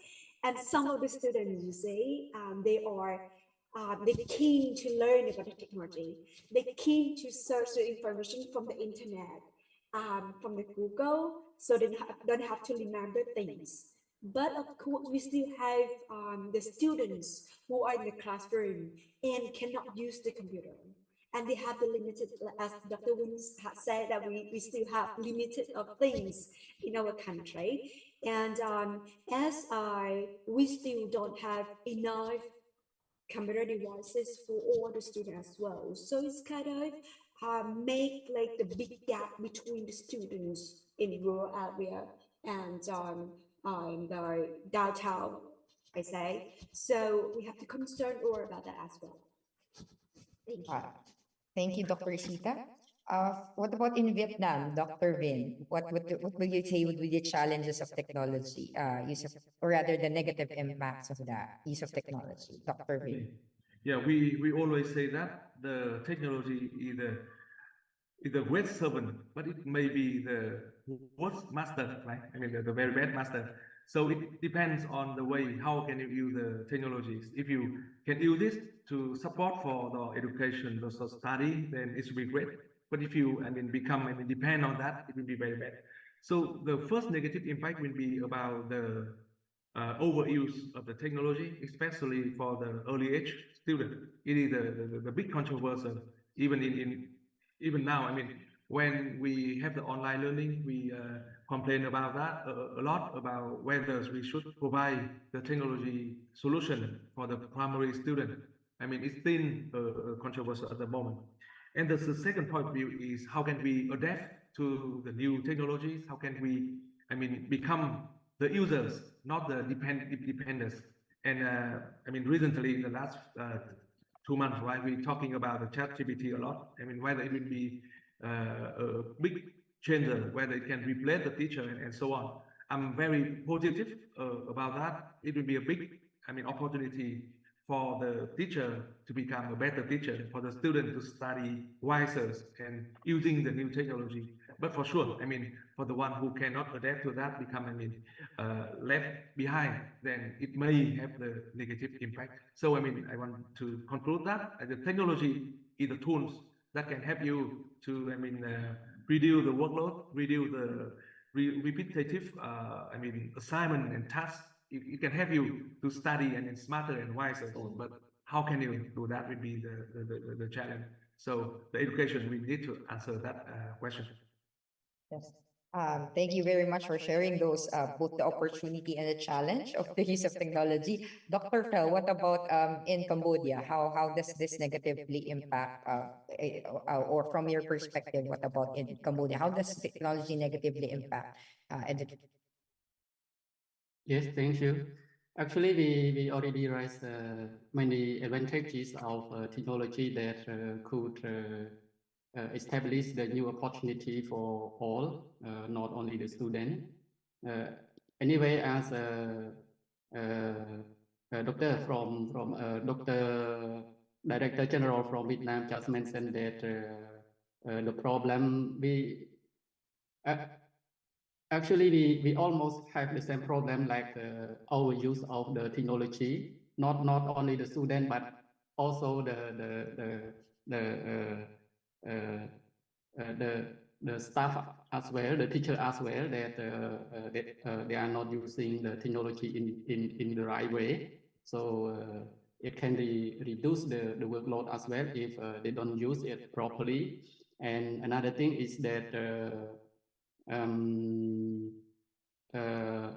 And some of the students, you say, they're keen to learn about the technology. They're keen to search the information from the internet, from the Google, so they don't have to remember things. But of course, we still have the students who are in the classroom and cannot use the computer. And they have the limited, as Dr. Wins had said, that we still have limited of things in our country. And we still don't have enough computer devices for all the students as well. So it's kind of make like the big gap between the students in rural area and the downtown, I say. So we have to concern more about that as well. Thank you. Thank you, Dr. Sita. What about in Vietnam, Dr. Vin? What would you say would be the challenges of technology, or rather the negative impacts of the use of technology, Dr. Vin? yeah, we always say that the technology is a great servant, but it may be the worst master, right? I mean, the very bad master. So it depends on the way how can you use the technologies. If you can use this to support for the education, the study, then it should be great. But if you, I mean, depend on that, it will be very bad. So the first negative impact will be about the overuse of the technology, especially for the early age student. It is the big controversy, even even now. I mean, when we have the online learning, we complain about that a lot about whether we should provide the technology solution for the primary student. I mean, it's still controversial at the moment. And the second point of view is how can we adapt to the new technologies? How can we, I mean, become the users, not the dependents? And I mean, recently in the last 2 months, right, we're talking about the chat GPT a lot. I mean, whether it will be a big changer, whether it can replace the teacher and so on. I'm very positive about that. It will be a big, I mean, opportunity for the teacher to become a better teacher, for the student to study wiser and using the new technology. But for sure, I mean, for the one who cannot adapt to that, become, I mean, left behind, then it may have the negative impact. So, I mean, I want to conclude that the technology is the tools that can help you to, I mean, reduce the workload, reduce the repetitive, I mean, assignment and tasks. It can help you to study and smarter and wiser. But how can you do that? Will be the challenge. So the education, we need to answer that question. Yes. Thank you very much for sharing those, both the opportunity and the challenge of the use of technology. Dr. Fel, what about in Cambodia? How does this negatively impact, or from your perspective, what about in Cambodia? How does technology negatively impact education? Yes, thank you. Actually, we already raised many advantages of technology that could establish the new opportunity for all, not only the student. Anyway, as doctor from Doctor Director General from Vietnam just mentioned that the problem uh, actually we almost have the same problem like overuse of the technology, not only the student but also the staff as well, the teacher as well, that they are not using the technology in the right way. So it can reduce the workload as well if they don't use it properly. And another thing is that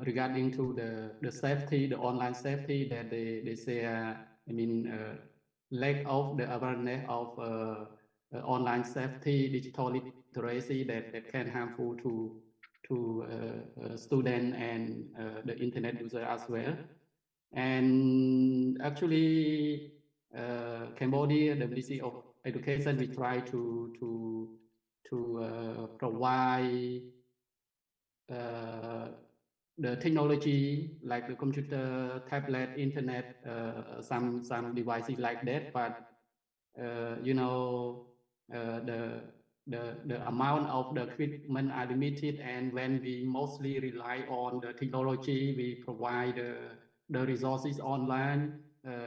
regarding to the safety, the online safety, that they say, I mean, lack of the awareness of online safety, digital literacy, that can harmful to student and the internet user as well. And actually, Cambodia, the Ministry of Education, we try to provide the technology like the computer, tablet, internet, some devices like that. But you know, the amount of the equipment are limited, and when we mostly rely on the technology, we provide the resources online.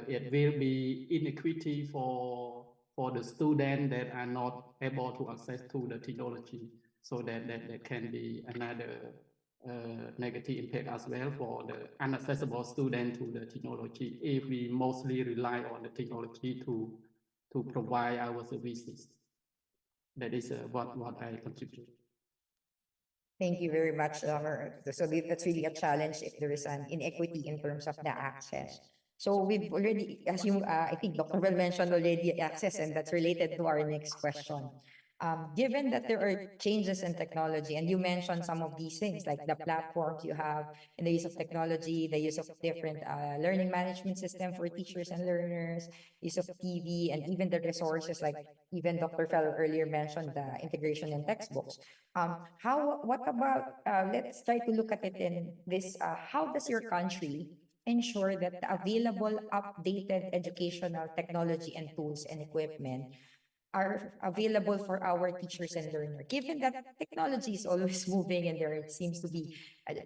It will be inequity for the students that are not able to access to the technology. So that can be another negative impact as well for the inaccessible student to the technology if we mostly rely on the technology to provide our services. That is what I contribute. Thank you very much, Summer. So that's really a challenge if there is an inequity in terms of the access. So we've already, as you, I think Dr. Bell mentioned already access, and that's related to our next question. Given that there are changes in technology, and you mentioned some of these things like the platforms you have in the use of technology, the use of different learning management system for teachers and learners, use of TV, and even the resources like even Dr. Feller earlier mentioned the integration in textbooks. What about, let's try to look at it in this, how does your country ensure that the available updated educational technology and tools and equipment are available for our teachers and learners. Given that technology is always moving and there seems to be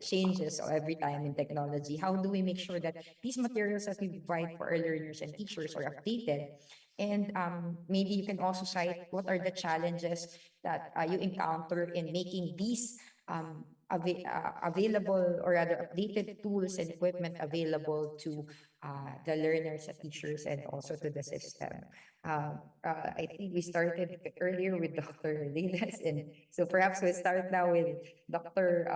changes every time in technology, how do we make sure that these materials that we provide for our learners and teachers are updated? And maybe you can also cite what are the challenges that you encounter in making these available or rather updated tools and equipment available to the learners, the teachers, and also to the system. I think we started earlier with Dr. Lilas, and so perhaps we'll start now with Dr.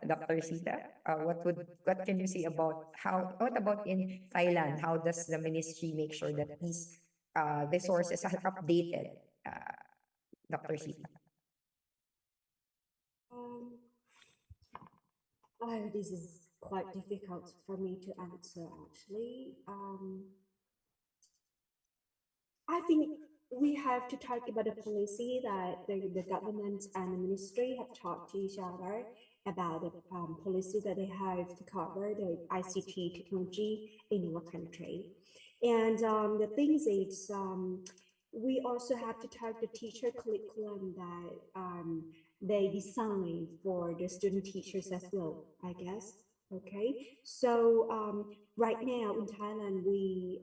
Dr. Sita. What can you say about what about in Thailand? How does the ministry make sure that these resources are updated? Dr. Sita. This is quite difficult for me to answer actually. I think we have to talk about the policy that the government and the ministry have talked to each other about the policy that they have to cover the ICT technology in our country. And the thing is, we also have to talk the teacher curriculum that they design for the student teachers as well, I guess. Okay, so right now in Thailand, we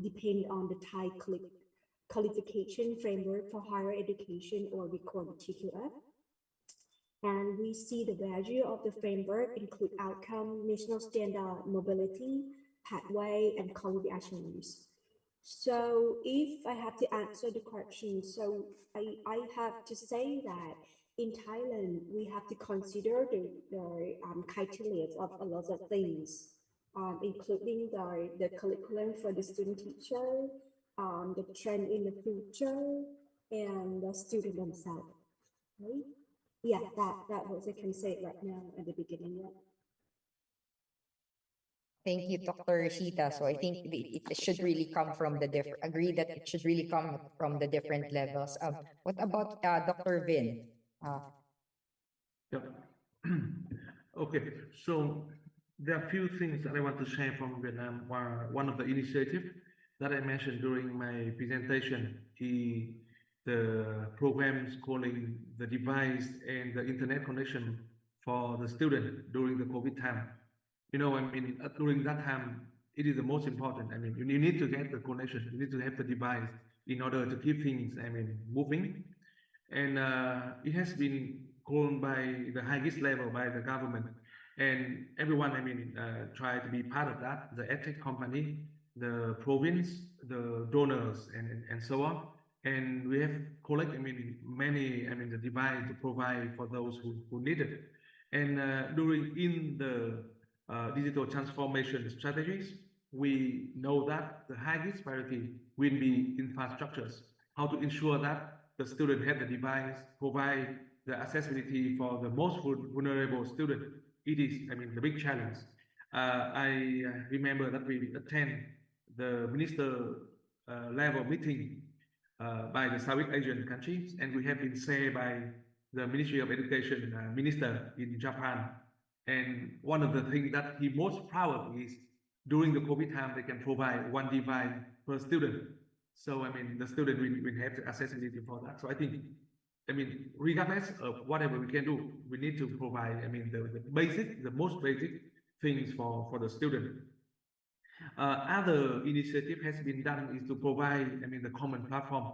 depend on the Thai qualification framework for higher education, or we call it TQF. And we see the value of the framework include outcome, national standard, mobility, pathway, and quality assurance. So if I have to answer the question, so I have to say that in Thailand, we have to consider the criteria of a lot of things, including the curriculum for the student teacher, the trend in the future, and the student themselves. Right? Yeah, that was I can say right now at the beginning. Yeah. Thank you, Dr. Sita. So I think it should really come from the different, agree that it should really come from the different levels. What about Dr. Vin? Yep. Okay, so there are a few things that I want to share from Vietnam. One of the initiatives that I mentioned during my presentation is the programs calling the device and the internet connection for the student during the COVID time. You know, I mean, during that time, it is the most important. I mean, you need to get the connection, you need to have the device in order to keep things, I mean, moving. And it has been called by the highest level by the government. And everyone, I mean, try to be part of that, the edtech company, the province, the donors, and so on. And we have collected, I mean, many, I mean, the device to provide for those who need it. And in the digital transformation strategies, we know that the highest priority will be infrastructures, how to ensure that the student have the device, provide the accessibility for the most vulnerable student. It is, I mean, the big challenge. I remember that we attend the minister level meeting by the Southeast Asian countries, and we have been said by the Ministry of Education minister in Japan. And one of the things that he most proud of is during the COVID time, they can provide one device per student. So, I mean, the student will have the accessibility for that. So I think, I mean, regardless of whatever we can do, we need to provide, I mean, the most basic things for the student. Other initiative has been done is to provide, I mean, the common platform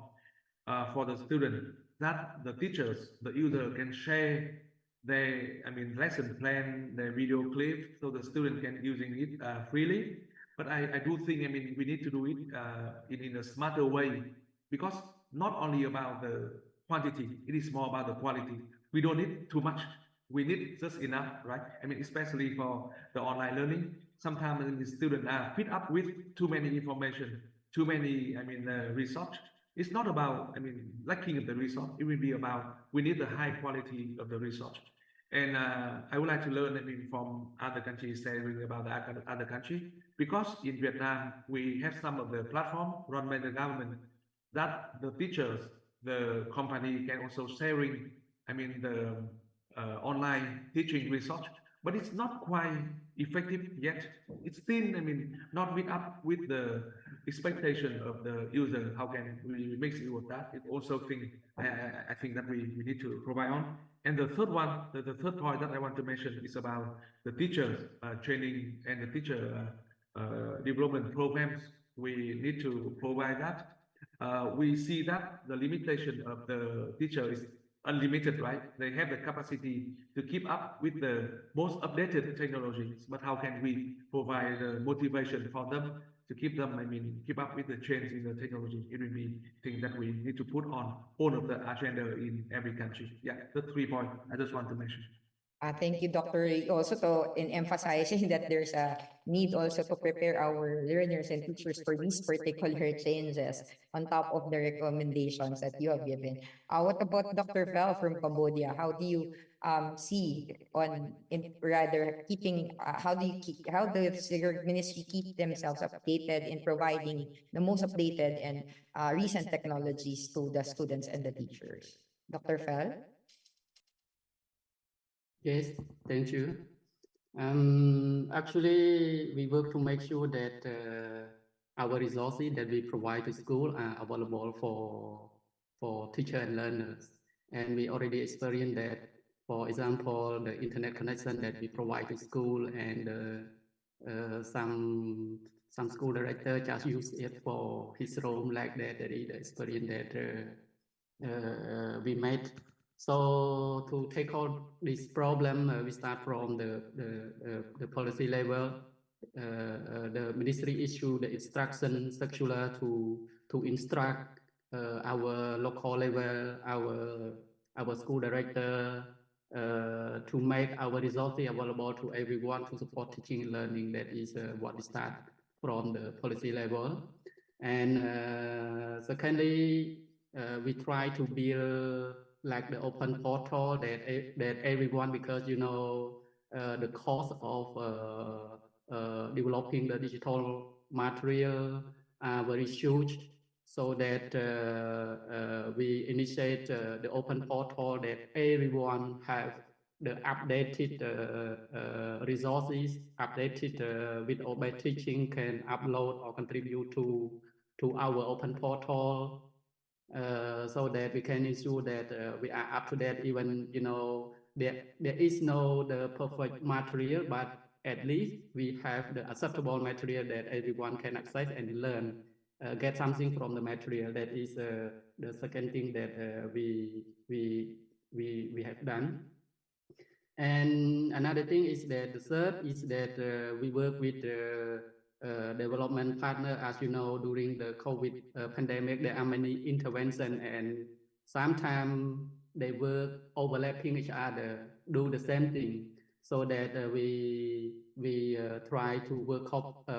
for the student that the teachers, the user can share their, I mean, lesson plan, their video clip, so the student can using it freely. But I do think, I mean, we need to do it in a smarter way, because not only about the quantity, it is more about the quality. We don't need too much. We need just enough, right? I mean, especially for the online learning, sometimes the students are fed up with too many information, too many, I mean, research. It's not about, I mean, lacking of the resource. It will be about, we need the high quality of the research. And I would like to learn, I mean, from other countries, saying about the other country, because in Vietnam, we have some of the platform run by the government that the teachers, the company can also sharing, I mean, the online teaching research, but it's not quite effective yet. It's still, I mean, not meet up with the expectation of the user. How can we make it with that? It also think I think that we need to provide on. And the third one, the third point that I want to mention is about the teachers training and the teacher development programs. We need to provide that. We see that the limitation of the teacher is unlimited, right? They have the capacity to keep up with the most updated technologies, but how can we provide motivation for them to keep them, I mean, keep up with the trends in the technology? It will be things that we need to put on all of the agenda in every country. Yeah, the 3 points I just want to mention. Thank you, Dr. Ray, also to in emphasizing that there's a need also to prepare our learners and teachers for these particular changes on top of the recommendations that you have given. What about Dr. Val from Cambodia? How do you see on in rather keeping how does your ministry keep themselves updated in providing the most updated and recent technologies to the students and the teachers? Dr. Val? Yes, thank you. Actually, we work to make sure that our resources that we provide to school are available for teacher and learners. And we already experienced that, for example, the internet connection that we provide to school and some school director just use it for his room like that. That is the experience that we made. So to tackle this problem, we start from the policy level. The ministry issued the instruction circular to instruct our local level, our school director, to make our resources available to everyone to support teaching and learning. That is what we start from the policy level. And secondly, we try to build like the open portal that everyone, because the cost of developing the digital material are very huge, so that we initiate the open portal that everyone have the updated resources, updated with all by teaching, can upload or contribute to our open portal, so that we can ensure that we are up to date. Even there is no the perfect material, but at least we have the acceptable material that everyone can access and learn, get something from the material. That is the second thing that we have done. And another thing is that the third is that we work with development partner. As you know, during the COVID pandemic, there are many interventions, and sometimes they work overlapping each other, do the same thing, so that we try to work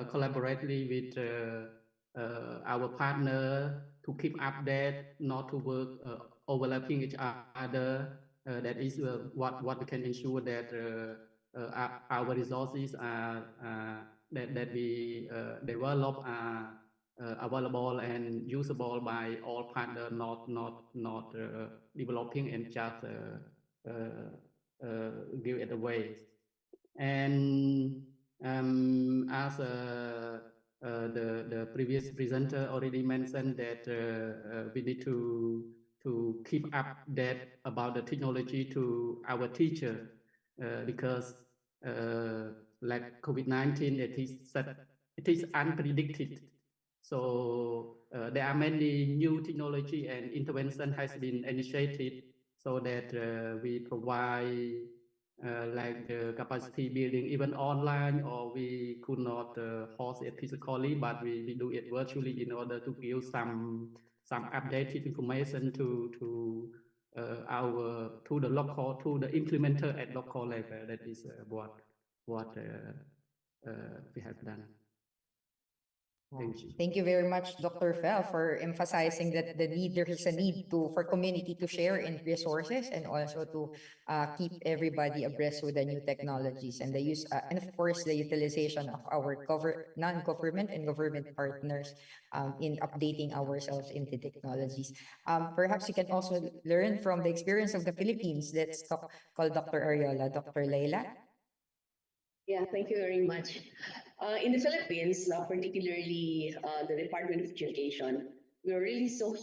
collaboratively with our partner to keep update, not to work overlapping each other. That is what we can ensure that our resources are that we develop are available and usable by all partners, not developing and just give it away. And as the previous presenter already mentioned, that we need to keep update about the technology to our teacher, because like COVID-19, it is unpredicted. So there are many new technology and intervention has been initiated, so that we provide like the capacity building even online, or we could not host it physically, but we do it virtually in order to give some updated information to the local, to the implementer at local level. That is what we have done. Thank you. Thank you very much, Dr. Fel, for emphasizing that there is a need for community to share in resources, and also to keep everybody abreast with the new technologies and the use, and of course the utilization of our non-government and government partners in updating ourselves into technologies. Perhaps you can also learn from the experience of the Philippines. Let's call Dr. Ariola. Dr. Leila. Yeah, thank you very much. In the Philippines, particularly the Department of Education, we're really so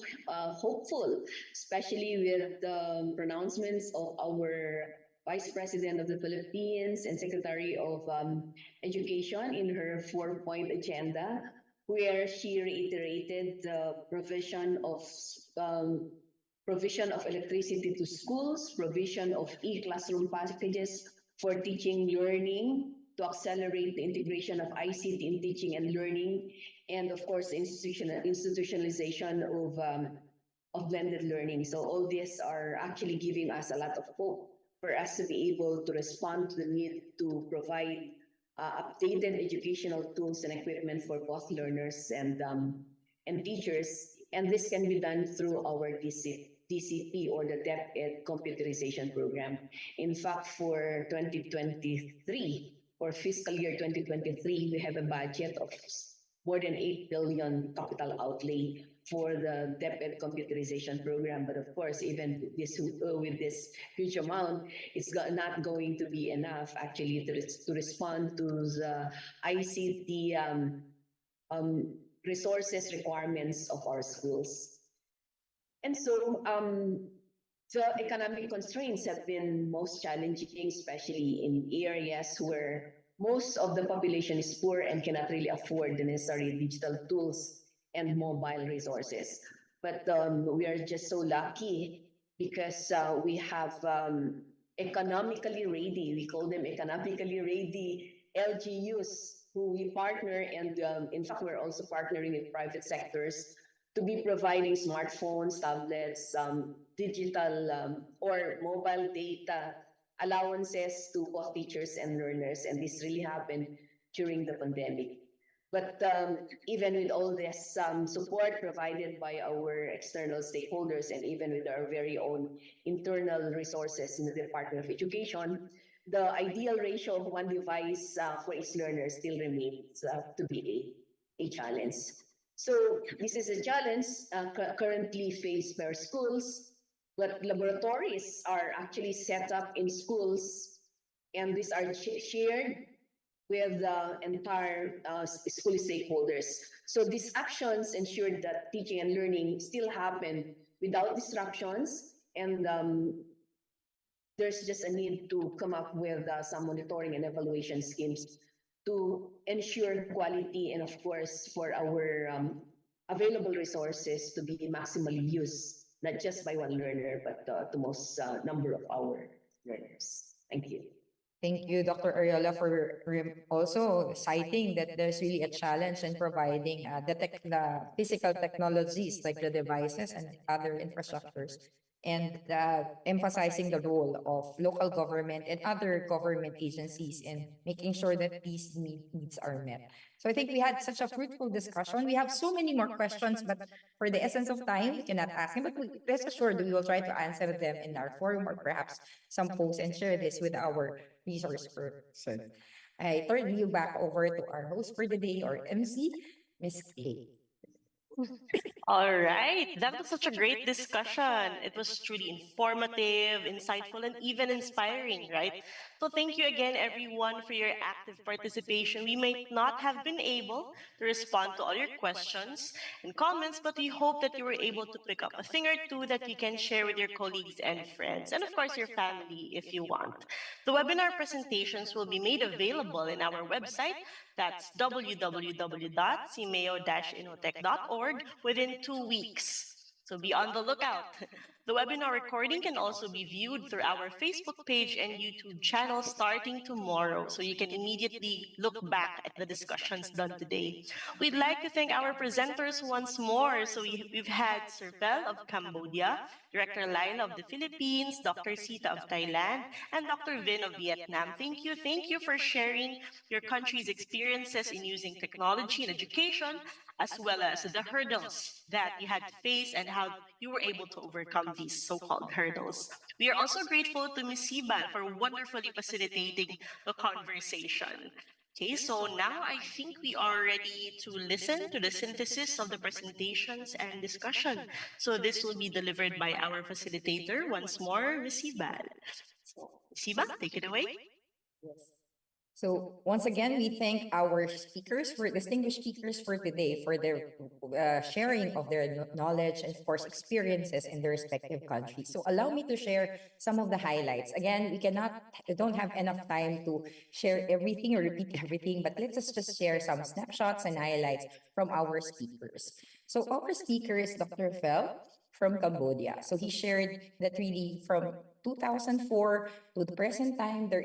hopeful, especially with the pronouncements of our Vice President of the Philippines and Secretary of Education in her four-point agenda, where she reiterated the um, provision of electricity to schools, provision of e-classroom packages for teaching learning to accelerate the integration of ICT in teaching and learning, and of course, institutionalization of blended learning. So all these are actually giving us a lot of hope for us to be able to respond to the need to provide updated educational tools and equipment for both learners and teachers. And this can be done through our DCP or the Depth Ed Computerization Program. In fact, for 2023, for fiscal year 2023, we have a budget of more than 8 billion capital outlay for the Depth Ed Computerization Program. But of course, even with this huge amount, it's not going to be enough actually to respond to the ICT um, resources requirements of our schools. And so the economic constraints have been most challenging, especially in areas where most of the population is poor and cannot really afford the necessary digital tools and mobile resources. But we are just so lucky because we have economically ready, we call them economically ready LGUs who we partner, and in fact, we're also partnering with private sectors to be providing smartphones, tablets, digital or mobile data allowances to both teachers and learners. And this really happened during the pandemic. But even with all this support provided by our external stakeholders and even with our very own internal resources in the Department of Education, the ideal ratio of one device for each learner still remains to be a challenge. So this is a challenge currently faced by our schools, but laboratories are actually set up in schools, and these are shared with the entire school stakeholders. So these actions ensure that teaching and learning still happen without disruptions, and there's just a need to come up with some monitoring and evaluation schemes to ensure quality and, of course, for our available resources to be maximally used, not just by one learner, but the most number of our learners. Thank you. Thank you, Dr. Ariola, for also citing that there's really a challenge in providing the physical technologies like the devices and other infrastructures, and emphasizing the role of local government and other government agencies in making sure that these needs are met. So I think we had such a fruitful discussion. We have so many more questions, but for the essence of time, we cannot ask them. But rest assured, we will try to answer them in our forum or perhaps some posts and share this with our resource person. I turn you back over to our host for the day, or MC, Miss Kay. All right. That was such a great discussion. It was truly informative, insightful, and even inspiring, right? So, thank you again, everyone, for your active participation. We might not have been able to respond to all your questions and comments, but we hope that you were able to pick up a thing or two that you can share with your colleagues and friends, and of course, your family if you want. The webinar presentations will be made available in our website. That's www.cimeo-inotech.org within 2 weeks. So be on the lookout. The webinar recording can also be viewed through our Facebook page and YouTube channel starting tomorrow, so you can immediately look back at the discussions done today. We'd like to thank our presenters once more. So we've had Sir Pel of Cambodia, Director Laila of the Philippines, Dr. Sita of Thailand, and Dr. Vin of Vietnam. Thank you. Thank you for sharing your country's experiences in using technology in education, as well as the hurdles that you had to face and how you were able to overcome these so-called hurdles. We are also grateful to Ms. Sibal for wonderfully facilitating the conversation. Okay, so now I think we are ready to listen to the synthesis of the presentations and discussion. So this will be delivered by our facilitator once more, Ms. Sibal. So, Ms. Sibal, take it away. Yes. So once again, we thank our speakers for distinguished speakers for today for their sharing of their knowledge and of course experiences in their respective countries. So allow me to share some of the highlights. Again, we don't have enough time to share everything or repeat everything, but let us just share some snapshots and highlights from our speakers. So our speaker is Dr. Fel from Cambodia. So he shared that really from 2004 to the present time, there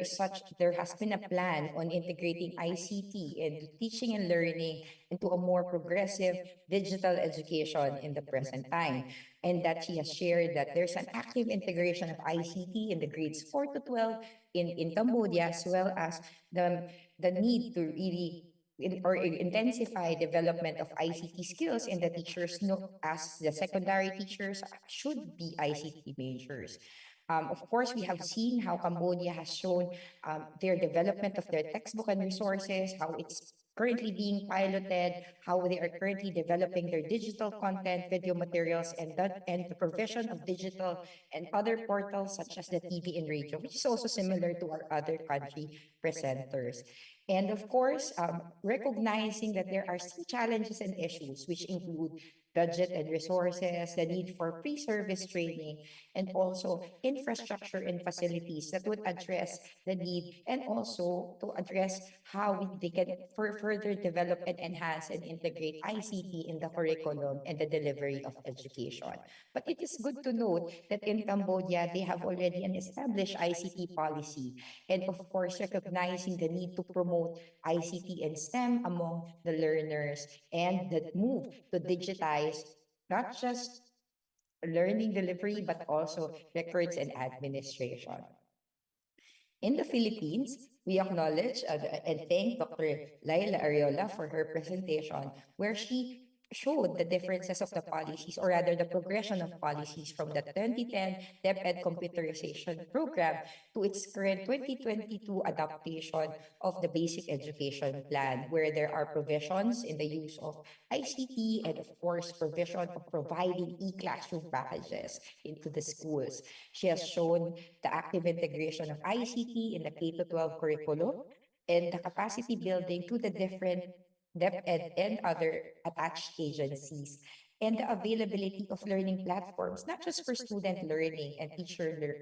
has been a plan on integrating ICT and teaching and learning into a more progressive digital education in the present time. And that she has shared that there's an active integration of ICT in the grades 4 to 12 in Cambodia, as well as the need to really intensify development of ICT skills in the teachers know as the secondary teachers should be ICT majors. Of course, we have seen how Cambodia has shown their development of their textbook and resources, how it's currently being piloted, how they are currently developing their digital content, video materials, and the provision of digital and other portals such as the TV and radio, which is also similar to our other country presenters. And of course, recognizing that there are still challenges and issues, which include budget and resources, the need for pre-service training, and also infrastructure and facilities that would address the need and also to address how they can further develop and enhance and integrate ICT in the curriculum and the delivery of education. But it is good to note that in Cambodia, they have already an established ICT policy and of course recognizing the need to promote ICT and STEM among the learners and the move to digitize not just learning delivery, but also records and administration. In the Philippines, we acknowledge and thank Dr. Laila Ariola for her presentation, where she showed the differences of the policies, or rather the progression of policies from the 2010 DepEd computerization program to its current 2022 adaptation of the basic education plan, where there are provisions in the use of ICT and, of course, provision of providing e-classroom packages into the schools. She has shown the active integration of ICT in the K to 12 curriculum and the capacity building to the different DepEd and other attached agencies, and the availability of learning platforms, not just for student learning and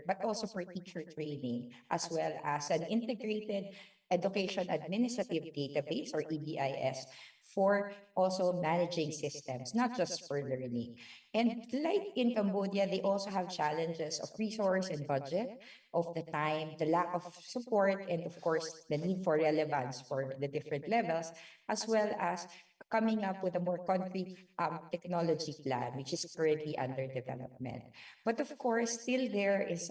but also for teacher training, as well as an integrated education administrative database or EBIS for also managing systems, not just for learning. And like in Cambodia, they also have challenges of resource and budget, of the time, the lack of support, and of course, the need for relevance for the different levels, as well as coming up with a more concrete technology plan, which is currently under development. But of course, still there is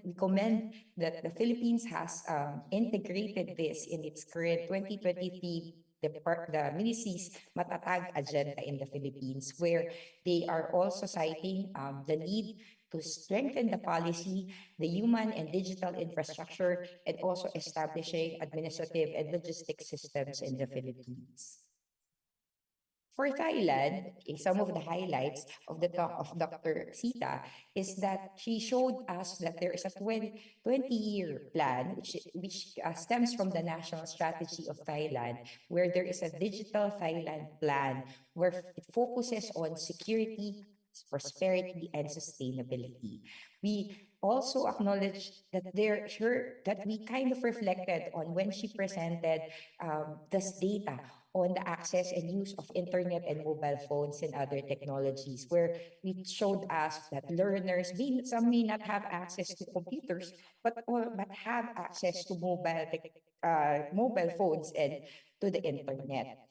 we commend that the Philippines has integrated this in its current 2023 the ministry's Matatag agenda in the Philippines, where they are also citing the need to strengthen the policy, the human and digital infrastructure, and also establishing administrative and logistic systems in the Philippines. For Thailand, some of the highlights of the talk of Dr. Sita is that she showed us that there is a 20-year plan, which stems from the national strategy of Thailand, where there is a digital Thailand plan where it focuses on security, prosperity, and sustainability. We also acknowledge that that we kind of reflected on when she presented this data on the access and use of internet and mobile phones and other technologies, where it showed us that learners, some may not have access to computers, but have access to mobile phones and to the internet.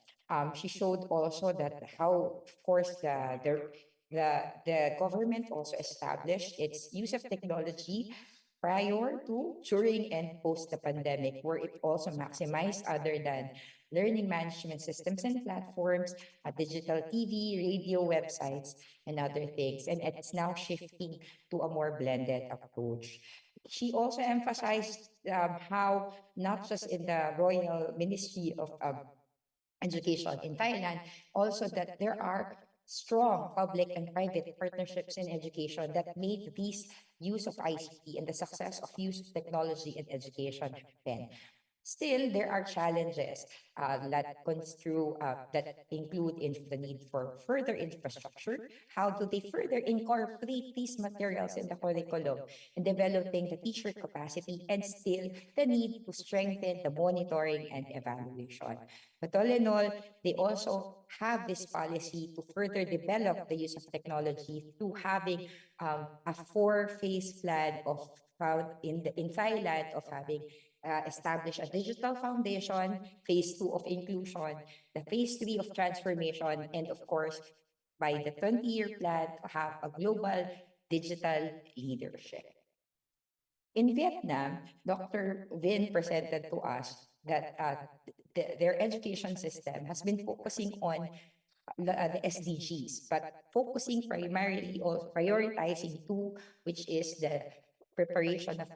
She showed also that how, of course, the government also established its use of technology prior to, during, and post the pandemic, where it also maximized other than learning management systems and platforms, digital TV, radio, websites, and other things. And it's now shifting to a more blended approach. She also emphasized how not just in the Royal Ministry of Education in Thailand, also that there are strong public and private partnerships in education that made these use of ICT and the success of use of technology in education happen. Still, there are challenges that include the need for further infrastructure. How do they further incorporate these materials in the curriculum and developing the teacher capacity, and still the need to strengthen the monitoring and evaluation. But all in all, they also have this policy to further develop the use of technology through having a four-phase plan of found in Thailand of having establish a digital foundation, phase two of inclusion, the phase three of transformation, and of course, by the 20-year plan to have a global digital leadership. In Vietnam, Dr. Vin presented to us that their education system has been focusing on the SDGs, but focusing primarily or prioritizing two, which is the preparation of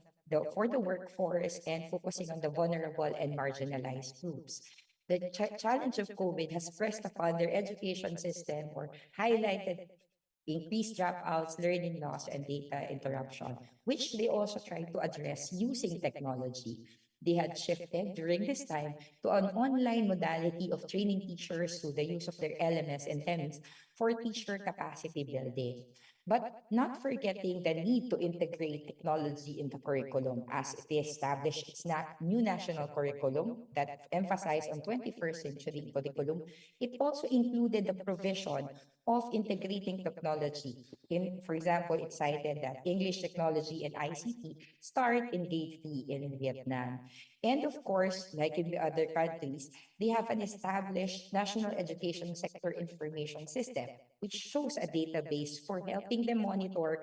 for the workforce and focusing on the vulnerable and marginalized groups. The challenge of COVID has pressed upon their education system or highlighted increased dropouts, learning loss, and data interruption, which they also tried to address using technology. They had shifted during this time to an online modality of training teachers through the use of their LMS and TEMS for teacher capacity building. But not forgetting the need to integrate technology in the curriculum as it established its new national curriculum that emphasized on 21st century curriculum. It also included the provision of integrating technology. For example, it cited that English technology and ICT start in grade 3 in Vietnam. And of course, like in the other countries, they have an established national education sector information system, which shows a database for helping them monitor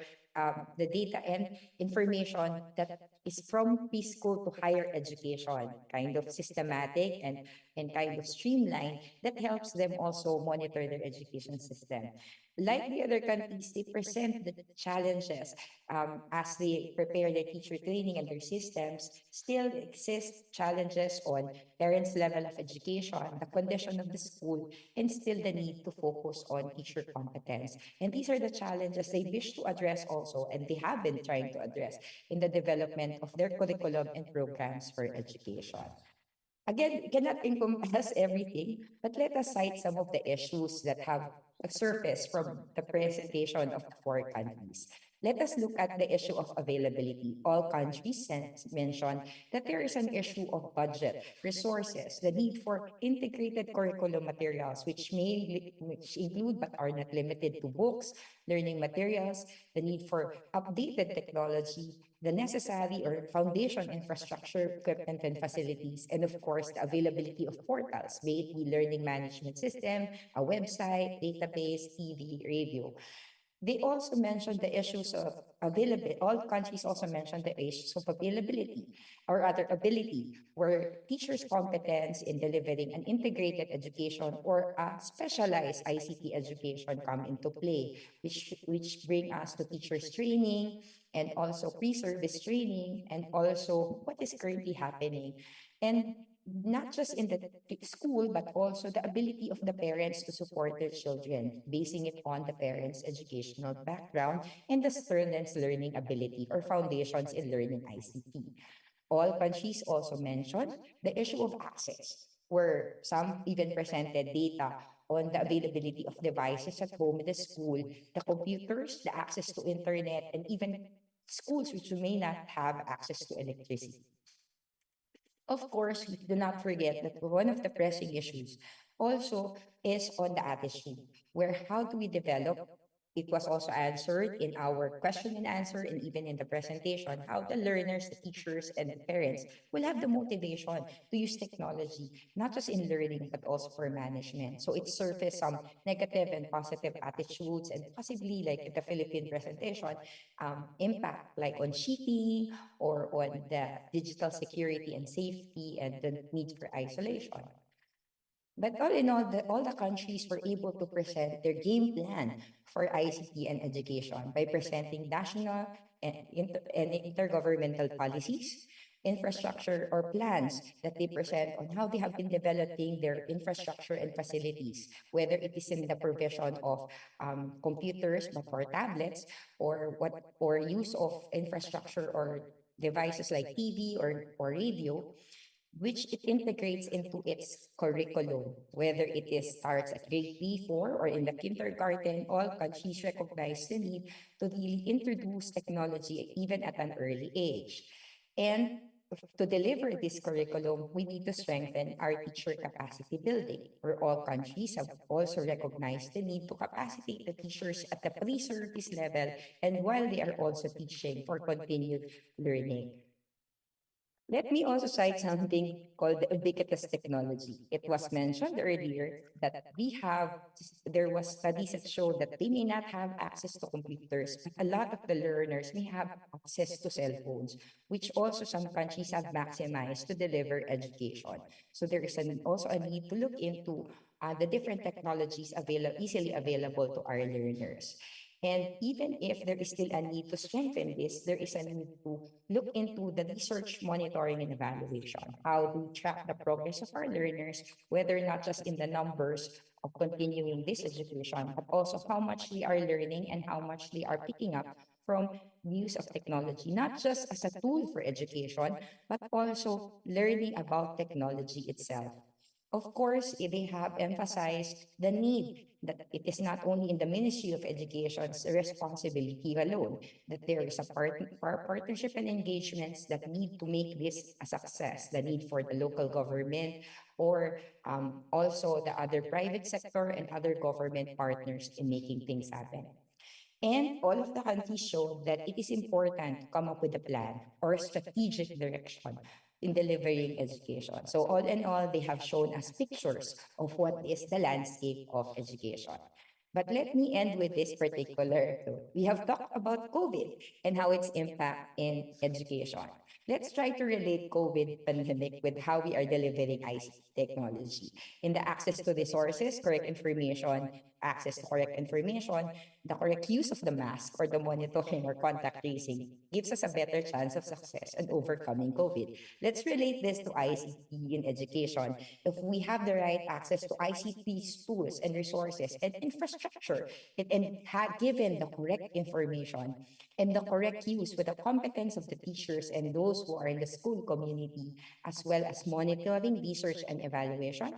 the data and information that is from preschool to higher education, kind of systematic and kind of streamlined that helps them also monitor their education system. Like the other countries, they present the challenges as they prepare their teacher training and their systems. Still exist challenges on parents' level of education, the condition of the school, and still the need to focus on teacher competence. And these are the challenges they wish to address also, and they have been trying to address in the development of their curriculum and programs for education. Again, we cannot encompass everything, but let us cite some of the issues that have surfaced from the presentation of the four countries. Let us look at the issue of availability. All countries mentioned that there is an issue of budget, resources, the need for integrated curriculum materials, which include but are not limited to books, learning materials, the need for updated technology, the necessary or foundation infrastructure, equipment, and facilities, and of course, the availability of portals, be it e-learning management system, a website, database, TV, radio. They also mentioned the issues of availability. All countries also mentioned the issues of availability or other ability, where teachers' competence in delivering an integrated education or a specialized ICT education come into play, which bring us to teachers' training and also pre-service training and also what is currently happening. And not just in the school, but also the ability of the parents to support their children, basing it on the parents' educational background and the students' learning ability or foundations in learning ICT. All countries also mentioned the issue of access, where some even presented data on the availability of devices at home in the school, the computers, the access to internet, and even schools which may not have access to electricity. Of course, we do not forget that one of the pressing issues also is on the attitude, where how do we develop? It was also answered in our question and answer and even in the presentation, how the learners, the teachers, and the parents will have the motivation to use technology, not just in learning, but also for management. So it surfaced some negative and positive attitudes and possibly like in the Philippine presentation, impact like on cheating or on the digital security and safety and the need for isolation. But all in all, all the countries were able to present their game plan for ICT and education by presenting national and intergovernmental policies, infrastructure or plans that they present on how they have been developing their infrastructure and facilities, whether it is in the provision of computers but for tablets, or use of infrastructure or devices like TV or radio, which it integrates into its curriculum, whether it is starts at grade 3, 4, or in the kindergarten. All countries recognize the need to really introduce technology even at an early age. And to deliver this curriculum, we need to strengthen our teacher capacity building, where all countries have also recognized the need to capacitate the teachers at the pre-service level and while they are also teaching for continued learning. Let me also cite something called the ubiquitous technology. It was mentioned earlier that there was studies that showed that they may not have access to computers, but a lot of the learners may have access to cell phones, which also some countries have maximized to deliver education. So there is also a need to look into the different technologies easily available to our learners. And even if there is still a need to strengthen this, there is a need to look into the research, monitoring, and evaluation. How to track the progress of our learners, whether not just in the numbers of continuing this education, but also how much they are learning and how much they are picking up from use of technology, not just as a tool for education, but also learning about technology itself. Of course, they have emphasized the need that it is not only in the Ministry of Education's responsibility alone, that there is a partnership and engagements that need to make this a success, the need for the local government or also the other private sector and other government partners in making things happen. And all of the countries show that it is important to come up with a plan or a strategic direction in delivering education. So all in all, they have shown us pictures of what is the landscape of education. But let me end with this particular. We have talked about COVID and how its impact in education. Let's try to relate COVID pandemic with how we are delivering ICT technology. In the access to resources, correct information, access to correct information, the correct use of the mask or the monitoring or contact tracing gives us a better chance of success and overcoming COVID. Let's relate this to ICT in education. If we have the right access to ICT tools and resources and infrastructure, and had given the correct information and the correct use with the competence of the teachers and those who are in the school community, as well as monitoring, research, and evaluation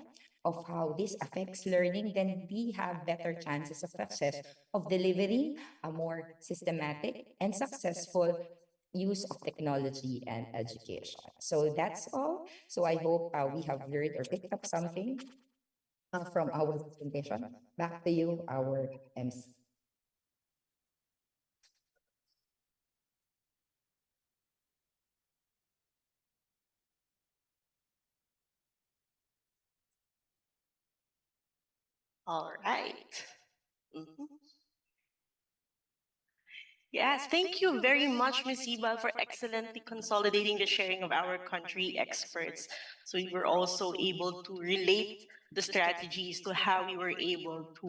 of how this affects learning, then we have better chances of success of delivering a more systematic and successful use of technology and education. So that's all. So I hope we have learned or picked up something from our presentation. Back to you, our MC. All right. Mhm. Yes, thank you very much, Ms. Ibal, for excellently consolidating the sharing of our country experts. So we were also able to relate the strategies to how we were able to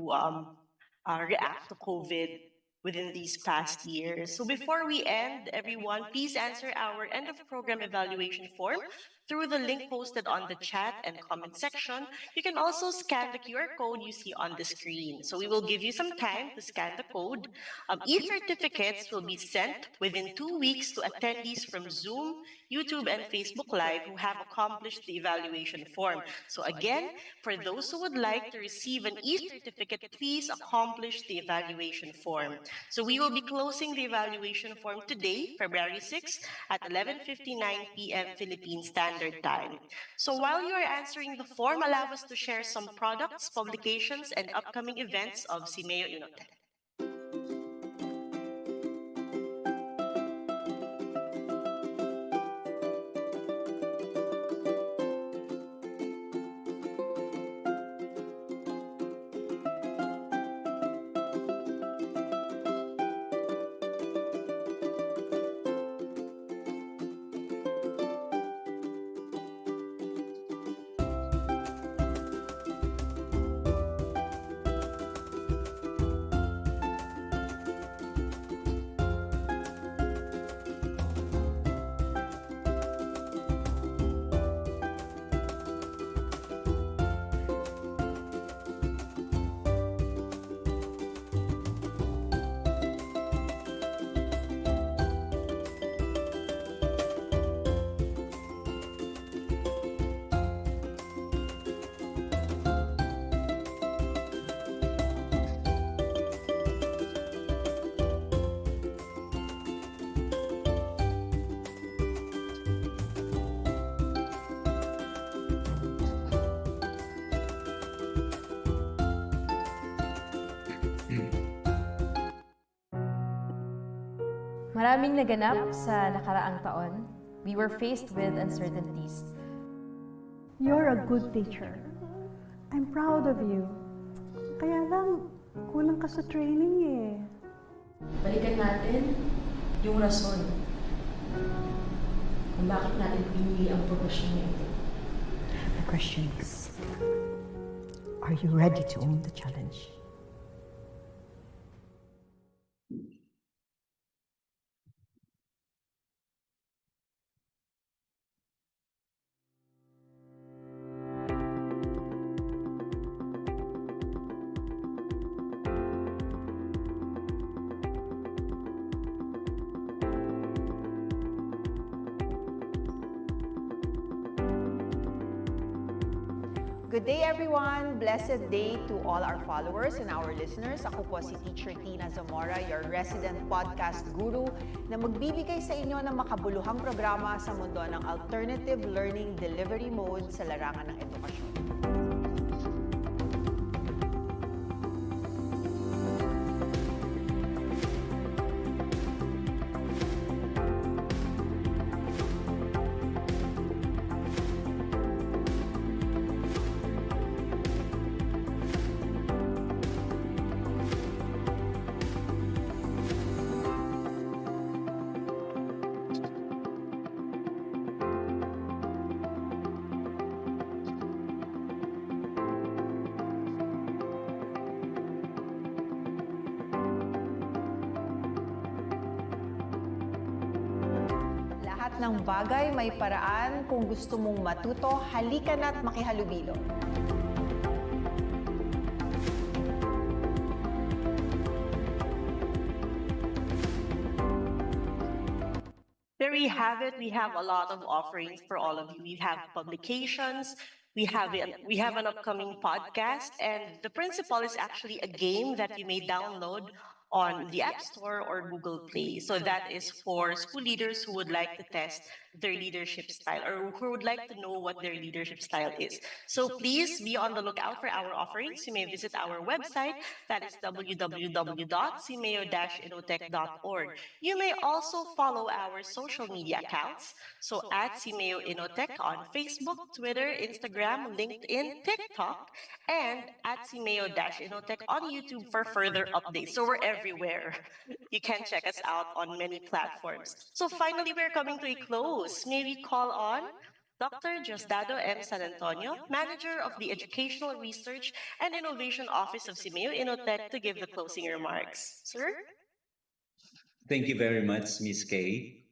react to COVID within these past years. So before we end, everyone, please answer our end of program evaluation form through the link posted on the chat and comment section. You can also scan the QR code you see on the screen. So we will give you some time to scan the code. E-certificates will be sent within 2 weeks to attendees from Zoom, YouTube, and Facebook Live who have accomplished the evaluation form. So again, for those who would like to receive an e-certificate, please accomplish the evaluation form. So we will be closing the evaluation form today, February 6th at 11:59 p.m. Philippine Standard Time. So while you are answering the form, allow us to share some products, publications, and upcoming events of Simeo Inotech. Maraming naganap sa nakaraang taon. We were faced with uncertainties. You're a good teacher. I'm proud of you. Kaya lang, kulang ka sa training eh. Balikan natin yung rason kung bakit natin pinili ang profesyon na ito. The question is, are you ready to own the challenge? Good day everyone! Blessed day to all our followers and our listeners. Ako po si Teacher Tina Zamora, your resident podcast guru na magbibigay sa inyo ng makabuluhang programa sa mundo ng alternative learning delivery mode sa larangan ng edukasyon. Lahat ng bagay may paraan. Kung gusto mong matuto, halika na't makihalubilo. There we have it. We have a lot of offerings for all of you. We have publications. We have an upcoming podcast, and the principal is actually a game that you may download on the App Store or Google Play. So that is for school leaders who would like to test their leadership style or who would like to know what their leadership style is. So please be on the lookout for our offerings. You may visit our website, that is www.cimeo-inotech.org. You may also follow our social media accounts. So at Cimeo Inotech on Facebook, Twitter, Instagram, LinkedIn, TikTok, and at Cimeo-Inotech on YouTube for further updates. So we're everywhere. You can check us out on many platforms. So finally, we're coming to a close. May we call on Dr. Diosdado M. San Antonio, Manager of the Educational Research and Innovation Office of Cimeo Inotech, to give the closing remarks. Sir? Thank you very much, Ms. Kay.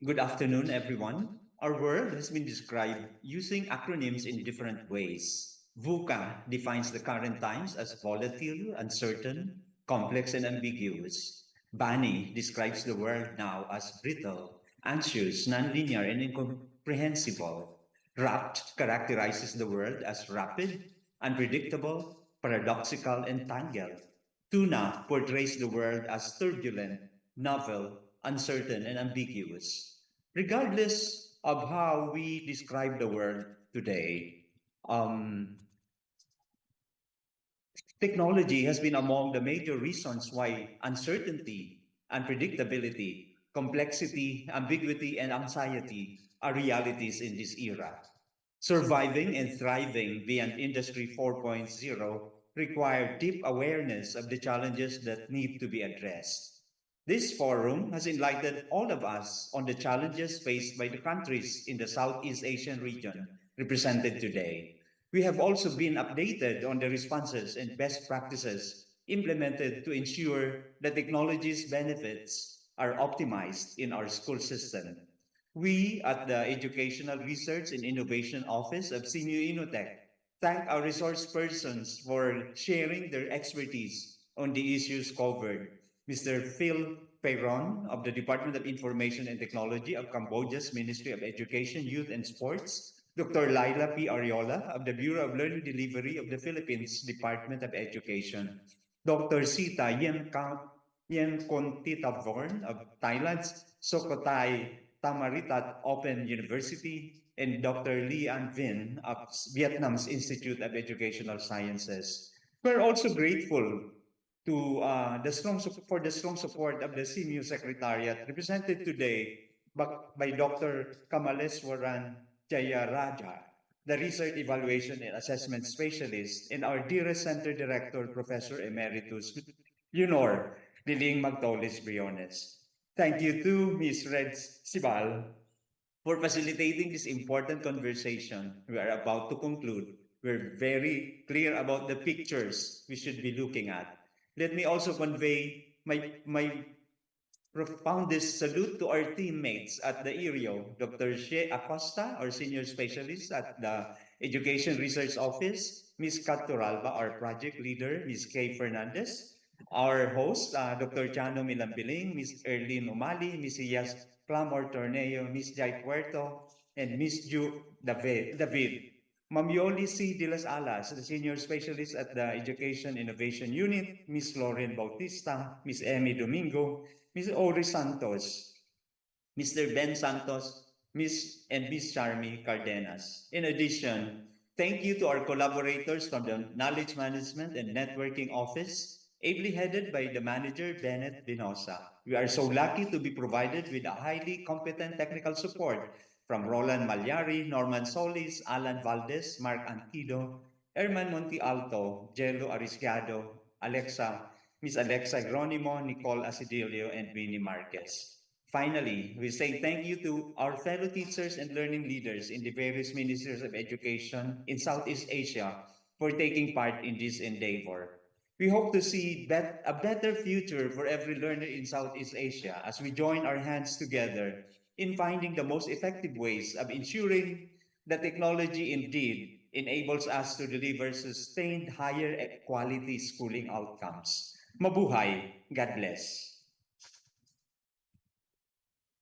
Good afternoon, everyone. Our world has been described using acronyms in different ways. VUCA defines the current times as volatile, uncertain, complex, and ambiguous. BANI describes the world now as brittle, anxious, nonlinear, and incomprehensible. RAPT characterizes the world as rapid, unpredictable, paradoxical, and tangled. Tuna portrays the world as turbulent, novel, uncertain, and ambiguous. Regardless of how we describe the world today, technology has been among the major reasons why uncertainty, unpredictability, complexity, ambiguity, and anxiety are realities in this era. Surviving and thriving beyond Industry 4.0 require deep awareness of the challenges that need to be addressed. This forum has enlightened all of us on the challenges faced by the countries in the Southeast Asian region represented today. We have also been updated on the responses and best practices implemented to ensure that technology's benefits are optimized in our school system. We at the Educational Research and Innovation Office of Cimeo Inotech thank our resource persons for sharing their expertise on the issues covered. Mr. Phil Perron of the Department of Information and Technology of Cambodia's Ministry of Education, Youth and Sports, Dr. Laila P. Ariola of the Bureau of Learning Delivery of the Philippines Department of Education, Dr. Sita Yemkontitavorn of Thailand's Sukhothai Tamaritat Open University, and Dr. Lee An Vin of Vietnam's Institute of Educational Sciences. We're also grateful to for the strong support of the CMU Secretariat, represented today by Dr. Kamaleswaran Jayaraja, the Research Evaluation and Assessment Specialist, and our dearest Center Director, Professor Emeritus Leonor Liling Magtolis Briones. Thank you to Ms. Red Sibal for facilitating this important conversation we are about to conclude. We're very clear about the pictures we should be looking at. Let me also convey my profoundest salute to our teammates at the ERIO, Dr. Shea Acosta, our senior specialist at the Education Research Office, Ms. Kat Turalba, our project leader, Ms. Kay Fernandez, our host, Dr. Chano Milambiling, Ms. Erlene Umali, Ms. Iyas Clamor Torneo, Ms. Jai Puerto, and Ms. Ju David. Ma'am Yoli C. De las Alas, the Senior Specialist at the Education Innovation Unit, Ms. Lauren Bautista, Ms. Emmy Domingo, Ms. Ori Santos, Mr. Ben Santos, Ms. and Ms. Charmy Cardenas. In addition, thank you to our collaborators from the Knowledge Management and Networking Office, ably headed by the manager, Bennett Binosa. We are so lucky to be provided with a highly competent technical support from Roland Malyari, Norman Solis, Alan Valdez, Mark Antido, Herman Montialto, Jello Arisciado, Miss Alexa Gronimo, Nicole Asidilio, and Winnie Marquez. Finally, we say thank you to our fellow teachers and learning leaders in the various ministries of education in Southeast Asia for taking part in this endeavor. We hope to see a better future for every learner in Southeast Asia as we join our hands together in finding the most effective ways of ensuring that technology indeed enables us to deliver sustained higher quality schooling outcomes. Mabuhay. God bless.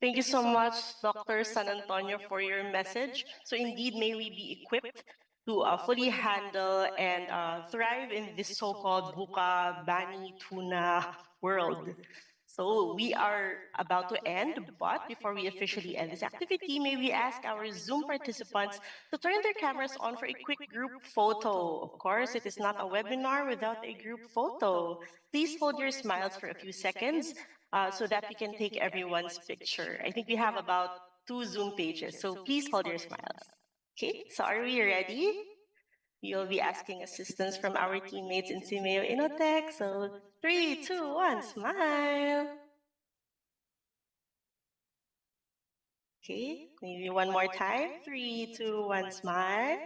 Thank you so much, Dr. San Antonio, for your message. So indeed, may we be equipped to fully handle and thrive in this so-called buka, bani, tuna world. So we are about to end, but before we officially end this activity, may we ask our Zoom participants to turn their cameras on for a quick group photo. Of course, it is not a webinar without a group photo. Please hold your smiles for a few seconds so that we can take everyone's picture. I think we have about 2 Zoom pages, so please hold your smiles. Okay, so are we ready? You'll be asking assistance from our teammates in Simeo Inotech. So 3, 2, 1, smile. Okay, maybe one more time. 3, 2, 1, smile.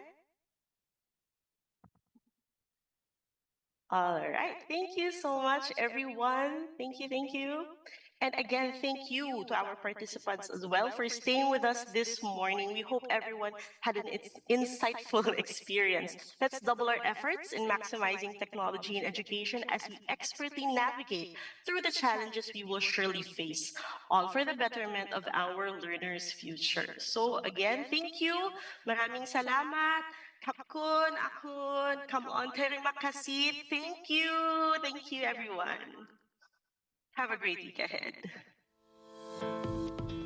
All right. Thank you so much, everyone. Thank you. Thank you. And again, thank you to our participants as well for staying with us this morning. We hope everyone had an insightful experience. Let's double our efforts in maximizing technology in education as we expertly navigate through the challenges we will surely face, all for the betterment of our learners' future. So again, thank you. Maraming salamat. Kapkun, akun, come on, terima kasih. Thank you. Thank you, everyone. Have a great week ahead.